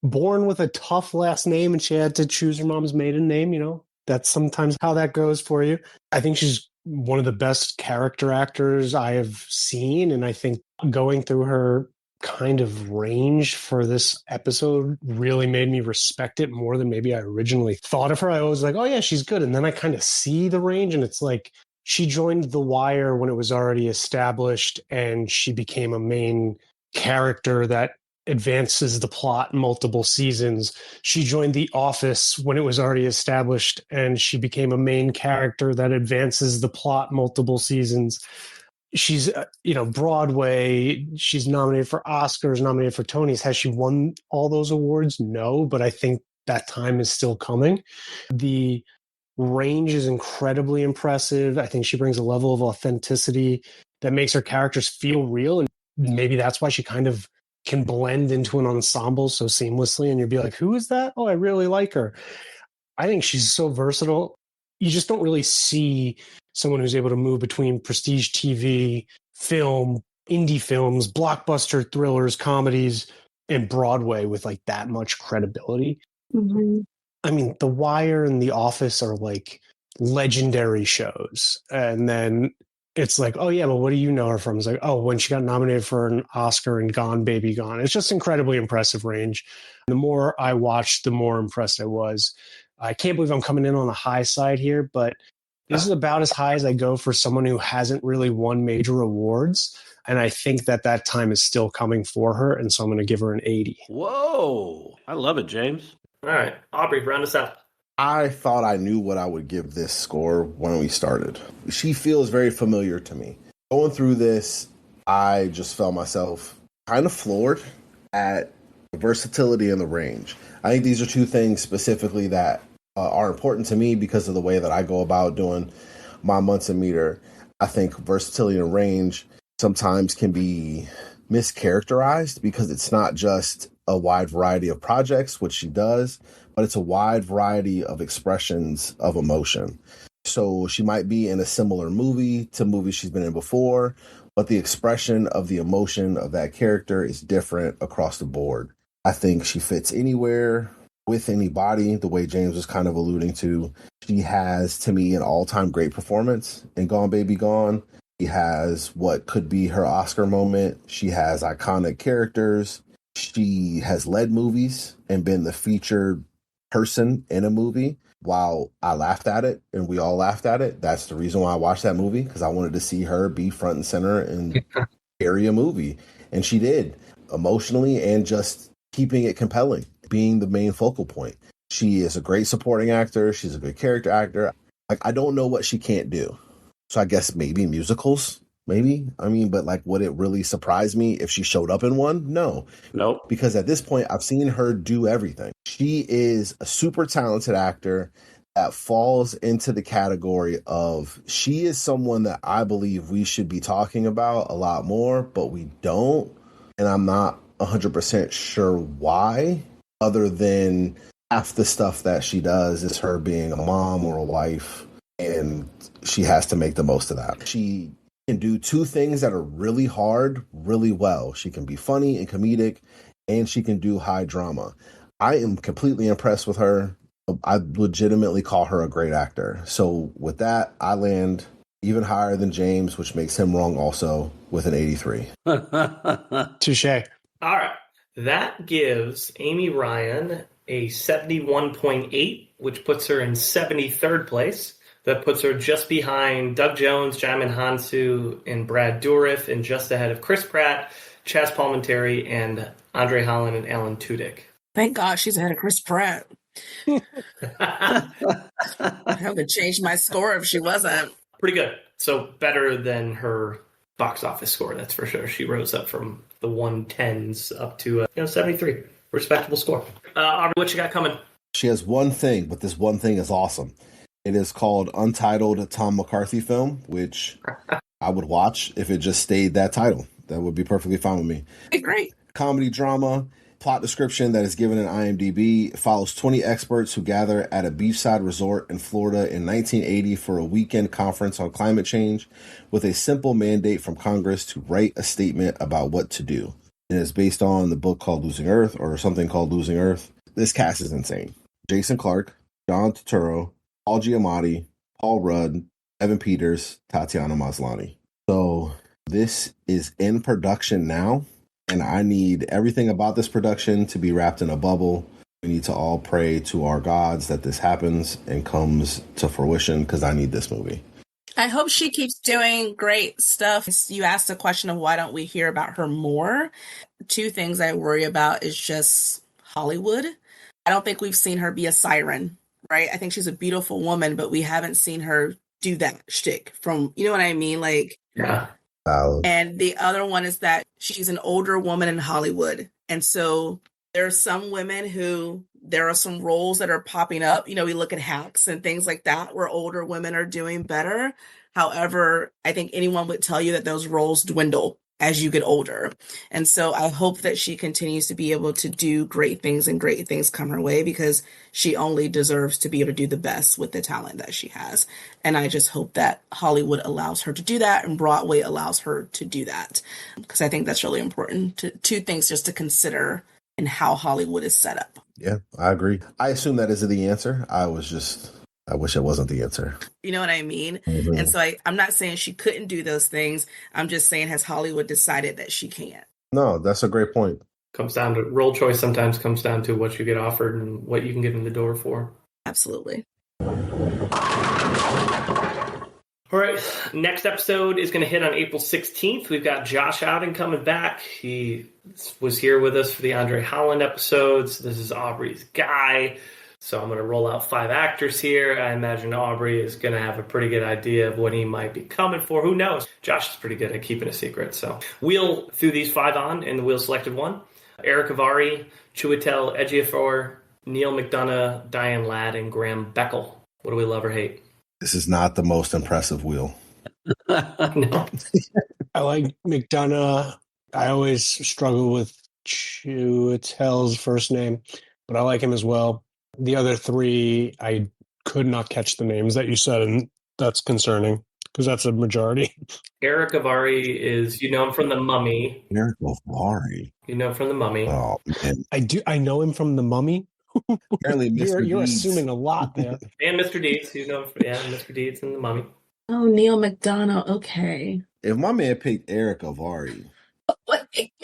S7: born with a tough last name and she had to choose her mom's maiden name. That's sometimes how that goes for you. I think she's one of the best character actors I have seen, and I think going through her kind of range for this episode really made me respect it more than maybe I originally thought of her. I was like, oh yeah, she's good. And then I kind of see the range, and it's like she joined The Wire when it was already established, and she became a main character that advances the plot multiple seasons. She joined The Office when it was already established, and she became a main character that advances the plot multiple seasons. She's, Broadway. She's nominated for Oscars, nominated for Tonys. Has she won all those awards? No, but I think that time is still coming. The range is incredibly impressive. I think she brings a level of authenticity that makes her characters feel real. And maybe that's why she kind of can blend into an ensemble so seamlessly. And you'd be like, who is that? Oh, I really like her. I think she's so versatile. You just don't really see someone who's able to move between prestige TV, film, indie films, blockbuster thrillers, comedies, and Broadway with like that much credibility.
S8: Mm-hmm.
S7: I mean, The Wire and The Office are like legendary shows. And then it's like, oh yeah, but what do you know her from? It's like, oh, when she got nominated for an Oscar and Gone, Baby Gone. It's just incredibly impressive range. The more I watched, the more impressed I was. I can't believe I'm coming in on the high side here, but this is about as high as I go for someone who hasn't really won major awards. And I think that time is still coming for her. And so I'm going to give her an 80.
S3: Whoa. I love it, James.
S4: All right. Aubrey, round us out.
S6: I thought I knew what I would give this score when we started. She feels very familiar to me. Going through this, I just felt myself kind of floored at the versatility and the range. I think these are two things specifically that are important to me because of the way that I go about doing my Munson Meter. I think versatility and range sometimes can be mischaracterized because it's not just a wide variety of projects, which she does, but it's a wide variety of expressions of emotion. So she might be in a similar movie to movies she's been in before, but the expression of the emotion of that character is different across the board. I think she fits anywhere with anybody, the way James was kind of alluding to. She has, to me, an all-time great performance in Gone Baby Gone. She has what could be her Oscar moment. She has iconic characters. She has led movies and been the featured person in a movie. While I laughed at it and we all laughed at it, that's the reason why I watched that movie, because I wanted to see her be front and center and carry a movie. And she did, emotionally and just keeping it compelling, being the main focal point. She is a great supporting actor. She's a good character actor. Like, I don't know what she can't do. So I guess maybe musicals, maybe. I mean, but like, would it really surprise me if she showed up in one? No.
S3: Nope.
S6: Because at this point, I've seen her do everything. She is a super talented actor that falls into the category of, she is someone that I believe we should be talking about a lot more, but we don't. And I'm not 100% sure why, other than half the stuff that she does is her being a mom or a wife, and she has to make the most of that. She can do two things that are really hard, really well. She can be funny and comedic, and she can do high drama. I am completely impressed with her. I legitimately call her a great actor. So with that, I land even higher than James, which makes him wrong also, with an 83.
S7: Touche.
S4: All right. That gives Amy Ryan a 71.8, which puts her in 73rd place. That puts her just behind Doug Jones, Djimon Hounsou, and Brad Dourif, and just ahead of Chris Pratt, Chaz Palminteri, and Andre Holland and Alan Tudyk.
S8: Thank God she's ahead of Chris Pratt. I would change my score if she wasn't.
S4: Pretty good. So better than her box office score, that's for sure. She rose up from the 110s up to 73. Respectable score. Aubrey, what you got coming?
S6: She has one thing, but this one thing is awesome. It is called Untitled Tom McCarthy Film, which I would watch if it just stayed that title. That would be perfectly fine with me.
S8: Great.
S6: Comedy drama. Plot description that is given in IMDb follows 20 experts who gather at a beachside resort in Florida in 1980 for a weekend conference on climate change with a simple mandate from Congress to write a statement about what to do. It is based on the book called Losing Earth, or something called Losing Earth. This cast is insane. Jason Clarke, John Turturro, Paul Giamatti, Paul Rudd, Evan Peters, Tatiana Maslany. So this is in production now, and I need everything about this production to be wrapped in a bubble. We need to all pray to our gods that this happens and comes to fruition, because I need this movie.
S8: I hope she keeps doing great stuff. You asked the question of why don't we hear about her more? Two things I worry about is just Hollywood. I don't think we've seen her be a siren, right? I think she's a beautiful woman, but we haven't seen her do that shtick from, you know what I mean? Like,
S4: yeah.
S8: And the other one is that she's an older woman in Hollywood. And so there are some women who, there are some roles that are popping up. You know, we look at Hacks and things like that where older women are doing better. However, I think anyone would tell you that those roles dwindle as you get older. And so I hope that she continues to be able to do great things and great things come her way, because she only deserves to be able to do the best with the talent that she has. And I just hope that Hollywood allows her to do that and Broadway allows her to do that, because I think that's really important. Two things just to consider in how Hollywood is set up.
S6: Yeah, I agree. I assume that is the answer. I wish it wasn't the answer.
S8: You know what I mean?
S6: Mm-hmm.
S8: And so I'm not saying she couldn't do those things. I'm just saying, has Hollywood decided that she can't?
S6: No, that's a great point.
S4: Comes down to role choice, sometimes comes down to what you get offered and what you can get in the door for.
S8: Absolutely.
S4: All right, next episode is going to hit on April 16th. We've got Josh Ouden coming back. He was here with us for the Andre Holland episodes. This is Aubrey's guy. So I'm going to roll out 5 actors here. I imagine Aubrey is going to have a pretty good idea of what he might be coming for. Who knows? Josh is pretty good at keeping a secret. So Wheel threw these 5 on, and the Wheel selected 1. Eric Avari, Chiwetel Ejiofor, Neil McDonough, Diane Ladd, and Graham Beckel. What do we love or hate?
S6: This is not the most impressive Wheel.
S4: No.
S7: I like McDonough. I always struggle with Chiwetel's first name, but I like him as well. The other 3, I could not catch the names that you said, and that's concerning because that's a majority.
S4: Eric Avari is, you know him from The Mummy.
S6: Eric Avari.
S4: You know him from The Mummy.
S6: Oh, man.
S7: I do. I know him from The Mummy.
S6: Apparently, Mr.
S7: You're
S6: Deeds.
S7: assuming a lot there.
S4: And Mr. Deeds. You know him from, Mr. Deeds and The Mummy.
S8: Oh, Neil McDonough. Okay.
S6: If my man picked Eric Avari,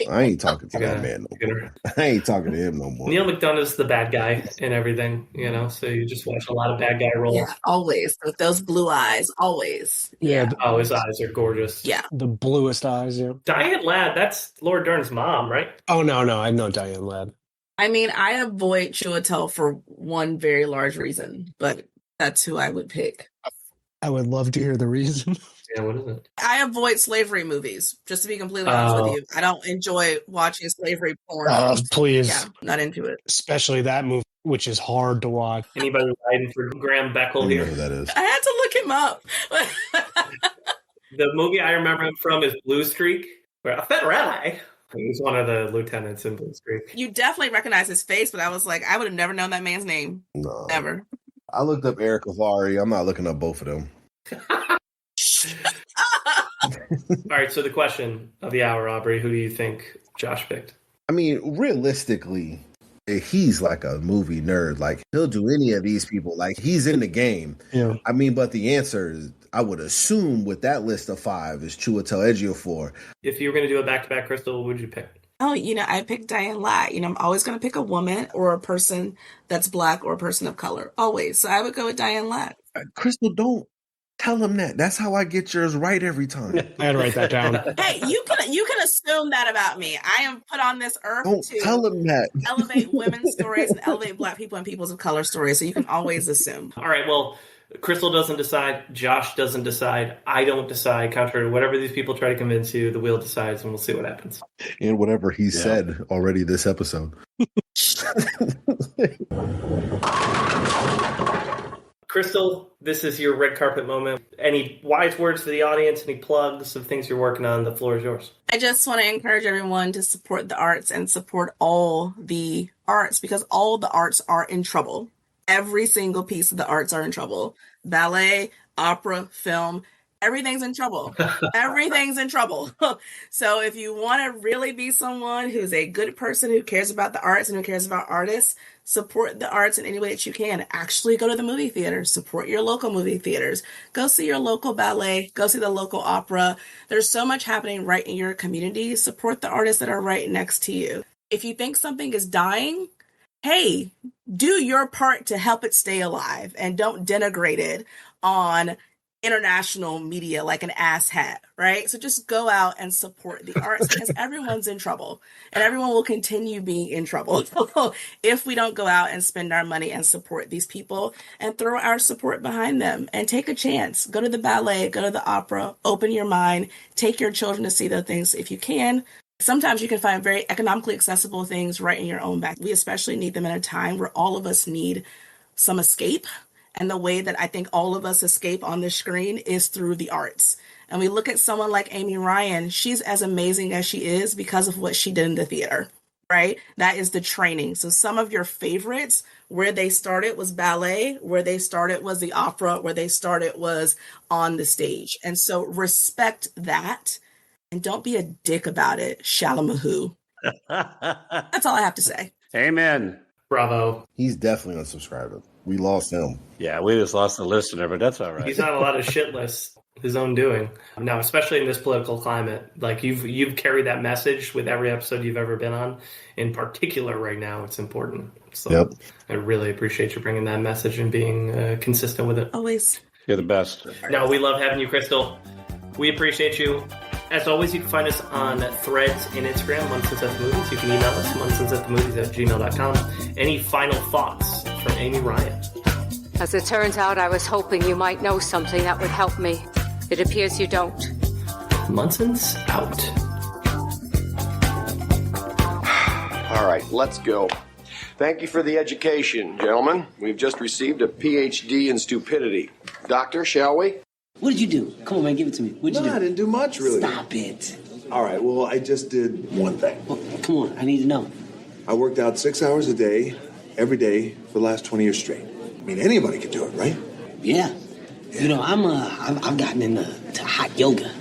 S6: I ain't talking to that man no more. I ain't talking to him no more.
S4: Neil McDonough's the bad guy in everything, so you just watch a lot of bad guy roles.
S8: Yeah, always. With those blue eyes, always.
S7: Yeah.
S4: Oh, his eyes are gorgeous.
S8: Yeah.
S7: The bluest eyes, yeah.
S4: Diane Ladd, that's Laura Dern's mom, right?
S7: Oh, no, I know Diane Ladd.
S8: I mean, I avoid Chiwetel for one very large reason, but that's who I would pick.
S7: I would love to hear the reason.
S4: Yeah, what is it?
S8: I avoid slavery movies, just to be completely honest with you. I don't enjoy watching slavery porn.
S7: Please.
S8: Yeah, not into it.
S7: Especially that movie, which is hard to watch.
S4: Anybody riding for Graham Beckel
S6: I
S4: here?
S6: know who that is.
S8: I had to look him up.
S4: The movie I remember him from is Blue Streak, where a fat rabbi. He's one of the lieutenants in Blue Streak.
S8: You definitely recognize his face, but I was like, I would have never known that man's name.
S6: No.
S8: Never.
S6: I looked up Eric Avari. I'm not looking up both of them.
S4: All right, so the question of the hour, Aubrey, who do you think Josh picked?
S6: I mean, realistically, he's like a movie nerd. Like, he'll do any of these people. Like, he's in the game.
S7: Yeah.
S6: I mean, but the answer is, I would assume with that list of 5 is Chiwetel Ejiofor.
S4: If you were going to do a back-to-back, Crystal, what would you pick?
S8: Oh, I picked Diane Latt. I'm always going to pick a woman or a person that's Black or a person of color. Always. So I would go with Diane Latt.
S6: Krystal, don't tell him that. That's how I get yours right every time.
S7: I had to write that down.
S8: Hey, you can assume that about me. I am put on this earth
S6: Don't
S8: to
S6: tell him that.
S8: elevate women's stories and elevate Black people and peoples of color stories. So you can always assume.
S4: All right, well, Krystal doesn't decide. Josh doesn't decide. I don't decide. Contrary to whatever these people try to convince you, the wheel decides, and we'll see what happens.
S6: And whatever he said already this episode.
S4: Krystal, this is your red carpet moment. Any wise words for the audience? Any plugs of things you're working on? The floor is yours.
S8: I just want to encourage everyone to support the arts and support all the arts, because all the arts are in trouble. Every single piece of the arts are in trouble. Ballet, opera, film, everything's in trouble. Everything's in trouble. So if you want to really be someone who's a good person who cares about the arts and who cares about artists, support the arts in any way that you can. Actually go to the movie theater. Support your local movie theaters. Go see your local ballet. Go see the local opera. There's so much happening right in your community. Support the artists that are right next to you. If you think something is dying, hey, do your part to help it stay alive, and don't denigrate it on international media like an asshat, right? So just go out and support the arts, because everyone's in trouble, and everyone will continue being in trouble if we don't go out and spend our money and support these people and throw our support behind them and take a chance. Go to the ballet, go to the opera, open your mind, take your children to see those things if you can. Sometimes you can find very economically accessible things right in your own back. We especially need them in a time where all of us need some escape. And the way that I think all of us escape on this screen is through the arts. And we look at someone like Amy Ryan. She's as amazing as she is because of what she did in the theater, right? That is the training. So some of your favorites, where they started was ballet, where they started was the opera, where they started was on the stage. And so respect that. And don't be a dick about it, Shalamahoo. That's all I have to say.
S3: Amen.
S4: Bravo.
S6: He's definitely unsubscribing. We lost him.
S3: Yeah, we just lost a listener, but that's all right.
S4: He's on a lot of shit lists, his own doing. Now, especially in this political climate, like you've carried that message with every episode you've ever been on. In particular, right now, it's important. So I really appreciate you bringing that message and being consistent with it.
S8: Always.
S3: You're the best.
S4: No, we love having you, Krystal. We appreciate you. As always, you can find us on Threads and Instagram, Munsons at the Movies. You can email us, munsonsatthemovies@gmail.com. Any final thoughts from Amy Ryan?
S9: As it turns out, I was hoping you might know something that would help me. It appears you don't.
S4: Munsons Out.
S2: All right, let's go. Thank you for the education, gentlemen. We've just received a PhD in stupidity. Doctor, shall we?
S10: What did you do? Come on, man, give it to me. What did you do?
S11: I didn't do much, really.
S10: Stop it.
S11: All right, well, I just did one thing.
S10: Well, come on, I need to know.
S11: I worked out 6 hours a day, every day, for the last 20 years straight. I mean, anybody can do it, right?
S10: Yeah. You know, I've gotten into hot yoga.